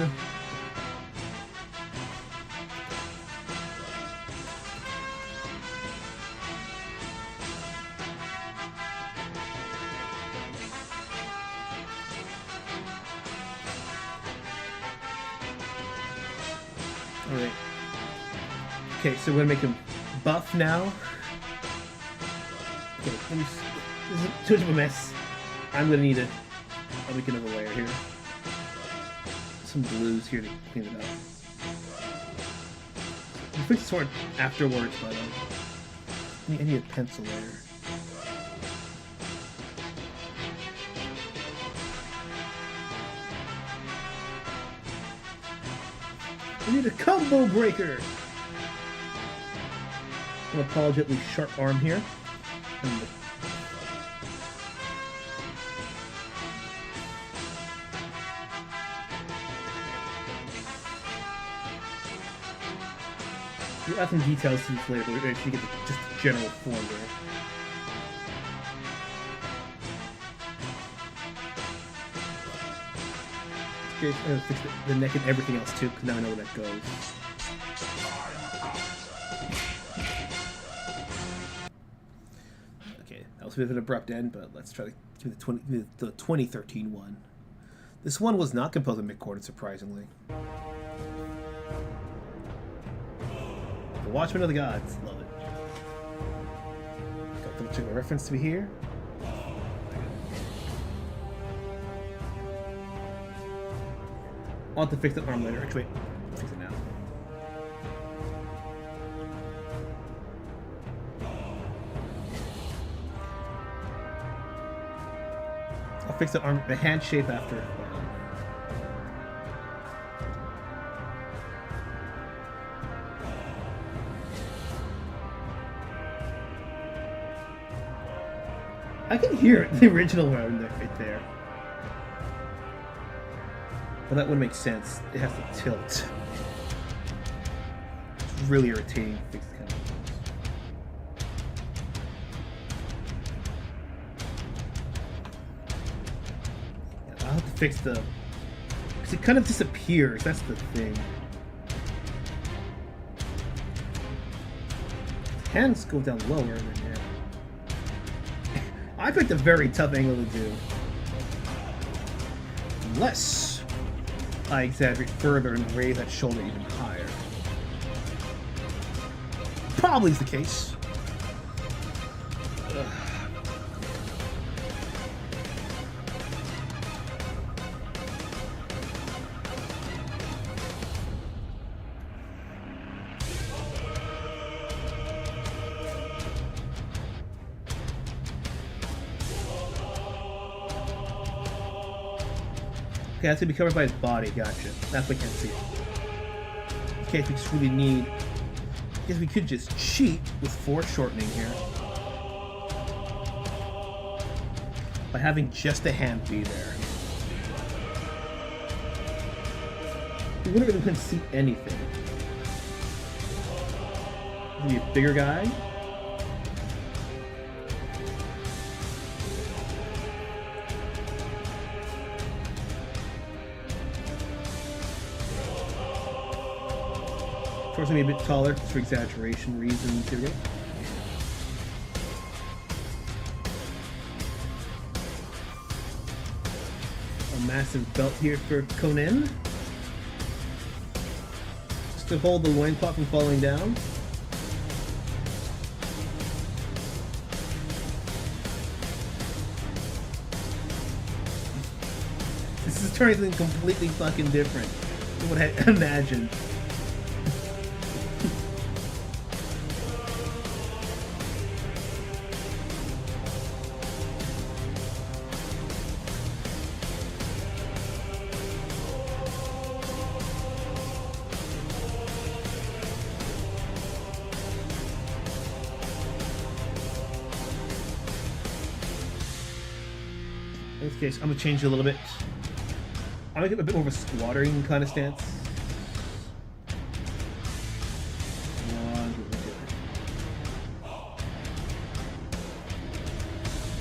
Alright. Okay, so we're gonna make him buff now. Okay, let me. This is too much of a mess. I'm gonna need I'll make another layer here. Some blues here to clean it up. We'll fix the sword afterwards, but I need a pencil layer. I need a combo breaker! An apologetically sharp arm here. We'll add some details to this later, but we're going to get just the general form there. Okay, I'm going to fix the neck and everything else too, because now I know where that goes. That was a bit of an abrupt end, but let's try to do the 2013 one. This one was not composed by Mick Gordon, surprisingly. The Watchmen of the Gods, love it. Got to check the reference to be here. I'll have to fix the arm later. Actually, wait, fix it now. I'll fix the arm, the hand shape after. I can hear it, the original one right there. Well, that wouldn't make sense. It has to tilt. It's really irritating. Fix the kind of yeah, I'll have to fix the... Because it kind of disappears. That's the thing. Hands go down lower than here. I picked a very tough angle to do. Unless I exaggerate further and raise that shoulder even higher. Probably is the case. Ugh. Okay, that's gonna be covered by his body, gotcha. That's why I can't see it. Okay, we just really need... I guess we could just cheat with foreshortening here. By having just the hand be there. We wouldn't really see anything. Maybe a bigger guy? Of course, maybe a bit taller, just for exaggeration reasons. Here we go. A massive belt here for Conan. Just to hold the loincloth from falling down. This is turning something completely fucking different than what I imagined. In this case, I'm gonna change it a little bit. I'm gonna get a bit more of a squattering kind of stance.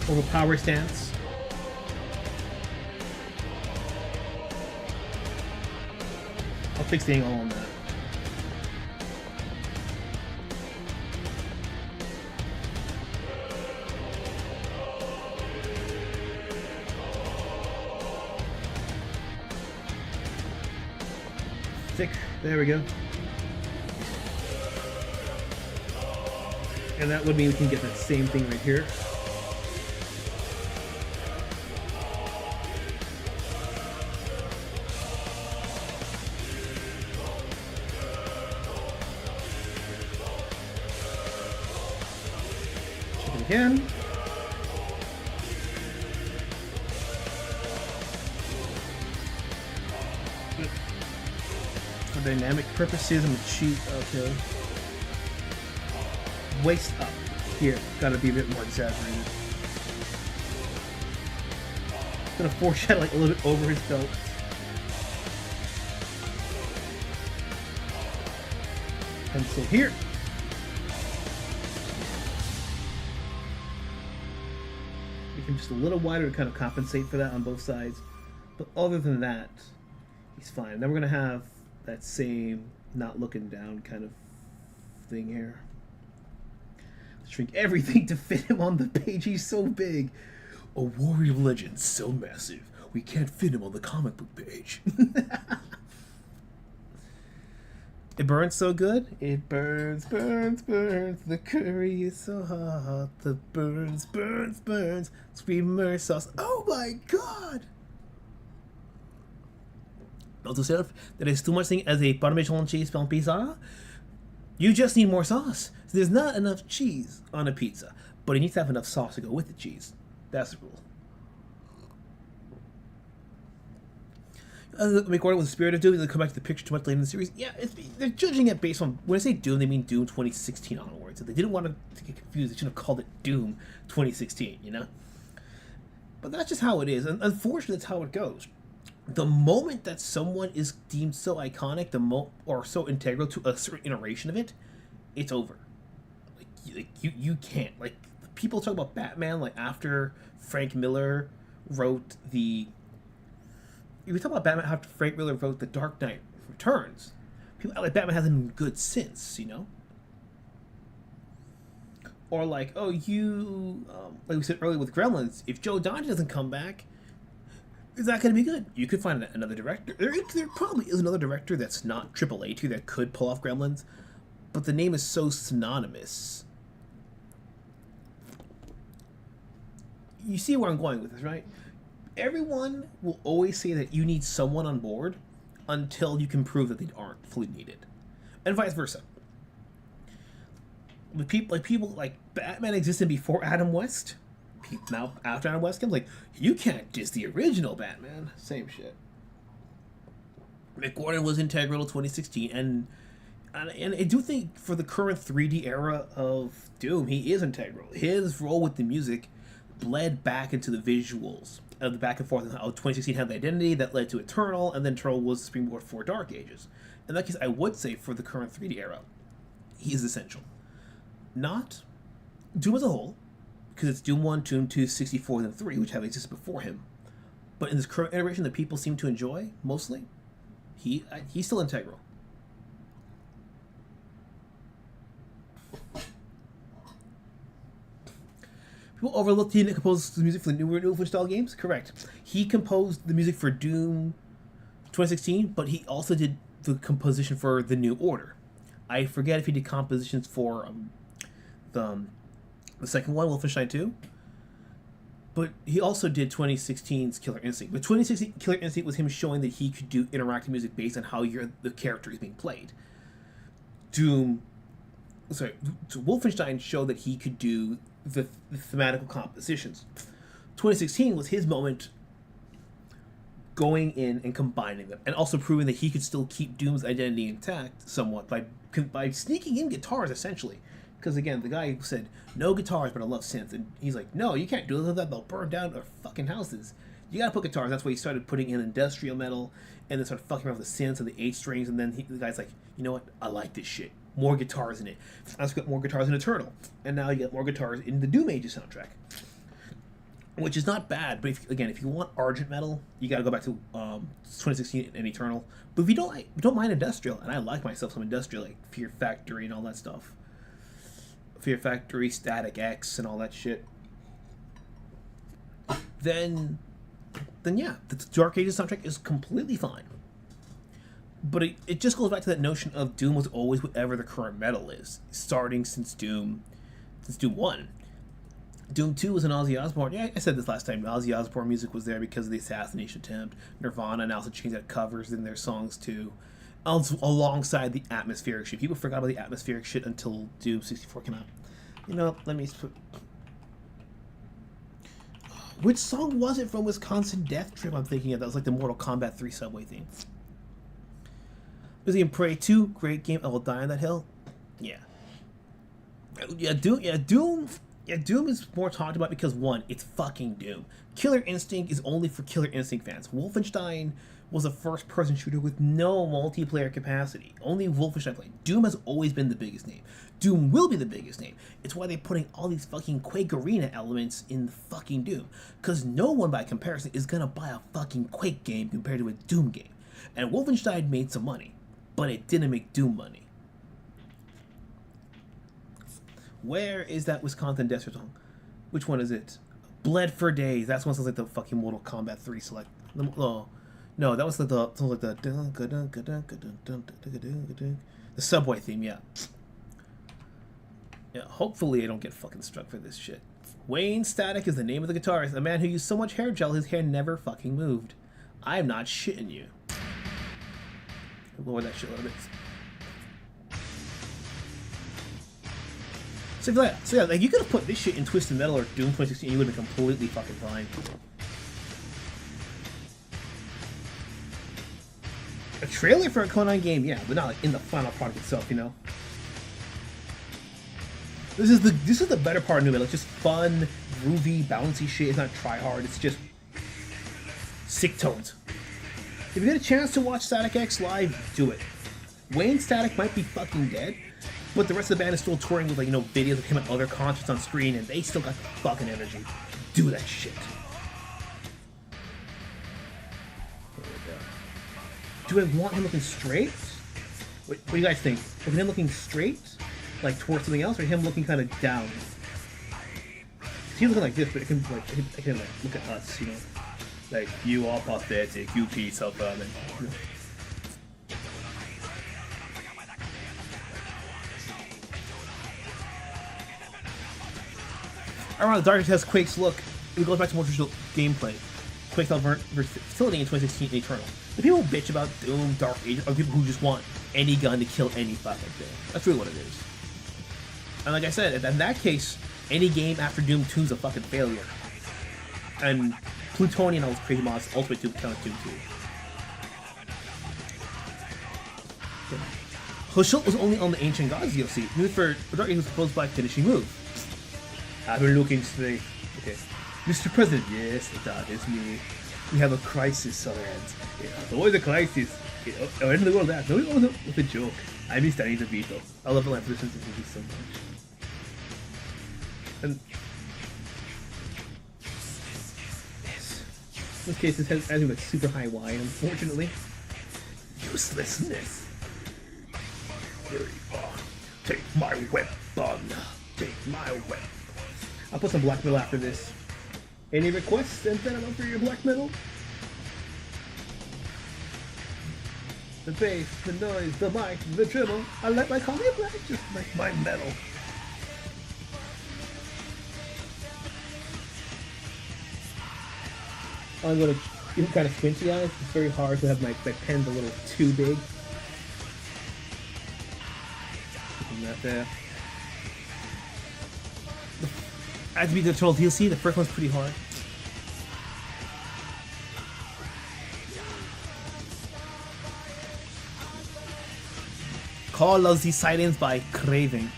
More of a power stance. I'll fix the angle on that. There we go. And that would mean we can get that same thing right here. Check it again. Dynamic purposes, I'm gonna cheat. Okay. Waist up. Here, gotta be a bit more exaggerated. Gonna foreshadow like a little bit over his belt. Pencil here. Make him just a little wider to kind of compensate for that on both sides. But other than that, he's fine. Then we're gonna have that same not looking down kind of thing here. Shrink everything to fit him on the page. He's so big. A warrior of legend so massive we can't fit him on the comic book page. It burns so good. It burns, burns, burns. The curry is so hot. The burns, burns, burns. Screamer sauce. Oh my god! Note to self, there is too much thing as a Parmesan cheese on pizza. You just need more sauce. So there's not enough cheese on a pizza, but it needs to have enough sauce to go with the cheese. That's the rule. McGordon with the spirit of Doom. They'll come back to the picture too much later in the series. Yeah, they're judging it based on, when I say Doom, they mean Doom 2016 onwards. If they didn't want to get confused, they should have called it Doom 2016, you know? But that's just how it is, and unfortunately, that's how it goes. The moment that someone is deemed so iconic, or so integral to a certain iteration of it, it's over. Like you can't. Like, people talk about Batman, like, after Frank Miller wrote the... You talk about Batman after Frank Miller wrote The Dark Knight Returns. People act like Batman hasn't been good since, you know? Or like, oh, like we said earlier with Gremlins, if Joe Dante doesn't come back, is that going to be good? You could find another director. There probably is another director that's not AAA too that could pull off Gremlins, but the name is so synonymous. You see where I'm going with this, right? Everyone will always say that you need someone on board until you can prove that they aren't fully needed, and vice versa. With people like Batman existed before Adam West. Now after Adam West comes, like, you can't diss the original Batman. Same shit. Mick Gordon was integral to 2016, and I do think for the current 3D era of Doom, he is integral. His role with the music bled back into the visuals of the back and forth of how 2016 had the identity that led to Eternal, and then Eternal was the springboard for Dark Ages. In that case, I would say for the current 3D era, he is essential. Not Doom as a whole, because it's Doom 1, Doom 2, 64, and 3, which have existed before him. But in this current iteration that people seem to enjoy, mostly, he's still integral. People overlook he composed the music for the newer Wolfenstein games? Correct. He composed the music for Doom 2016, but he also did the composition for The New Order. I forget if he did compositions for the second one, Wolfenstein 2. But he also did 2016's Killer Instinct. But 2016 Killer Instinct was him showing that he could do interactive music based on how the character is being played. Wolfenstein showed that he could do the thematical compositions. 2016 was his moment going in and combining them, and also proving that he could still keep Doom's identity intact somewhat by sneaking in guitars, essentially. Because again, the guy said, no guitars, but I love synths. And he's like, no, you can't do that. They'll burn down our fucking houses. You gotta put guitars. That's why he started putting in industrial metal, and then started fucking around with the synths and the 8 strings. And then the guy's like, you know what? I like this shit. More guitars in it. Let's get more guitars in Eternal. And now you get more guitars in the Doom Ages soundtrack. Which is not bad, but if you want Argent metal, you gotta go back to 2016 and Eternal. But if you don't mind industrial, and I like myself some industrial, like Fear Factory and all that stuff. Fear Factory, Static X, and all that shit. Then yeah, the Dark Ages soundtrack is completely fine. But it just goes back to that notion of Doom was always whatever the current metal is, starting since Doom 1. Doom 2 was an Ozzy Osbourne. Yeah, I said this last time. Ozzy Osbourne music was there because of the assassination attempt. Nirvana now also changed out covers in their songs too, alongside the atmospheric shit. People forgot about the atmospheric shit until Doom 64 came out. You know, let me put... Which song was it from Wisconsin Death Trip I'm thinking of? That was like the Mortal Kombat 3 subway theme. Was he in Prey 2? Great game. I Will Die on That Hill. Yeah. Doom is more talked about because, one, it's fucking Doom. Killer Instinct is only for Killer Instinct fans. Wolfenstein was a first-person shooter with no multiplayer capacity. Only Wolfenstein played. Doom has always been the biggest name. Doom will be the biggest name. It's why they're putting all these fucking Quake Arena elements in the fucking Doom. Because no one, by comparison, is gonna buy a fucking Quake game compared to a Doom game. And Wolfenstein made some money, but it didn't make Doom money. Where is that Wisconsin Death Trip song? Which one is it? Bled for Days. That's one sounds like the fucking Mortal Kombat 3 select. Oh, no, that was like the subway theme. Yeah. Yeah. Hopefully, I don't get fucking struck for this shit. Wayne Static is the name of the guitarist. A man who used so much hair gel his hair never fucking moved. I'm not shitting you. Lower that shit a little bit. So yeah, like you could have put this shit in Twisted Metal or Doom 2016, and you would have been completely fucking fine. A trailer for a Conan game, yeah, but not like in the final product itself, you know. This is the better part of new metal. It's just fun, groovy, bouncy shit. It's not try hard. It's just sick tones. If you get a chance to watch Static X live, do it. Wayne Static might be fucking dead, but the rest of the band is still touring with, like, you know, videos of him at other concerts on screen, and they still got the fucking energy. Do that shit. Do I want him looking straight? What do you guys think? Is him looking straight, like towards something else, or him looking kind of down? He's looking like this, but it can like look at us, you know, like, you are pathetic, you piece of vermin. You know? Around the Darkness has Quake's look. It goes back to more traditional gameplay. Quake's versatility in 2016 and Eternal. The people who bitch about Doom, Dark Ages are people who just want any gun to kill any fucking thing. That's really what it is. And like I said, in that case, any game after Doom 2 is a fucking failure. And Plutonian and all those crazy mods ultimate Doom count Doom 2. Hoshult was only on the Ancient Gods DLC. New for Dark Ages was proposed by finishing move. I've been looking straight. Okay. Mr. President, yes, that is me. We have a crisis on our hands. Yeah, always a crisis. Our end of the world that. No, with a joke. I miss Danny DeVito. I love the line positions in movies so much. And yes. In this case, this has like super high Y, unfortunately. Uselessness. Here you are. Take my weapon. Take my weapon. I'll put some black metal after this. Any requests, and then I'm up for your black metal? The bass, the noise, the mic, the dribble. I let my comedy black just like my metal. I'm gonna get kind of squinty eyes. It's very hard to have my pen's a little too big. Putting that there. As to be the Eternal DLC, the first one's pretty hard. Call of the Silence by Craving.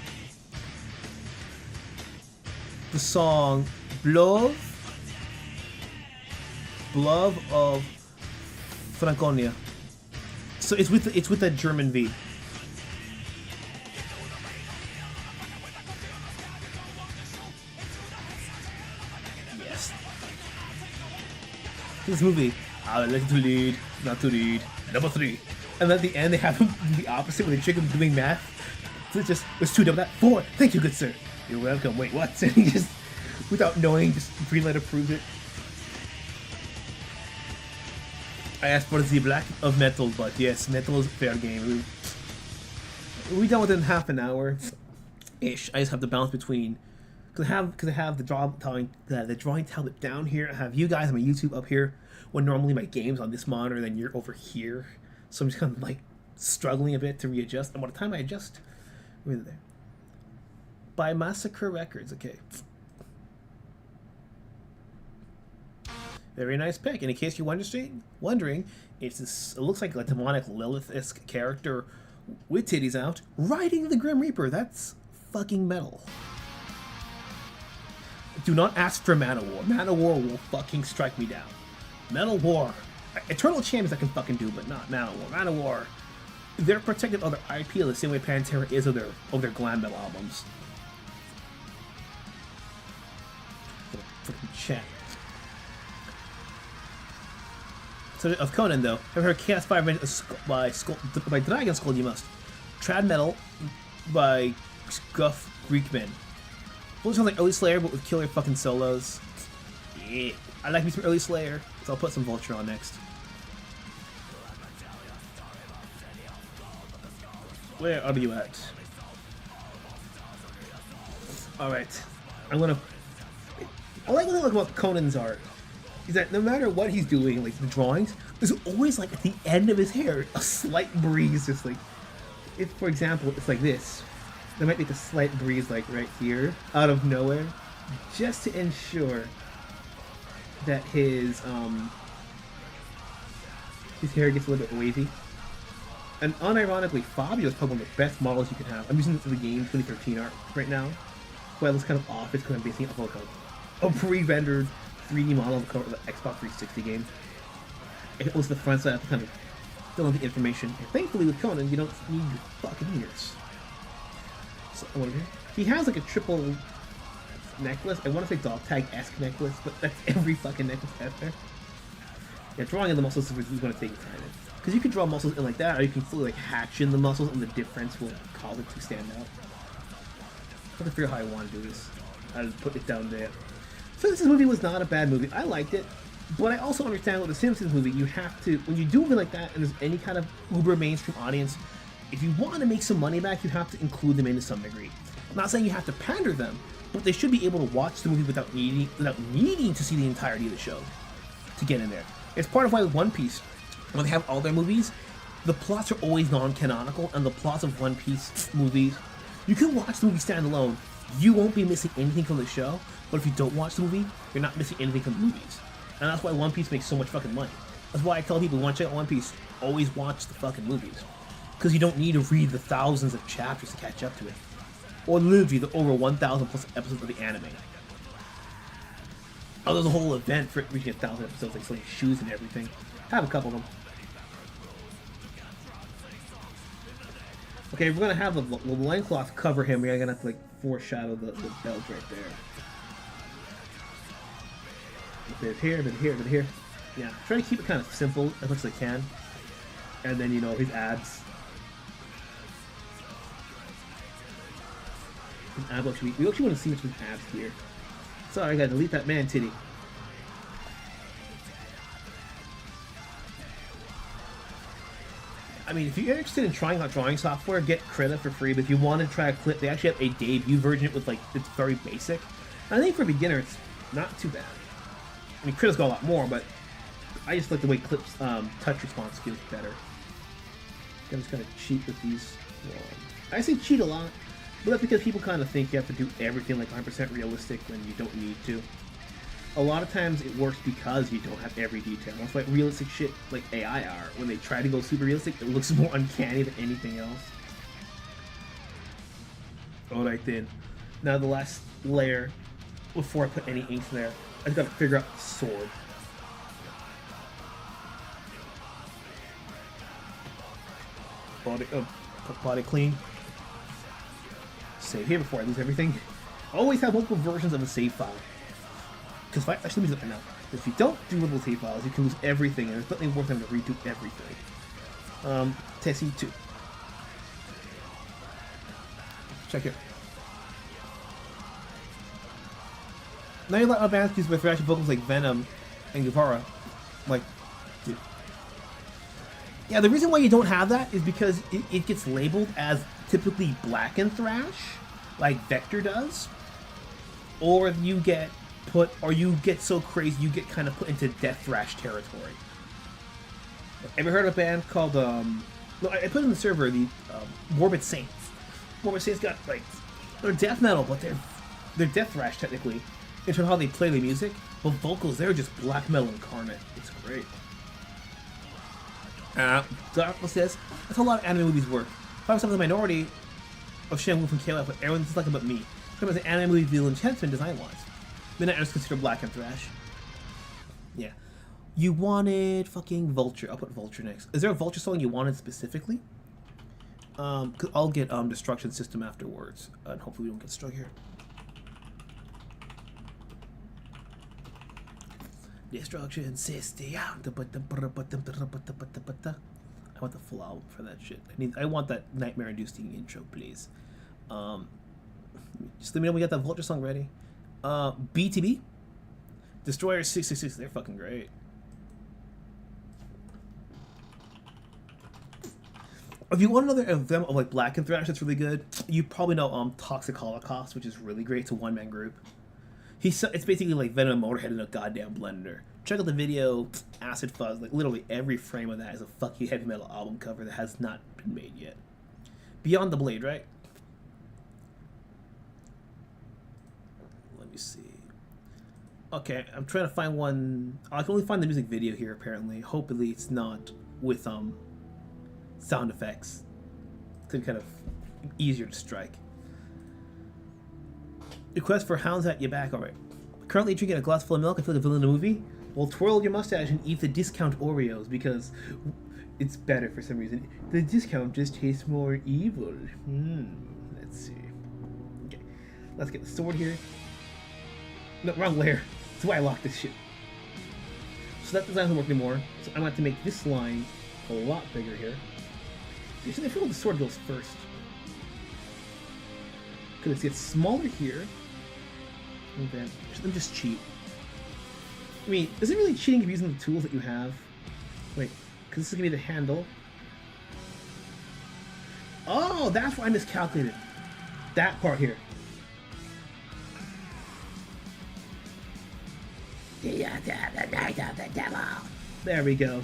The song Blood of Franconia. So it's with that German V. This movie, I would like to lead, not to read. Number 3. And then at the end, they have him do the opposite when they trick him doing math. So it just was 2 double that. 4. Thank you, good sir. You're welcome. Wait, what? And he just, without knowing, just green light approves it. I asked for the black of metal, but yes, metal is fair game. We done within half an hour ish. I just have to balance between. Because I have the drawing tablet down here. I have you guys on my YouTube up here. When normally my game's on this monitor, then you're over here. So I'm just kind of like struggling a bit to readjust. And by the time I adjust, we're there. By Massacre Records, okay. Very nice pick. And in case you're wondering, it's this. It looks like a demonic Lilith-esque character with titties out riding the Grim Reaper. That's fucking metal. Do not ask for Manowar. Manowar will fucking strike me down. Manowar. Eternal Champions I can fucking do, but not Manowar. Manowar. They're protected of their IP the same way Pantera is of their glam metal albums. Freaking chat. So of Conan though, have you heard Chaos 5 minutes by Dragon Skull? You must. Trad Metal by Scuff Greekmen. Well, it sounds like early Slayer, but with killer fucking solos. Yeah, I like me some early Slayer, so I'll put some Vulture on next. Where are you at? Alright, I like what I like about Conan's art. Is that no matter what he's doing, like the drawings, there's always like at the end of his hair, a slight breeze, just like, if for example, it's like this. There might be a slight breeze like right here, out of nowhere, just to ensure that his hair gets a little bit wavy. And unironically, Fabio is probably one of the best models you can have. I'm using this for the game 2013 art right now. why it looks kind of off is because I'm basing it off like a pre-rendered 3D model of the cover of the Xbox 360 game. If it was the front side, I have to kind of fill in the information. And thankfully with Conan, you don't need your fucking ears. So, he has like a triple necklace. I want to say dog tag-esque necklace, but that's every fucking necklace out there. Yeah, drawing in the muscles is going to take time. Because you can draw muscles in like that, or you can fully like hatch in the muscles, and the difference will cause it to stand out. I have to figure out how I want to do this. I'll put it down there. So this movie was not a bad movie. I liked it, but I also understand with the Simpsons movie, you have to, when you do a movie like that, and there's any kind of uber mainstream audience, if you want to make some money back, you have to include them in to some degree. I'm not saying you have to pander them, but they should be able to watch the movie without needing to see the entirety of the show to get in there. It's part of why with One Piece, when they have all their movies, the plots are always non-canonical, and the plots of One Piece movies, you can watch the movie standalone. You won't be missing anything from the show, but if you don't watch the movie, you're not missing anything from the movies. And that's why One Piece makes so much fucking money. That's why I tell people, want to check out One Piece, always watch the fucking movies. Because you don't need to read the thousands of chapters to catch up to it. Or literally the over 1,000 plus episodes of the anime. Oh, there's a whole event for reaching 1,000 episodes, like selling shoes and everything. I have a couple of them. Okay, we're gonna have the loincloth cover him. We're gonna have to like foreshadow the belt right there. A bit here, a bit here, a bit here. Yeah, try to keep it kind of simple as much as I can. And then, you know, his abs. His abs actually, we actually want to see which his abs here. Sorry, I gotta delete that man titty. I mean, if you're interested in trying out drawing software, get Krita for free. But if you want to try a clip, they actually have a debut version with like, it's very basic. And I think for a beginner, it's not too bad. I mean, Krita's got a lot more, but I just like the way Clip's touch response feels better. I'm just kind of cheat with these. I say cheat a lot, but that's because people kind of think you have to do everything like 100% realistic when you don't need to. A lot of times it works because you don't have every detail. That's why realistic shit like AI are. When they try to go super realistic, it looks more uncanny than anything else. Alright then. Now the last layer, before I put any ink there, I just gotta figure out the sword. Body clean. Save here before I lose everything. Always have multiple versions of a save file. Because actually, let me do that right now. If you don't do multiple save files, you can lose everything, and there's nothing worth having to redo everything. Tessie 2. Check here. Now you let advanced use with reaction vocals like Venom and Guevara. Like, dude. Yeah, the reason why you don't have that is because it gets labeled as typically Black and Thrash, like Vector does. Or you get so crazy you get kind of put into Death Thrash territory. Ever heard of a band called, no, I put in the server, the Morbid Saints. Morbid Saints got, like, they're death metal, but they're Death Thrash technically, in terms of how they play the music, but vocals, they're just black metal incarnate. It's great. Darkness says, that's how a lot of anime movies work. If I was the minority of Shenmue from KOF, but everyone's just like about me. It's like an anime movie villain enhancement design-wise. Midnight is considered Black and Thrash. Yeah. You wanted fucking Vulture. I'll put Vulture next. Is there a Vulture song you wanted specifically? Cause I'll get Destruction System afterwards. And hopefully we don't get struck here. Destruction System. I want the full album for that shit. I want that nightmare-inducing intro, please. Just let me know when we got that Vulture song ready. BTB, Destroyer 666, they're fucking great. If you want another of them of like Black and Thrash that's really good, you probably know Toxic Holocaust, which is really great. It's a one-man group. It's basically like Venom and Motorhead in a goddamn blender. Check out the video, Acid Fuzz. Like literally every frame of that is a fucking heavy metal album cover that has not been made yet. Beyond the Blade, right? Let me see. Okay, I'm trying to find one. I can only find the music video here apparently. Hopefully it's not with sound effects. It's kind of easier to strike. Request for hounds at your back. Alright. Currently drinking a glass full of milk. I feel like a villain in a movie. Well, twirl your mustache and eat the discount Oreos because it's better for some reason. The discount just tastes more evil. Let's see. Okay. Let's get the sword here. No, wrong layer. That's why I locked this shit. So that design doesn't work anymore. So I'm going to have to make this line a lot bigger here. I feel like the sword goes first. Because it gets smaller here. And then let me just cheat. I mean, is it really cheating if you're using the tools that you have? Wait, because this is going to be the handle. Oh, that's why I miscalculated. That part here. There we go.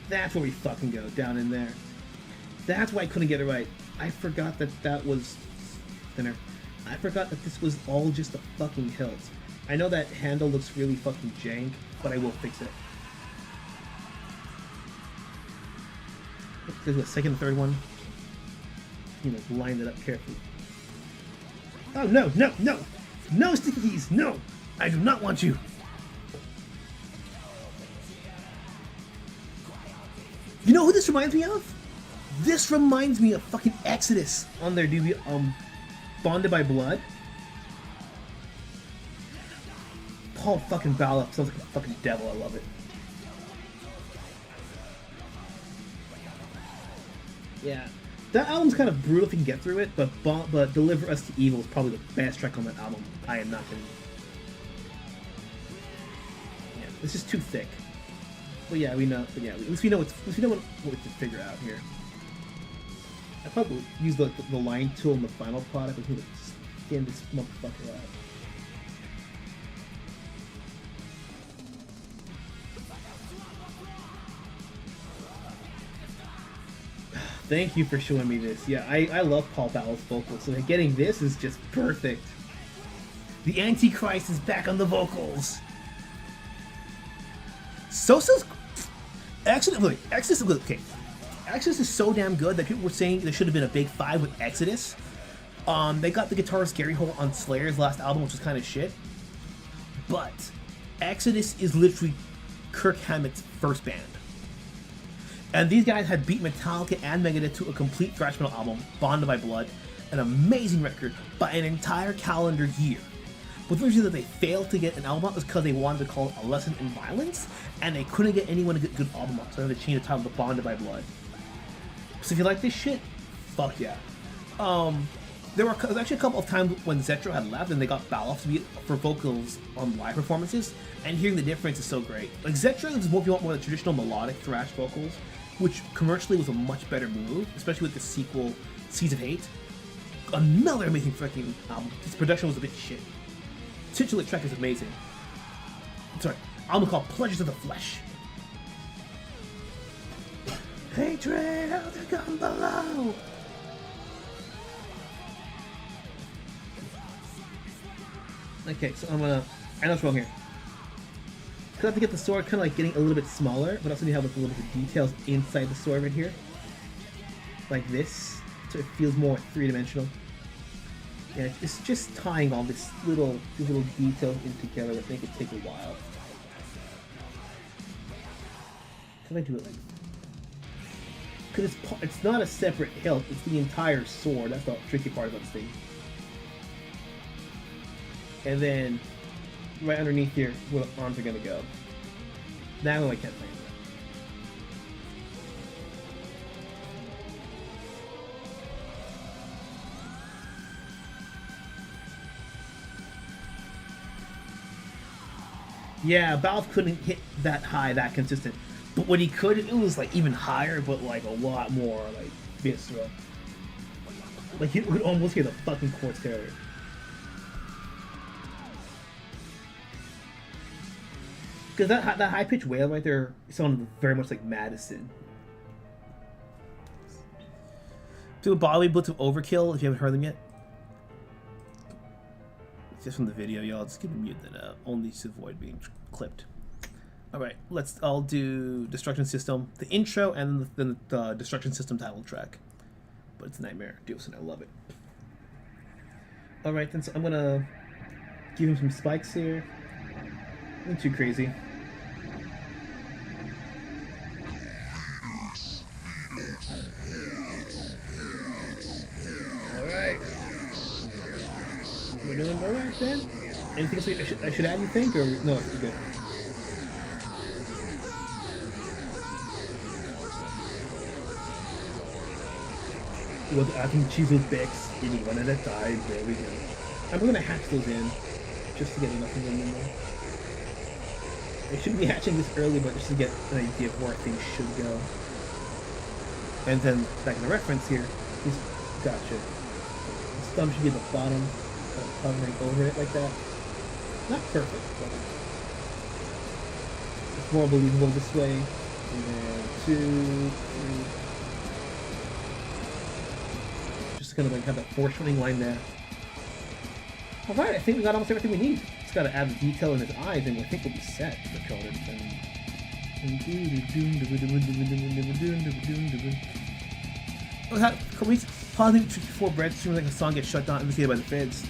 That's where we fucking go, down in there. That's why I couldn't get it right. I forgot that that was thinner. I forgot that this was all just the fucking hilt. I know that handle looks really fucking jank, but I will fix it. There's a second, third one. You know, line it up carefully. Oh no, no, no! No sticky keys, no! I do not want you! You know who this reminds me of? This reminds me of fucking Exodus on their debut, Bonded by Blood. Paul fucking Bala sounds like a fucking devil, I love it. Yeah. That album's kind of brutal if you can get through it, but Deliver Us to Evil is probably the best track on that album. I am not kidding. Yeah, this is too thick. But yeah, we know. But yeah, at least we know what we can figure out here. I probably use the line tool in the final product. We need to skin this motherfucker out. Thank you for showing me this. Yeah, I love Paul Ball's vocals, so getting this is just perfect. The Antichrist is back on the vocals. Sosa's Exodus. Okay, Exodus is so damn good that people were saying there should have been a big 5 with Exodus. They got the guitarist Gary Holt on Slayer's last album, which was kind of shit. But Exodus is literally Kirk Hammett's first band. And these guys had beat Metallica and Megadeth to a complete thrash metal album, Bonded by Blood, an amazing record, by an entire calendar year. But the reason that they failed to get an album out was because they wanted to call it A Lesson in Violence, and they couldn't get anyone to get a good album out, so they changed the title to Bonded by Blood. So if you like this shit, fuck yeah. There was actually a couple of times when Zetro had left and they got Baloff to be for vocals on live performances, and hearing the difference is so great. Like Zetro is more, if you want more of the traditional melodic thrash vocals, which commercially was a much better move, especially with the sequel, Seeds of Hate. Another amazing freaking album. His production was a bit shit. Titular track is amazing. Sorry, album called Pleasures of the Flesh. Hatred of the gun below. Okay, so I know what's wrong here. Because I have to get the sword kind of like getting a little bit smaller, but also need to have like a little bit of details inside the sword right here. Like this, so it feels more three-dimensional. Yeah, it's just tying all these little details in together that make it take a while. Can I do it like? Because it's not a separate hilt; it's the entire sword. That's the tricky part about this thing. And then right underneath here, where the arms are gonna go. That one I can't find. Yeah, Valve couldn't hit that high, that consistent. But when he could, it was like even higher, but like a lot more like visceral. Like you could almost hear the fucking quartz carrier. Because that high-pitched wail right there sounded very much like Madison. Do a Bollywood Blitz of Overkill if you haven't heard them yet. It's just from the video, y'all. Just gonna mute that up. Only to avoid being clipped. Alright, I'll do Destruction System, the intro, and then the Destruction System title track. But it's a nightmare. Diosin, I love it. Alright, then so I'm gonna give him some spikes here. Nothing too crazy. Alright. We're doing alright then? Anything else I should add, you think? Or no, we're good. Well, I can choose those picks one at a time. There we go. I'm gonna hatch those in just to get enough of them in there. I shouldn't be hatching this early, but just to get an idea of where things should go. And then back in the reference here, just gotcha. The stump should be at the bottom, kind of hovering over it like that. Not perfect, but it's more believable this way. And then 2, 3. Gonna like have that foreshadowing line there. Alright, I think we got almost everything we need. Just gotta add the detail in his eyes and I think we'll be set for children. A couple weeks, positive before Bread streaming like a song gets shut down indicated by the feds.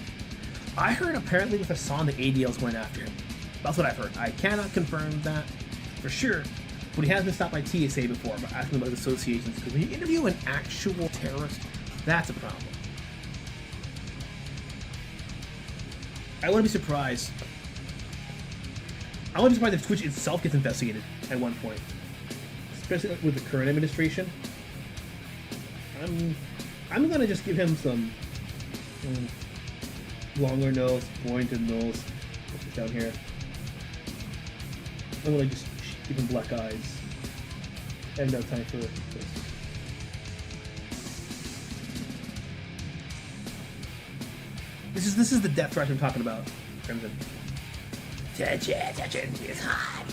I heard apparently with a song the ADL's going after him. That's what I've heard. I cannot confirm that for sure. But he has been stopped by TSA before by asking about his associations, because when you interview an actual terrorist, that's a problem. I wouldn't be surprised. I wouldn't be surprised if Twitch itself gets investigated at one point. Especially with the current administration. I'm gonna just give him some longer nose, pointed nose. Put this down here. I'm gonna just give him black eyes. I have no time for this. This is the depth rush I'm talking about, Crimson. Attention is hot.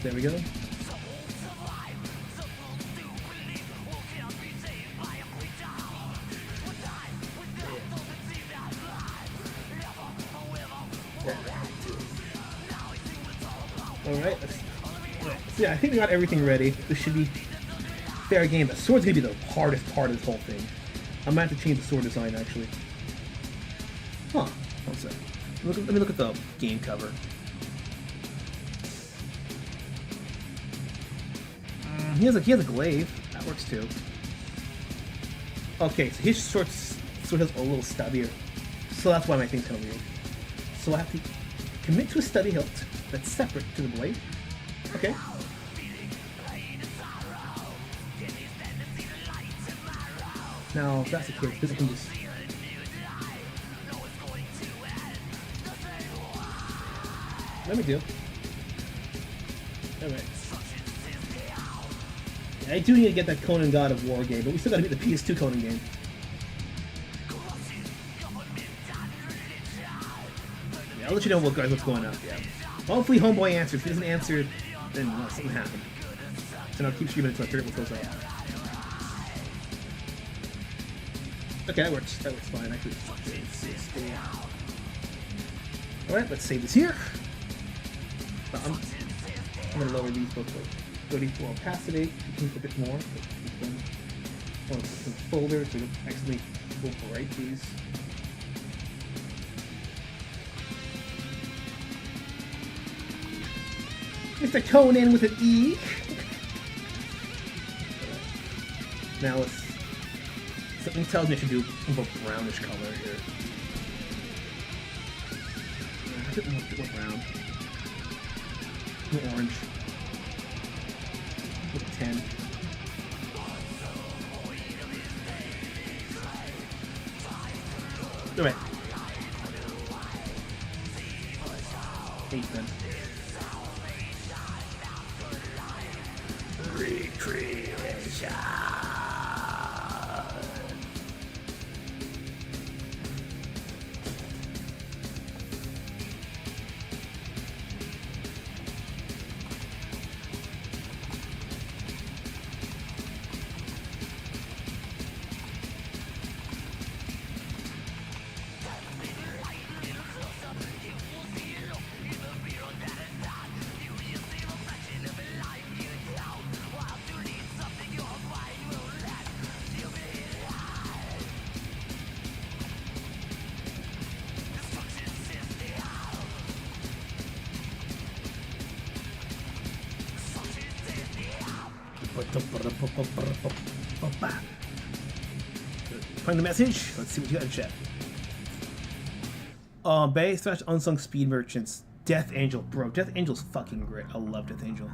There we go. Alright, so yeah, I think we got everything ready. This should be fair game. The sword's gonna be the hardest part of this whole thing. I might have to change the sword design actually. Huh, one sec. Let me look at the game cover. He has a glaive. That works too. Okay, so his sword has a little stubbier. So that's why my thing's kind of weird. So I have to commit to a stubby hilt that's separate to the blade. Okay. Now, if that's the case, this can just... Let me do. Alright. I do need to get that Conan God of War game, but we still gotta beat the PS2 Conan game. Yeah, I'll let you know what's going on. Yeah. Hopefully Homeboy answers. If he doesn't answer, then something happened. And I'll keep streaming until I figure out what goes on. Okay, that works. That works fine. Actually, alright, let's save this here. I'm gonna lower these both to 34 opacity. Keep a bit more. Keep them on some folders so we don't accidentally overwrite these. Mr. Conan with an E. Now let's. Something tells me I should do a brownish color here. I didn't want to go brown. No orange. With 10. Alright. 8 then. Recreation. Find the message. Let's see what you got in chat. Base slash unsung speed merchants. Death Angel, bro. Death Angel's fucking great. I love Death Angel.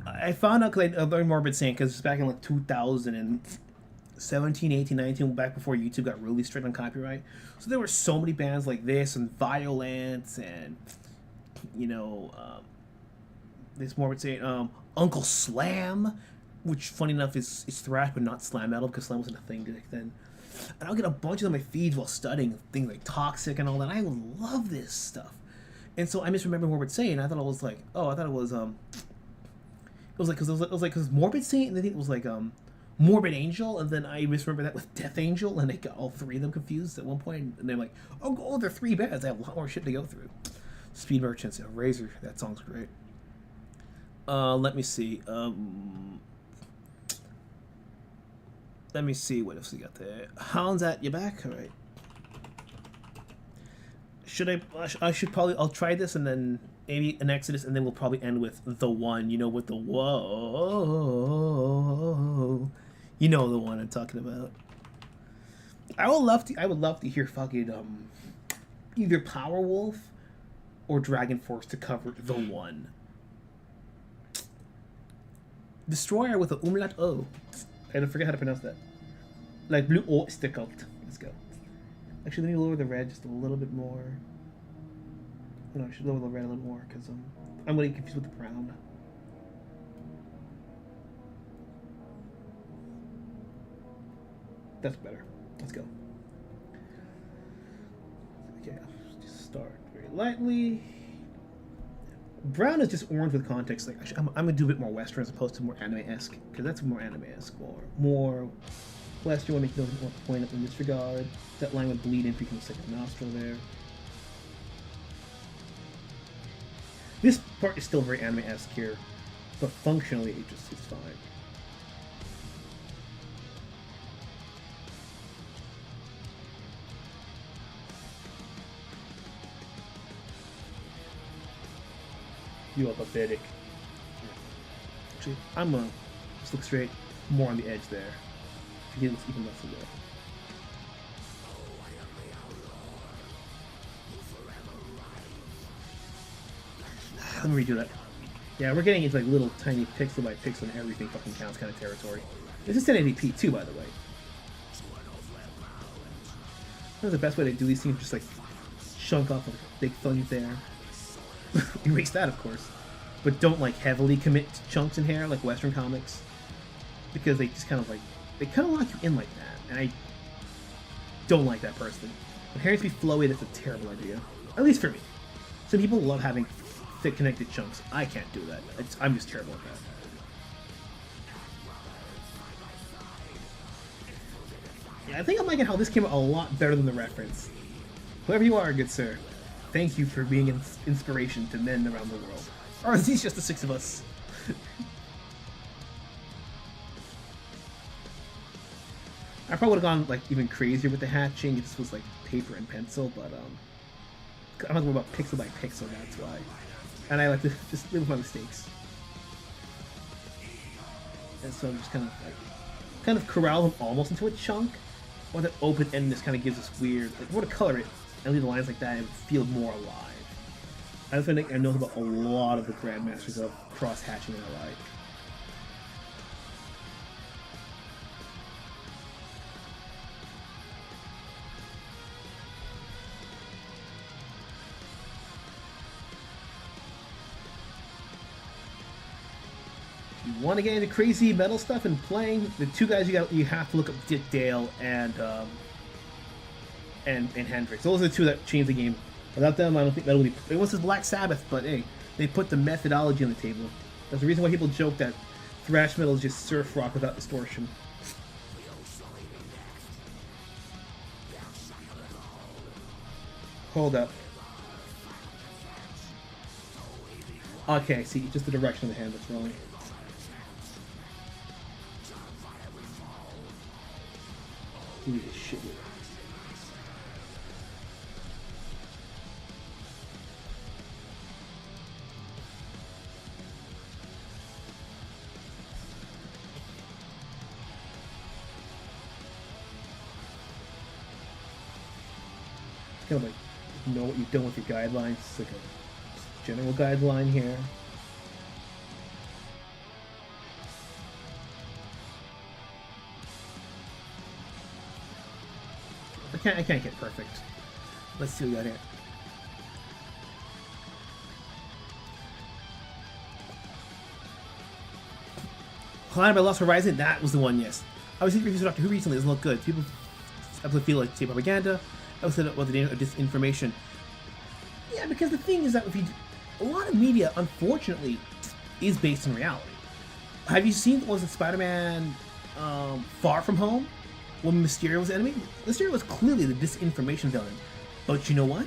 I found out because I learned Morbid Saint because it's back in like 2017, 18, 19, back before YouTube got really strict on copyright. So there were so many bands like this and Violence and this Morbid Saint, Uncle Slam, which funny enough is thrash but not slam metal because slam wasn't a thing back then. And I'll get a bunch of them on my feeds while studying things like Toxic and all that. I love this stuff. And so I misremembered Morbid Saint. I thought it was like, because Morbid Saint, and I think it was like Morbid Angel, and then I misremembered that with Death Angel, and I got all three of them confused at one point, and they're like, oh, they're three bands. I have a lot more shit to go through. Speed Merchants, Razor, that song's great. Let me see. Let me see what else we got there. Hounds at you back? All right. I should probably, I'll try this and then maybe an Exodus, and then we'll probably end with the one, with the whoa. You know the one I'm talking about. I would love to hear fucking either Powerwolf or Dragon Force to cover the one. Destroyer with a umlaut O. I don't forget how to pronounce that. Like blue O stick out. Let's go. Actually, let me lower the red just a little bit more. No, I should lower the red a little more because I'm getting confused with the brown. That's better. Let's go. Okay, just start very lightly. Brown is just orange with context. Like I'm gonna do a bit more Western as opposed to more anime-esque, because that's more anime-esque. More Western. Want to make those more point up in this regard. That line would bleed in between the second nostril there. This part is still very anime-esque here, but functionally it just is fine. You are pathetic. Actually, I'm gonna just look straight, more on the edge there. He looks even less away. Let me redo that. Yeah, we're getting into like little tiny pixel by pixel and everything fucking counts kind of territory. This is 1080p too, by the way. That's the best way to do these things, just like chunk off a big thing there. Erase that, of course, but don't like heavily commit to chunks in here like Western comics, because they just kind of lock you in like that, and I don't like that personally. When hair needs to be flowy, that's a terrible idea, at least for me. Some people love having thick connected chunks. I can't do that. I'm just terrible at that. Yeah, I think I'm liking how this came out a lot better than the reference. Whoever you are, good sir, thank you for being an inspiration to men around the world. Or are these just the six of us? I probably would have gone like even crazier with the hatching if this was like paper and pencil, but I'm not worried about pixel by pixel, that's why. And I like to just live with my mistakes. And so I'm just kind of corral them almost into a chunk, or that open endness kind of gives us weird. Like, if I were to color it and leave the lines like that, it would feel more alive. I think I know about a lot of the grandmasters of cross hatching and I like. You want to get into crazy metal stuff and playing, the two guys you have to look up Dick Dale and Hendrix. Those are the two that changed the game. Without them, I don't think that would be. It was Black Sabbath, but hey, they put the methodology on the table. That's the reason why people joke that thrash metal is just surf rock without distortion. Hold up. Okay, see, just the direction of the hand that's wrong. Give me this shit. kind of like know what you've done with your guidelines. It's like a general guideline here. I can't get perfect. Let's see what we got here. Climb by Lost Horizon, that was the one, yes. I was reviews of Doctor Who recently, it doesn't look good. People feel like say propaganda. I was said about the danger of disinformation. Yeah, because the thing is that if you a lot of media, unfortunately, is based in reality. Have you seen, was it Spider-Man Far From Home? When Mysterio was the enemy? Mysterio was clearly the disinformation villain. But you know what?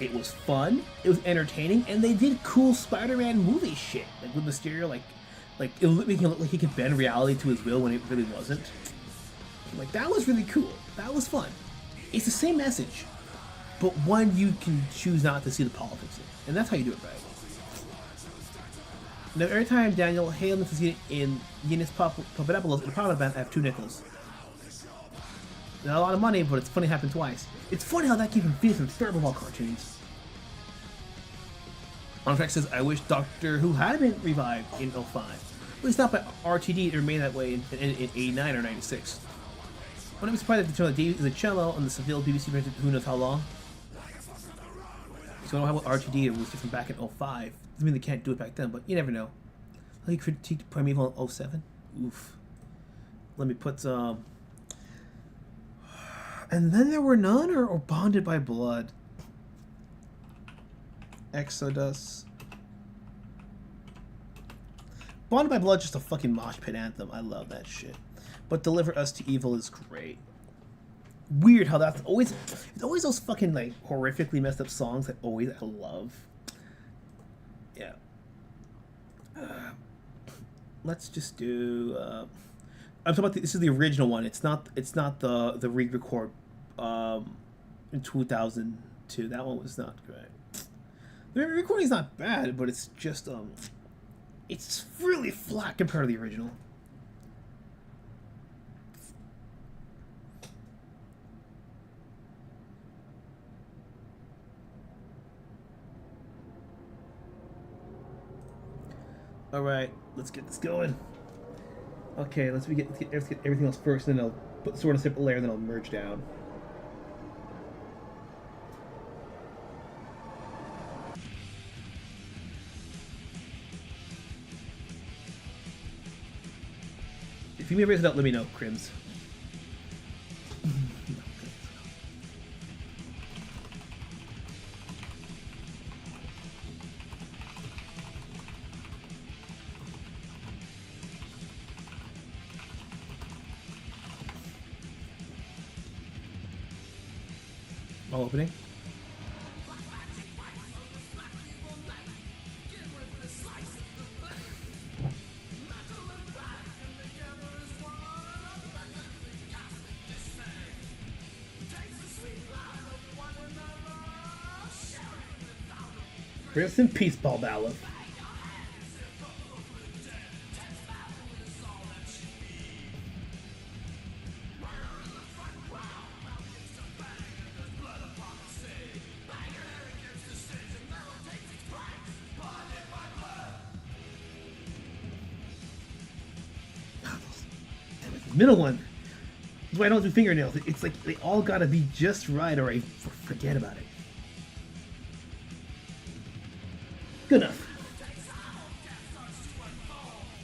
It was fun, it was entertaining, and they did cool Spider-Man movie shit. Like with Mysterio, like it making him look like he could bend reality to his will when it really wasn't. Like, that was really cool. That was fun. It's the same message, but one you can choose not to see the politics in. And that's how you do it right. Now, every time Daniel Hale is in Yinis Papadopoulos in a Parliament band, I have 2 nickels. Not a lot of money, but it's funny it happened twice. It's funny how that gave him feels in Thurberball cartoons. On track says, I wish Doctor Who had been revived in 05. At least not by RTD, it remained that way in 89 or 96. When I'm surprised that the Davies is a cello on the Seville BBC printed who knows how long. So I don't know how about RTD, it was different back in 05. Doesn't mean they can't do it back then, but you never know. How you critiqued Primeval in 07? Oof. Let me put some... And then there were none, or Bonded by Blood? Exodus. Bonded by Blood, just a fucking mosh pit anthem. I love that shit. But Deliver Us to Evil is great. Weird how that's always... It's always those fucking, like, horrifically messed up songs that always I love. Yeah. Let's just do... I'm talking about this is the original one. It's not the re-record in 2002. That one was not great. The recording is not bad, but it's just it's really flat compared to the original. All right, let's get this going. Okay, let's get everything else first, and then I'll put sort of a separate layer, and then I'll merge down. If you may raise it up, let me know, Crims. All opening. Rest in peace, Paul Bala. Middle one. That's why I don't do fingernails. It's like they all gotta be just right, or I forget about it. Good enough.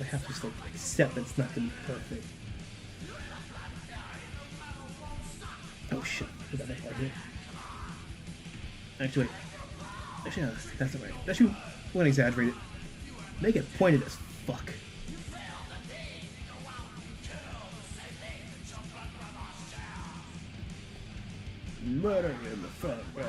I have to just like accept that it's not gonna be perfect. Oh shit! Put that back right here. Actually, wait. Actually, no, that's not right. Actually, I want to exaggerate it. Make it pointed as fuck. Murder in the front row.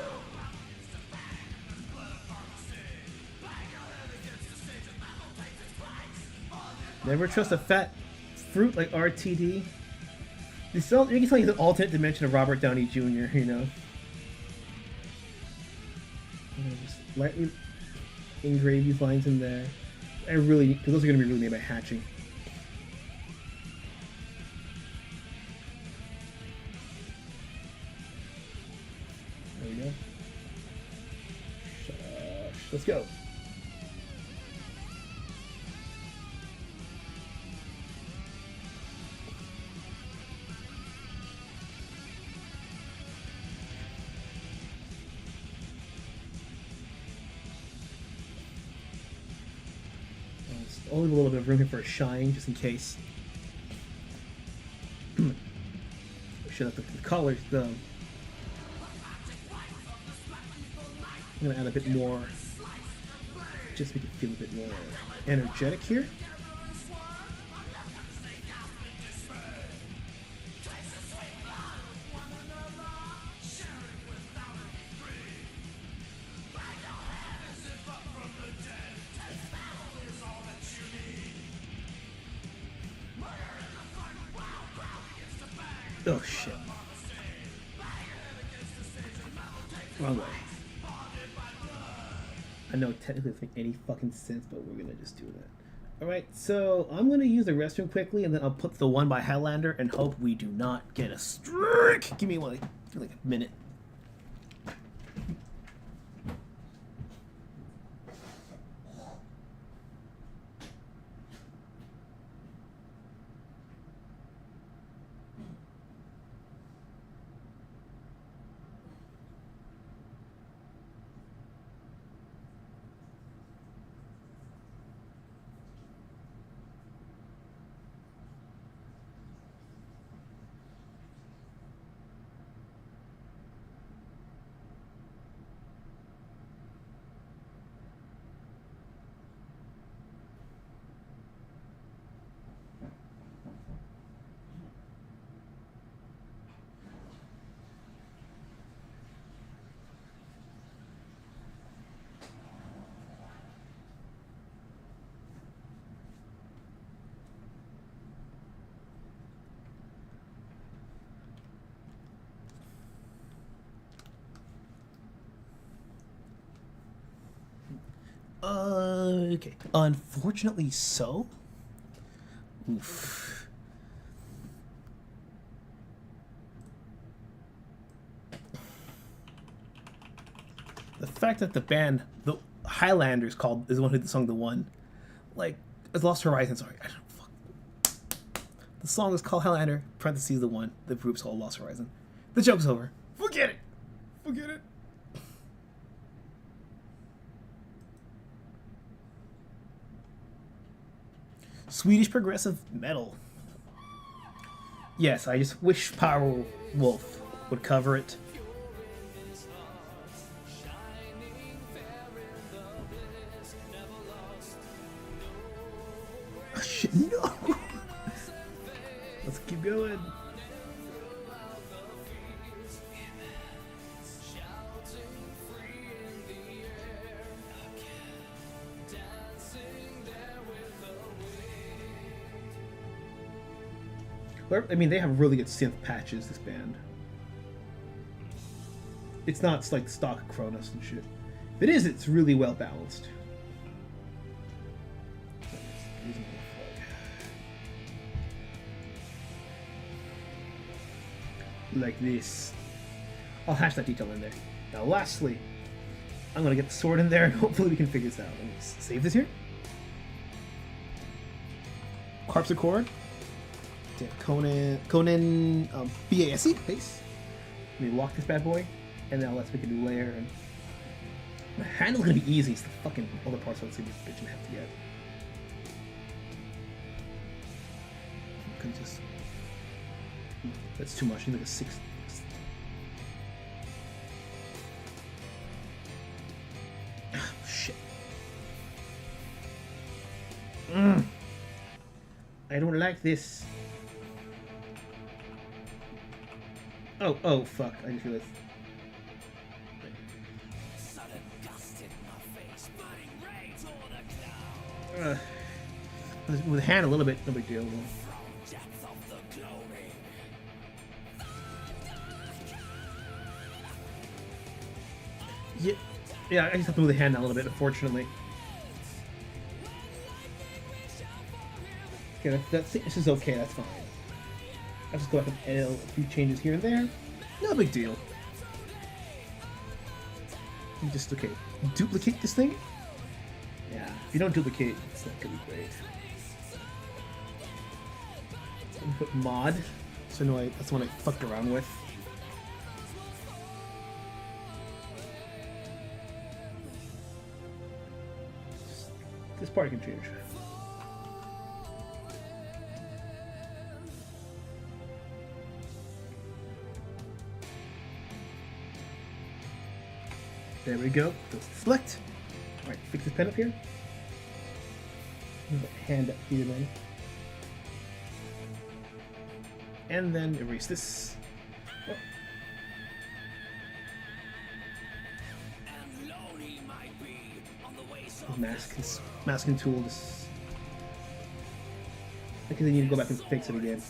Never trust a fat fruit like RTD. You can tell he's an alternate dimension of Robert Downey Jr., you know. Just lightly engrave these lines in there. Because those are going to be really made by hatching. There we go. Let's go. Only a little bit of room here for a shine, just in case. We should have the colors, though. I'm gonna add a bit more, just to make it feel a bit more energetic here. Oh shit. Wrong way. I know technically it doesn't make any fucking sense, but we're gonna just do that. Alright, so I'm gonna use the restroom quickly and then I'll put the one by Highlander and hope we do not get a strike. Give me like a minute. Okay. Unfortunately so. Oof. The fact that the band, the Highlanders is the one who sung the one, like, it's Lost Horizon, sorry. I don't fuck. The song is called Highlander, parentheses the one, the group's called Lost Horizon. The joke's over. Forget it. Forget it. Swedish progressive metal. Yes, I just wish Power Wolf would cover it. Oh, shit, no! Let's keep going. I mean, they have really good synth patches, this band. It's not like stock Kronos and shit. If it is, it's really well balanced. Like this. I'll hash that detail in there. Now lastly, I'm gonna get the sword in there and hopefully we can figure this out. Let me save this here. Corpse Accord. Conan BASE base. Let me walk this bad boy, and now let's make a new layer. And the handle's gonna be easy. It's the fucking other parts of the bitch gonna have to get. I can just. That's too much. I need like a 6. Oh, shit. I don't like this. Oh, fuck. I just realized. With the hand a little bit, no big deal. Yeah, I just have to move the hand a little bit, unfortunately. Okay, this is okay, that's fine. I'll just go back and edit a few changes here and there. No big deal. just, okay, duplicate this thing? Yeah, if you don't duplicate, it's not gonna be great. Let me put mod, so I know that's the one I fucked around with. This part can change. There we go. Select. Alright, fix this pen up here. Hand up here then. And then erase this. Oh. Masking tool. Just... I think I need to go back and fix it again.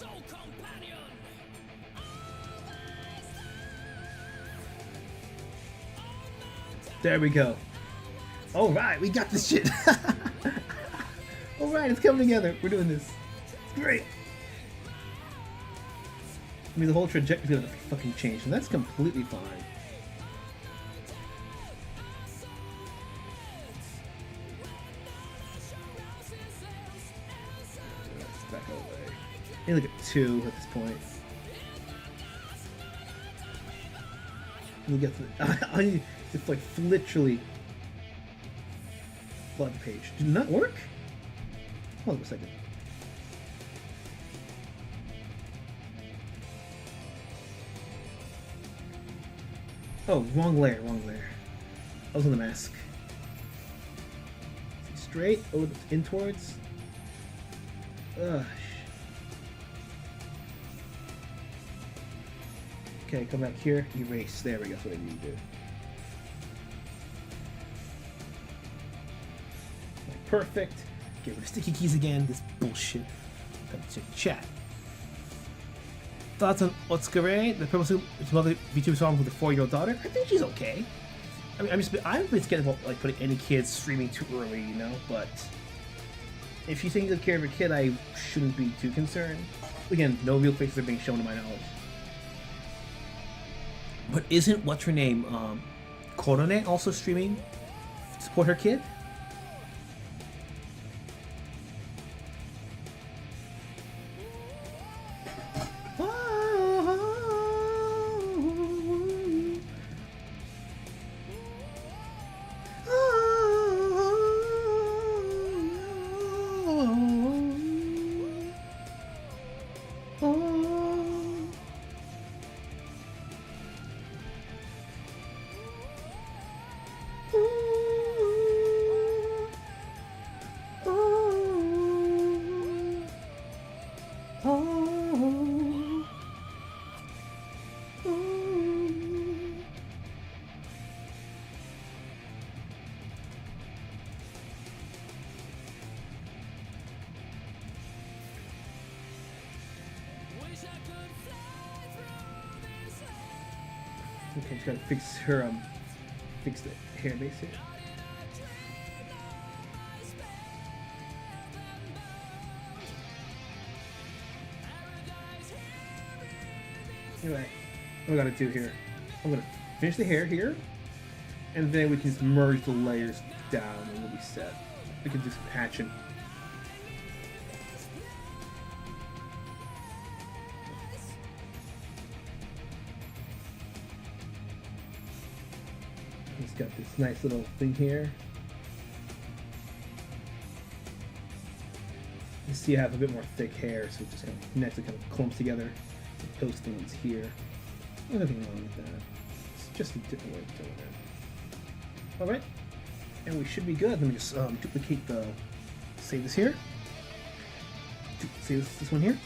There we go. Alright, we got this shit. Alright, it's coming together. We're doing this. Great. I mean, the whole trajectory is gonna fucking change, and that's completely fine. Let's back away. I look at 2 at this point. You get the. It's like literally flood the page. Did not work? Hold on a second. Oh, wrong layer, wrong layer. I was on the mask. Straight, oh, in towards. Ugh. Okay, come back here, erase. There we go, that's what I need to do. Perfect. Get rid of sticky keys again. This bullshit. Come to chat. Thoughts on Otsukare, the purposely mother VTuber song with a 4-year-old daughter? I think she's okay. I mean, I've been scared about like putting any kids streaming too early, you know. But if you think you take care of your kid, I shouldn't be too concerned. Again, no real faces are being shown to my knowledge. But isn't what's her name, Korone also streaming to support her kid? Okay, just gotta fix her, fix the hair base here. Anyway, what I gotta do here, I'm gonna finish the hair here, and then we can just merge the layers down and we'll be set. We can do some patching. It's got this nice little thing here. You see I have a bit more thick hair, so it just kind of connects, it kind of clumps together. Those things here. Nothing wrong with that. It's just a different way of doing it. Alright. And we should be good. Let me just duplicate the... Save this here. Save this one here.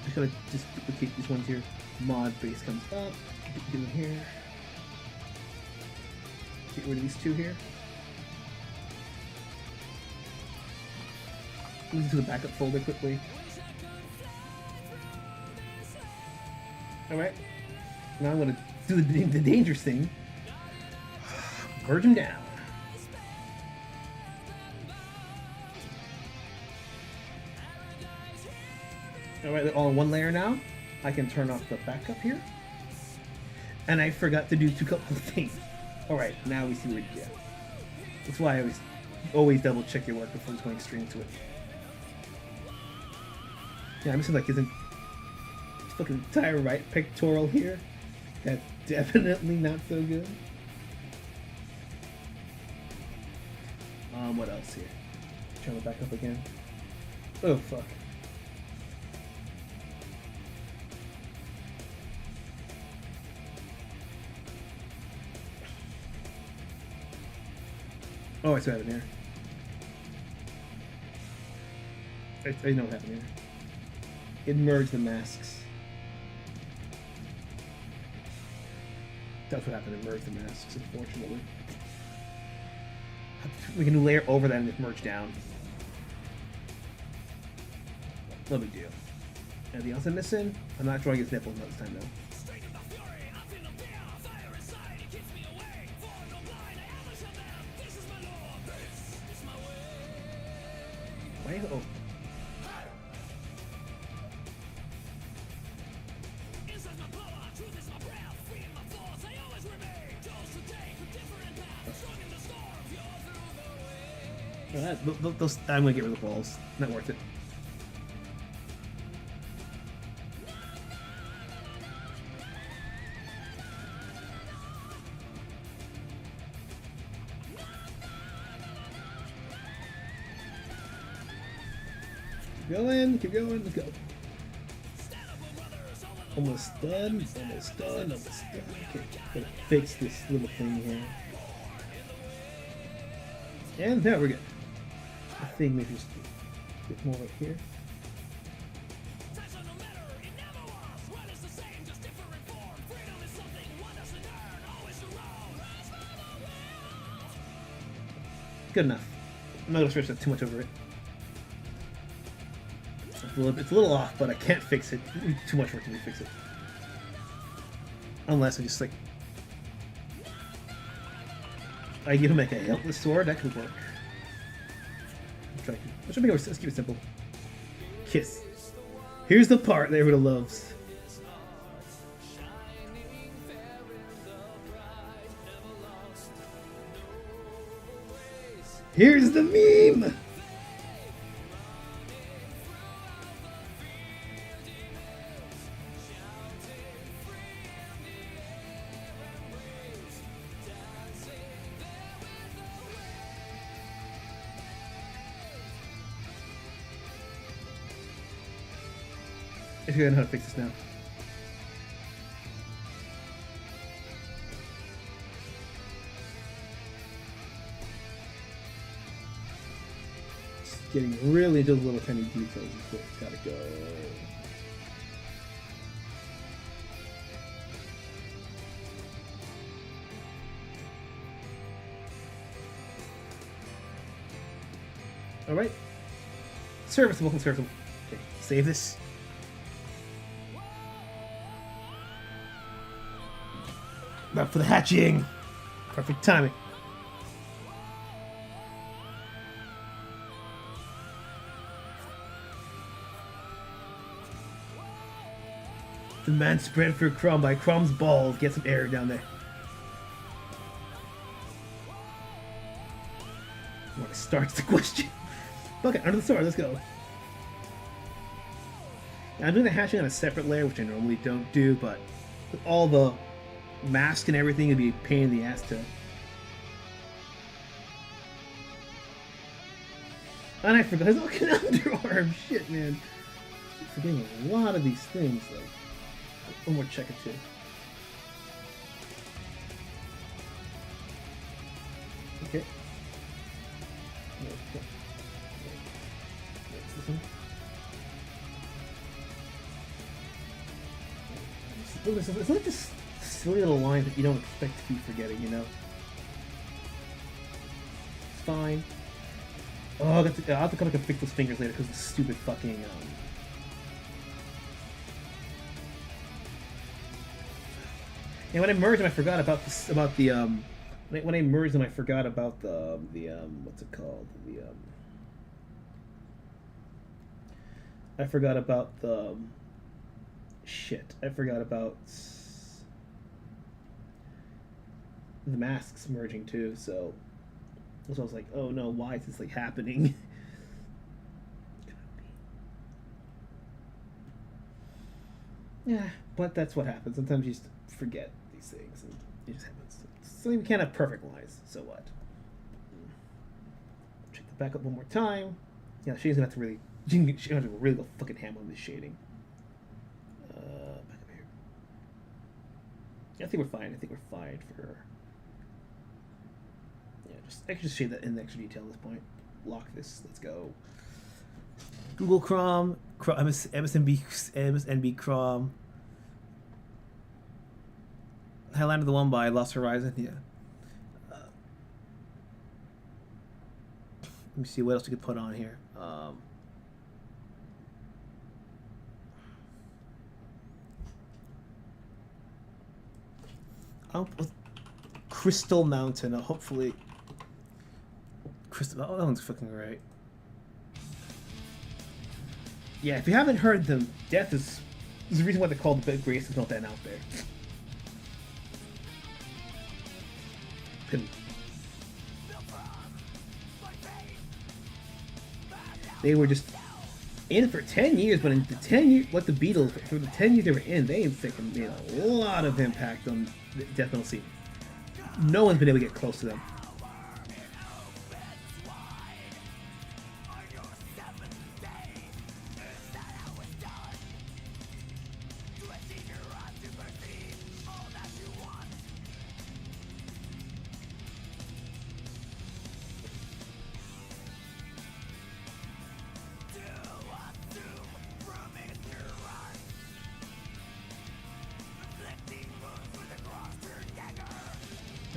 Just gotta just duplicate these ones here. Mod base comes up. Duplicate them here. Get rid of these two here. Move into the backup folder quickly. Alright. Now I'm gonna do the dangerous thing. Merge them down. Alright, they're all in one layer now. I can turn off the backup here. And I forgot to do two couple of things. Alright, now we see what we get. That's why I always double check your work before going straight into it. Yeah, I'm missing like his fucking entire right pectoral here. That's definitely not so good. What else here? Trying to back up again. Oh fuck. Oh, I still have it here. I know what happened here. It merged the masks. That's what happened. It merged the masks, unfortunately. We can layer over that and just merge down. No big deal. Anything else I'm missing? I'm not drawing his nipples this time though. Why? Oh. Those, I'm gonna get rid of the balls. Not worth it. Keep going, let's go. Almost done, almost done, almost done. Okay, gotta fix this little thing here. And now we're good. I think maybe just a bit more right here. Good enough. I'm not gonna stretch that too much over it. It's a little off, but I can't fix it. Too much work to fix it. Unless I just like I give him like a helpless sword, that could work. Let's keep it simple. Kiss. Here's the part that everyone loves. Here's the meme! I figure out how to fix this now. Just getting really into the little tiny details is where it's gotta go. Alright. Serviceable and serviceable. Okay, save this. Not for the hatching. Perfect timing. The man spread for Crumb by Crumb's balls. Get some air down there. What starts the question? Bucket, under the sword, let's go. Now, I'm doing the hatching on a separate layer, which I normally don't do, but with all the mask and everything, it'd be a pain in the ass to. And I forgot his fucking underarm. Shit, man. I'm forgetting a lot of these things. Like, one more check or two. Okay. This one. It's like this silly little line that you don't expect to be forgetting, you know? It's fine. Oh, I'll have to come back and fix those fingers later because of the stupid fucking, And when I merged them, I forgot about this, about the, when I merged them, I forgot about the, what's it called? I forgot about the, shit. I forgot about the masks merging too. So I was like, oh no, why is this like happening? Yeah, but that's what happens. Sometimes you just forget these things, and it just happens. So we can't have perfect lies. So what? Check the back up one more time. Yeah, she's gonna have to really, she's gonna have to really go fucking ham on this shading. Back up here. Yeah, I think we're fine. I think we're fine for. Yeah, I can just shade that in extra detail at this point. Lock this. Let's go. Google Chrome, MSNB Chrome. Highlighted the one by Lost Horizon. Yeah. Let me see what else we could put on here. Crystal Mountain. Hopefully. Crystal. Oh, that one's fucking right. Yeah, if you haven't heard them, death is the reason why they're called the Big Grace is not that out there. They were just in for 10 years, but in the 10 years, what the Beatles, for the 10 years they were in, they fucking made a lot of impact on the death metal scene. No one's been able to get close to them.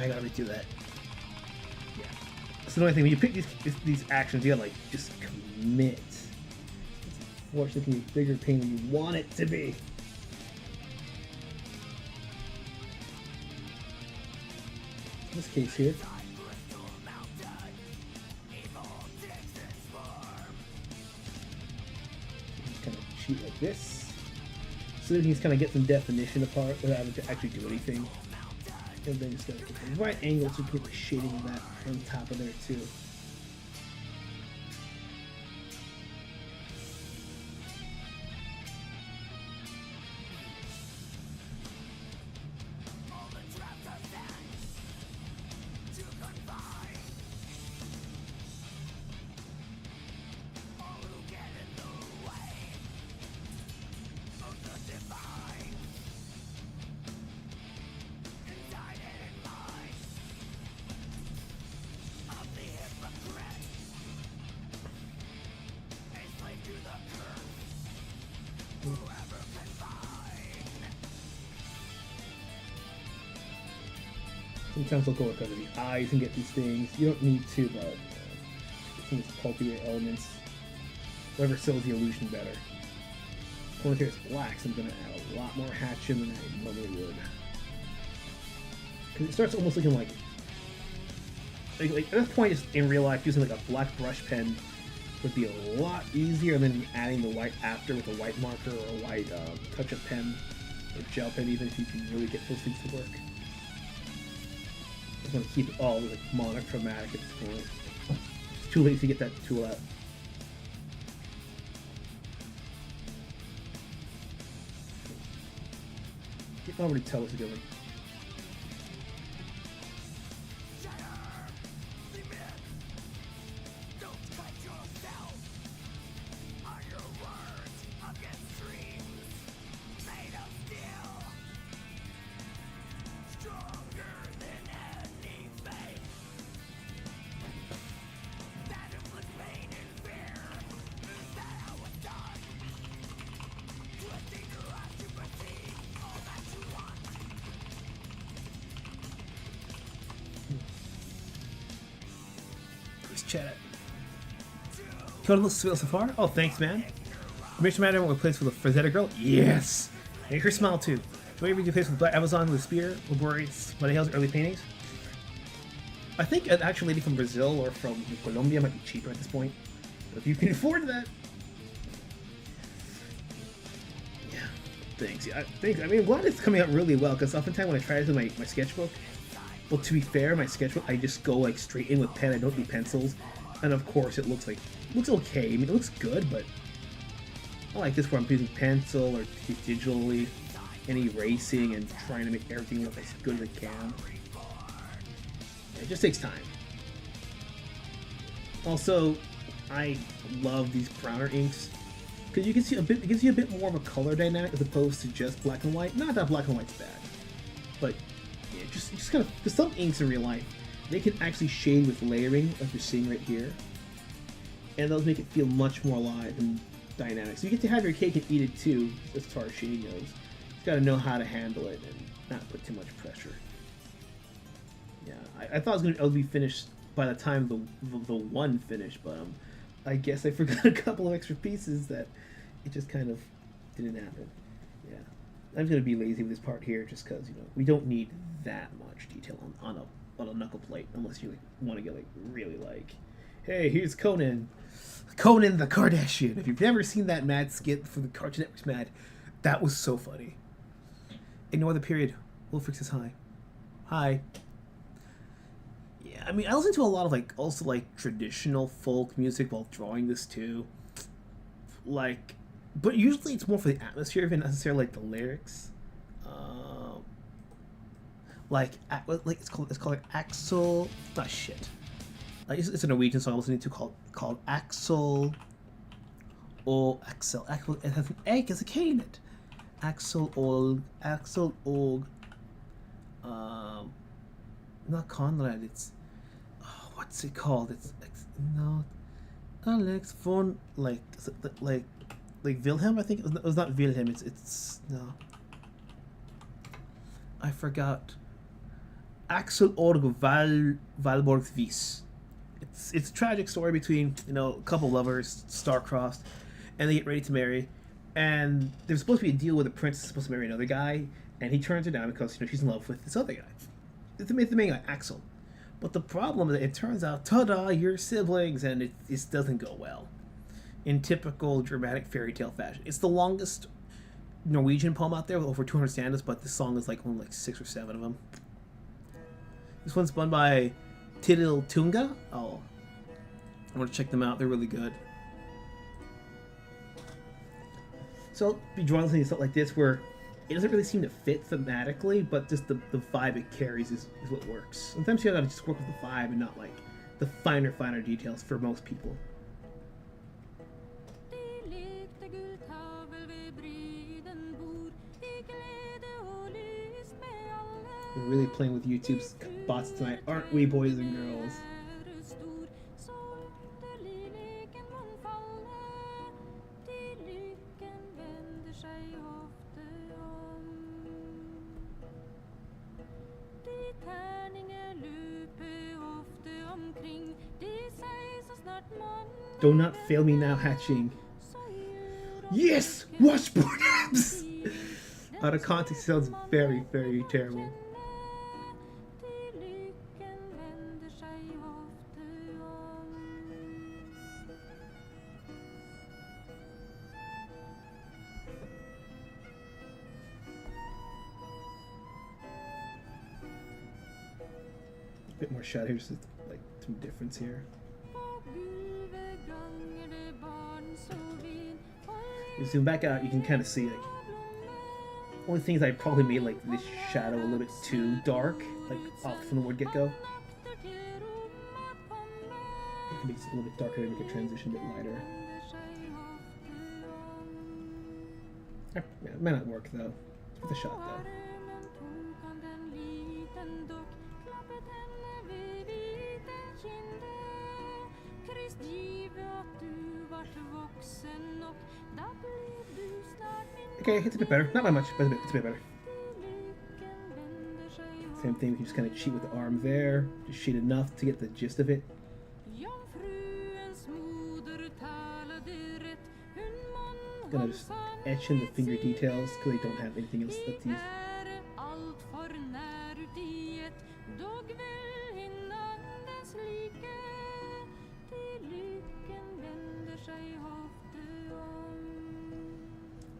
I gotta redo that. Yeah. That's the only thing. When you pick these actions, you gotta like just commit. Unfortunately, it can be a bigger pain than you want it to be. In this case here. Just kind of cheat like this. So that you can just kind of get some definition apart without having to actually do anything. And then just gotta get the right angle so you can get the shading of that on top of there too. Sometimes I'll go with under the eyes and get these things. You don't need to, but some of these pulpier elements. Whatever sells the illusion better. Corner here is black, so I'm going to add a lot more hatchet than I normally would. Because it starts almost looking like at this point, just in real life, using like a black brush pen would be a lot easier than adding the white after with a white marker or a white touch-up pen or gel pen, even if you can really get those things to work. I just want to keep it all like monochromatic at this point. It's too late to get that tool out. You can already tell what's doing. Chat. Killed a little so far? Oh, thanks, man. Commission Matter will place for the Frazetta girl? Yes! Make her smile too. Do you ever place with Black Amazon with Spear, Laborious, Money Hill's early paintings? I think an actual lady from Brazil or from Colombia might be cheaper at this point. But if you can afford that. Yeah. Thanks. Yeah, thanks. I mean, I'm glad it's coming out really well because oftentimes when I try to do my sketchbook, But to be fair, my sketchbook, I just go like straight in with pen. I don't do pencils, and of course, it looks okay. I mean, it looks good, but I like this where I'm using pencil or digitally and erasing and trying to make everything look as good as I can. It just takes time. Also, I love these browner inks because you can see it gives you a bit more of a color dynamic as opposed to just black and white. Not that black and white's bad, but yeah, just kind of, because some inks in real life, they can actually shade with layering, like you're seeing right here, and those make it feel much more alive and dynamic. So you get to have your cake and eat it too, as far as shading goes. You got to know how to handle it and not put too much pressure. Yeah, I thought it would be finished by the time the one finished, but I guess I forgot a couple of extra pieces that it just kind of didn't happen. Yeah, I'm gonna be lazy with this part here just because we don't need that much detail on a knuckle plate unless you want to get really hey, here's Conan the Kardashian. If you've never seen that Mad skit for the Cartoon Network's Mad, that was so funny. Ignore the period. Wolfrix is high. Hi. Yeah, I mean, I listen to a lot of also traditional folk music while drawing this too. But usually it's more for the atmosphere than necessarily the lyrics. It's called Axel. Oh shit. It's a Norwegian song I'm listening to called Axel. Oh, Axel. It has an egg as a K in it. Axel Og. Not Conrad. It's what's it called? It's no Alex von like Wilhelm. I think it was not Wilhelm. It's no. I forgot. Axel Org Valborg Vis. It's a tragic story between a couple lovers star-crossed, and they get ready to marry, and there's supposed to be a deal where the prince is supposed to marry another guy, and he turns her down because she's in love with this other guy. It's the main guy, Axel. But the problem is that it turns out, ta-da, you're siblings, and it doesn't go well. In typical dramatic fairy tale fashion. It's the longest Norwegian poem out there with over 200 stanzas, but this song is only 6 or 7 of them. This one's spun by Tidil Tunga. Oh, I want to check them out. They're really good. So I'll be drawing something stuff like this where it doesn't really seem to fit thematically, but just the vibe it carries is what works. Sometimes you gotta just work with the vibe and not the finer details for most people. We're really playing with YouTube's bots tonight, aren't we, boys and girls? Do not fail me now, hatching. Yes! Washboard abs! Out of context, sounds very, very terrible. A bit more shadow here, just some difference here. You zoom back out, you can kind of see only things I probably made this shadow a little bit too dark, off from the word get-go. It makes it a little bit darker to make a transition a bit lighter. It might not work though. It's worth a shot though. Okay, it's a bit better. Not by much, but it's a bit better. Same thing, we can just kind of cheat with the arm there. Just cheat enough to get the gist of it. Gonna just etch in the finger details because they don't have anything else left to use.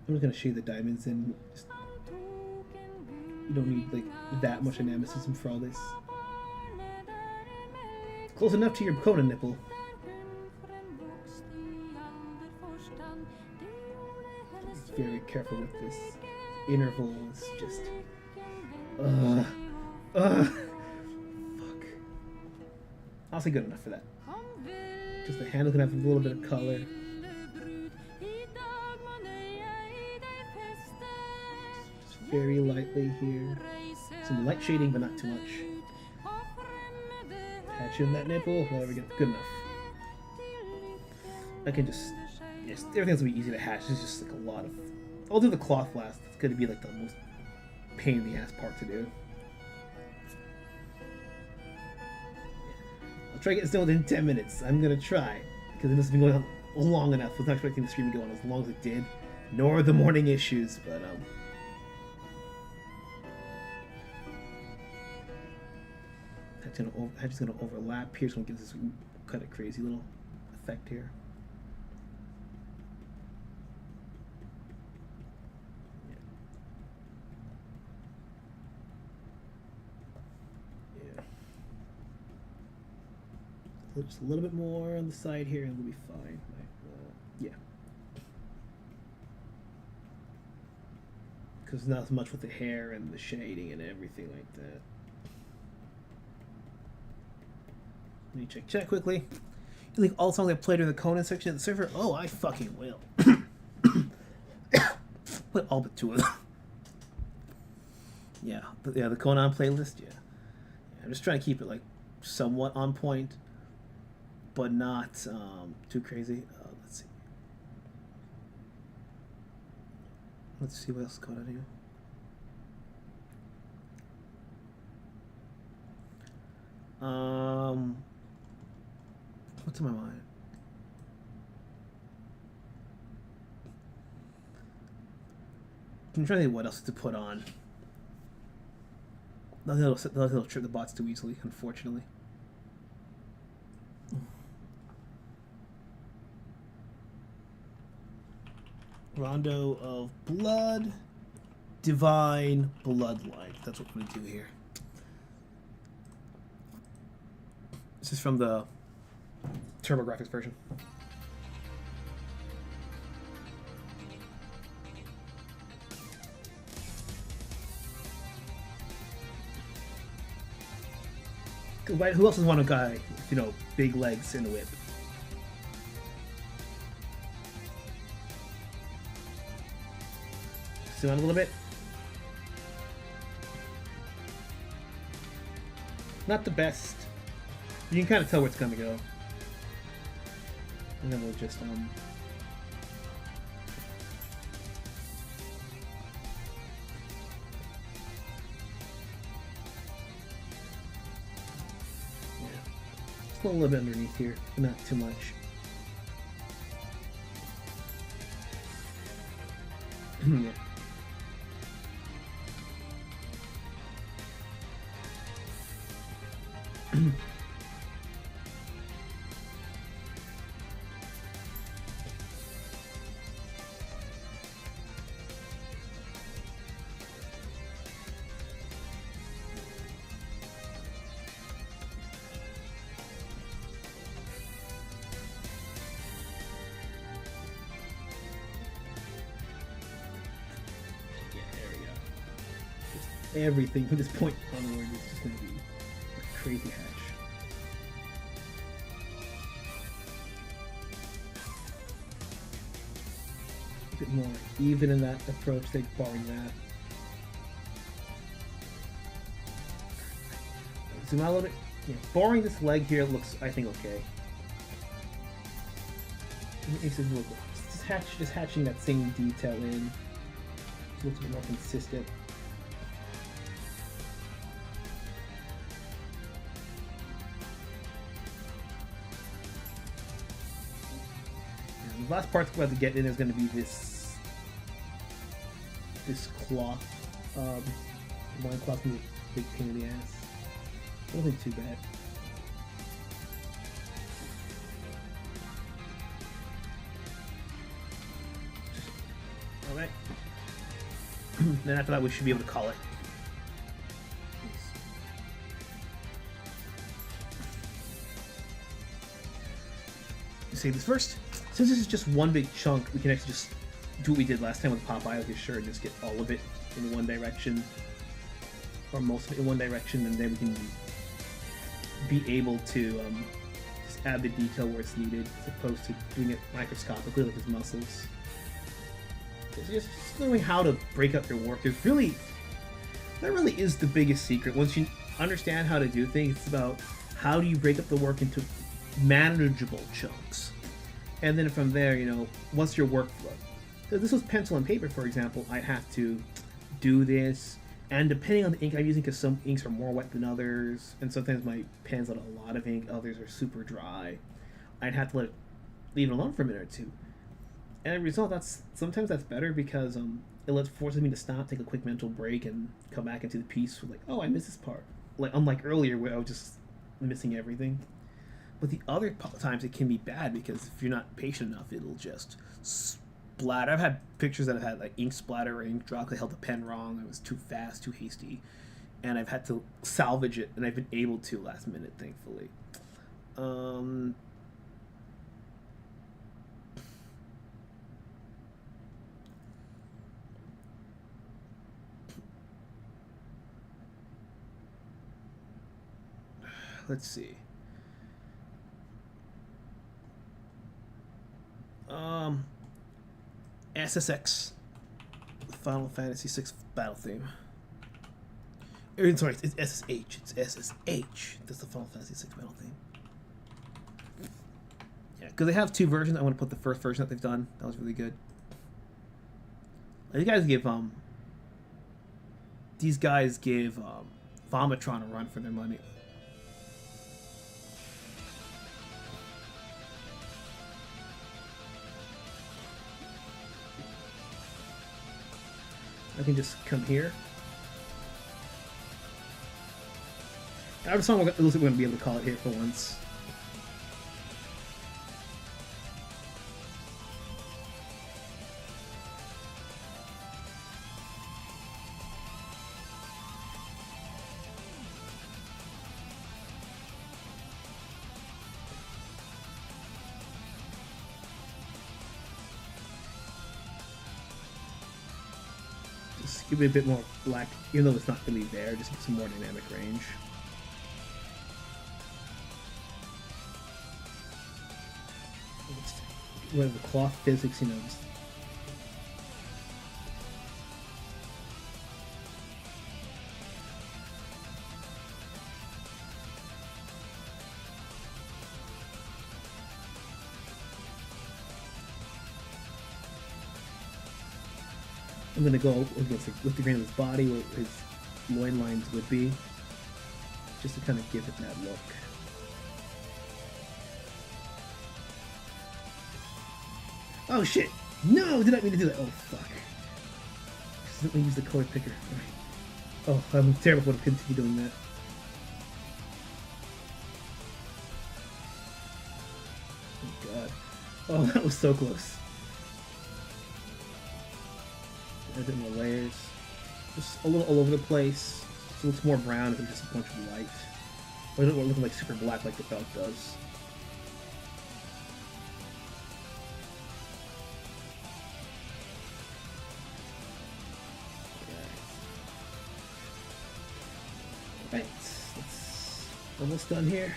I'm just gonna shade the diamonds in. You don't need that much dynamicism for all this. Close enough to your Conan nipple. Be very careful with this. Interval is just... Fuck. Honestly, good enough for that. Just the handle can have a little bit of color. Just very lightly here. Some light shading, but not too much. Hatch in that nipple. Whatever, good enough. I can just... Yes, everything's gonna be easy to hatch. It's just like a lot of... I'll do the cloth last. It's gonna be like the most pain in the ass part to do. I'll try to get this done within 10 minutes. I'm gonna try. Because this has been going on long enough. I was not expecting the stream to go on as long as it did. Nor the morning issues, but Hatch is gonna overlap here, so I'm gonna give this kind of crazy little effect here. Just a little bit more on the side here and we'll be fine. Yeah. Because not as much with the hair and the shading and everything like that. Let me check quickly. You like all the songs I played in the Conan section of the server? Oh, I fucking will. Put all but 2 of them. Yeah, the Conan playlist, yeah. I'm just trying to keep it like somewhat on point, but not too crazy. Let's see. Let's see what else is going on here. What's in my mind? I'm trying to think what else to put on. That'll trip the bots too easily, unfortunately. Rondo of Blood, Divine Bloodline. That's what we do here. This is from the TurboGrafx version. Who else does want a guy, you know, big legs and a whip? Zoom out a little bit. Not the best. You can kind of tell where it's gonna go. And then we'll just a little bit underneath here, but not too much. Yeah. Everything from this point onward is just going to be a crazy hatch. A bit more even in that approach, like barring that. Zoom out a little bit. Yeah, barring this leg here looks, I think, okay. It makes it look just hatching that same detail in. It looks a bit more consistent. The last part we're about to get in is going to be this cloth. One cloth is a big pain in the ass. Nothing too bad. Alright. Then after that we should be able to call it. say this first. Since this is just one big chunk, we can actually just do what we did last time with Popeye, like sure, and just get all of it in one direction, or most of it in one direction, and then we can be able to just add the detail where it's needed, as opposed to doing it microscopically like his muscles. It's just knowing how to break up your work. That really is the biggest secret. Once you understand how to do things, it's about how do you break up the work into manageable chunks. And then from there, you know, what's your workflow? So this was pencil and paper, for example. I'd have to do this, and depending on the ink I'm using, because some inks are more wet than others, and sometimes my pen's let a lot of ink, others are super dry, I'd have to leave it alone for a minute or two. And as a result, sometimes that's better because it forces me to stop, take a quick mental break, and come back into the piece with like, oh, I missed this part. Like unlike earlier where I was just missing everything. But the other times it can be bad because if you're not patient enough, it'll just splatter. I've had pictures that have had like ink splatter or ink drop because I held the pen wrong. It was too fast, too hasty, and I've had to salvage it, and I've been able to last minute, thankfully. Let's see. SSX, Final Fantasy VI battle theme. Sorry, it's SSH. It's SSH. That's the Final Fantasy VI battle theme. Yeah, because they have two versions. I want to put the first version that they've done. That was really good. These guys give Vomitron a run for their money. I can just come here. I have a song we're going to be able to call it here for once. Give it a bit more black, even though it's not really there, just get some more dynamic range. What the cloth physics, you know, just I'm gonna go against with the grain of his body, where his loin lines would be, just to kind of give it that look. Oh shit! No, did not mean to do that. Oh fuck! Accidentally use the color picker. All right. Oh, I'm terrible to continue doing that. Oh god! Oh, that was so close. A bit more layers, just a little all over the place, so it's more brown than just a bunch of white. Or it doesn't look like super black like the belt does. Right, that's almost done here.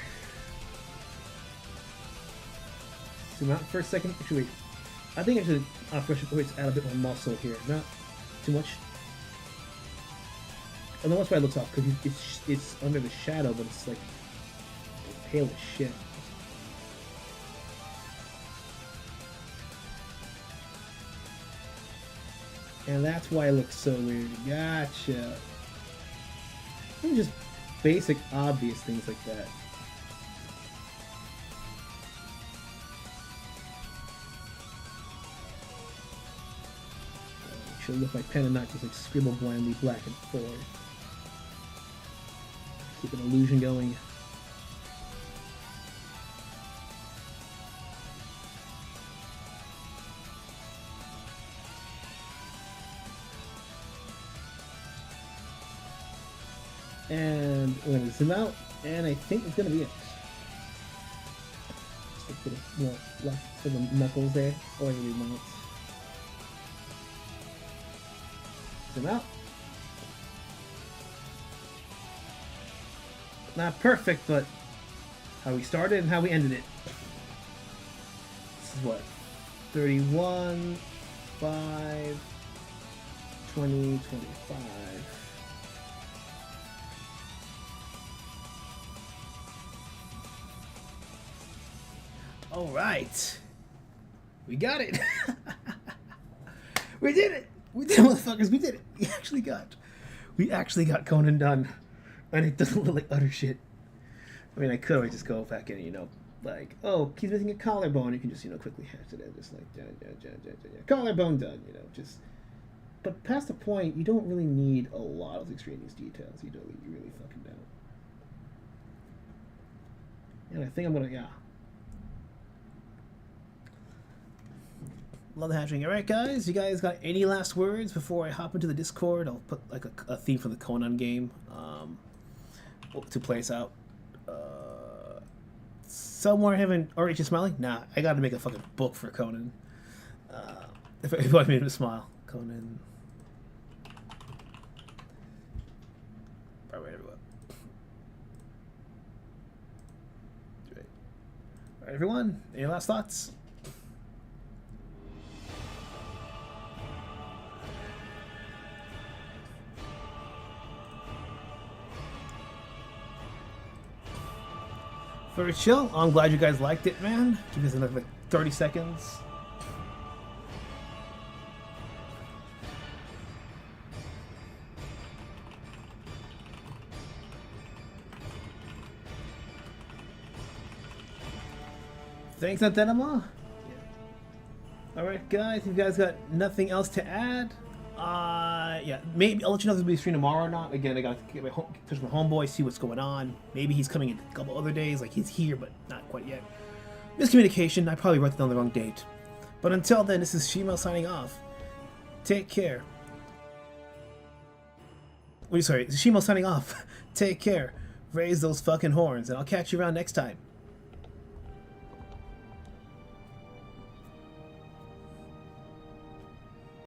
Zoom out for a second. Actually, wait. I think I should first add a bit more muscle here. Not too much. I know that's why it looks off, because it's under the shadow, but it's like pale as shit. And that's why it looks so weird. Gotcha. And just basic, obvious things like that. Should lift my pen and not just like scribble blindly back and forth. Keep an illusion going. And we're going to zoom out, and I think it's going to be it. Just a what left for the knuckles there, or whatever you want. Zoom out. Not perfect, but how we started and how we ended it. This is what? 31, 5, 20, 25. All right. We got it. We did it. We did it, motherfuckers. We did it. We actually got Conan done. And it doesn't look like utter shit. I mean, I could always just go back in, you know, like, oh, he's missing a collarbone. You can just, you know, quickly hatch it in, just like, collarbone done, you know, just. But past the point, you don't really need a lot of extraneous details. You don't. You really fucking don't. And I think I'm gonna, yeah. Love the hatching. Alright, guys, you guys got any last words before I hop into the Discord? I'll put like a theme for the Conan game to play us out. Somewhere haven't already just smiling? Nah, I gotta make a fucking book for Conan. If I made him smile. Conan. Alright, everyone. Alright, everyone, any last thoughts? Very chill. I'm glad you guys liked it, man. Give us another like 30 seconds. Thanks, Antenama. Alright, guys, if you guys got nothing else to add, yeah, maybe I'll let you know if there'll be a stream tomorrow or not. Again, I gotta get touch my homeboy, see what's going on. Maybe he's coming in a couple other days, like he's here, but not quite yet. Miscommunication, I probably wrote down the wrong date. But until then, this is Shimo signing off. Take care. Wait, sorry, Shimo signing off. Take care. Raise those fucking horns, and I'll catch you around next time.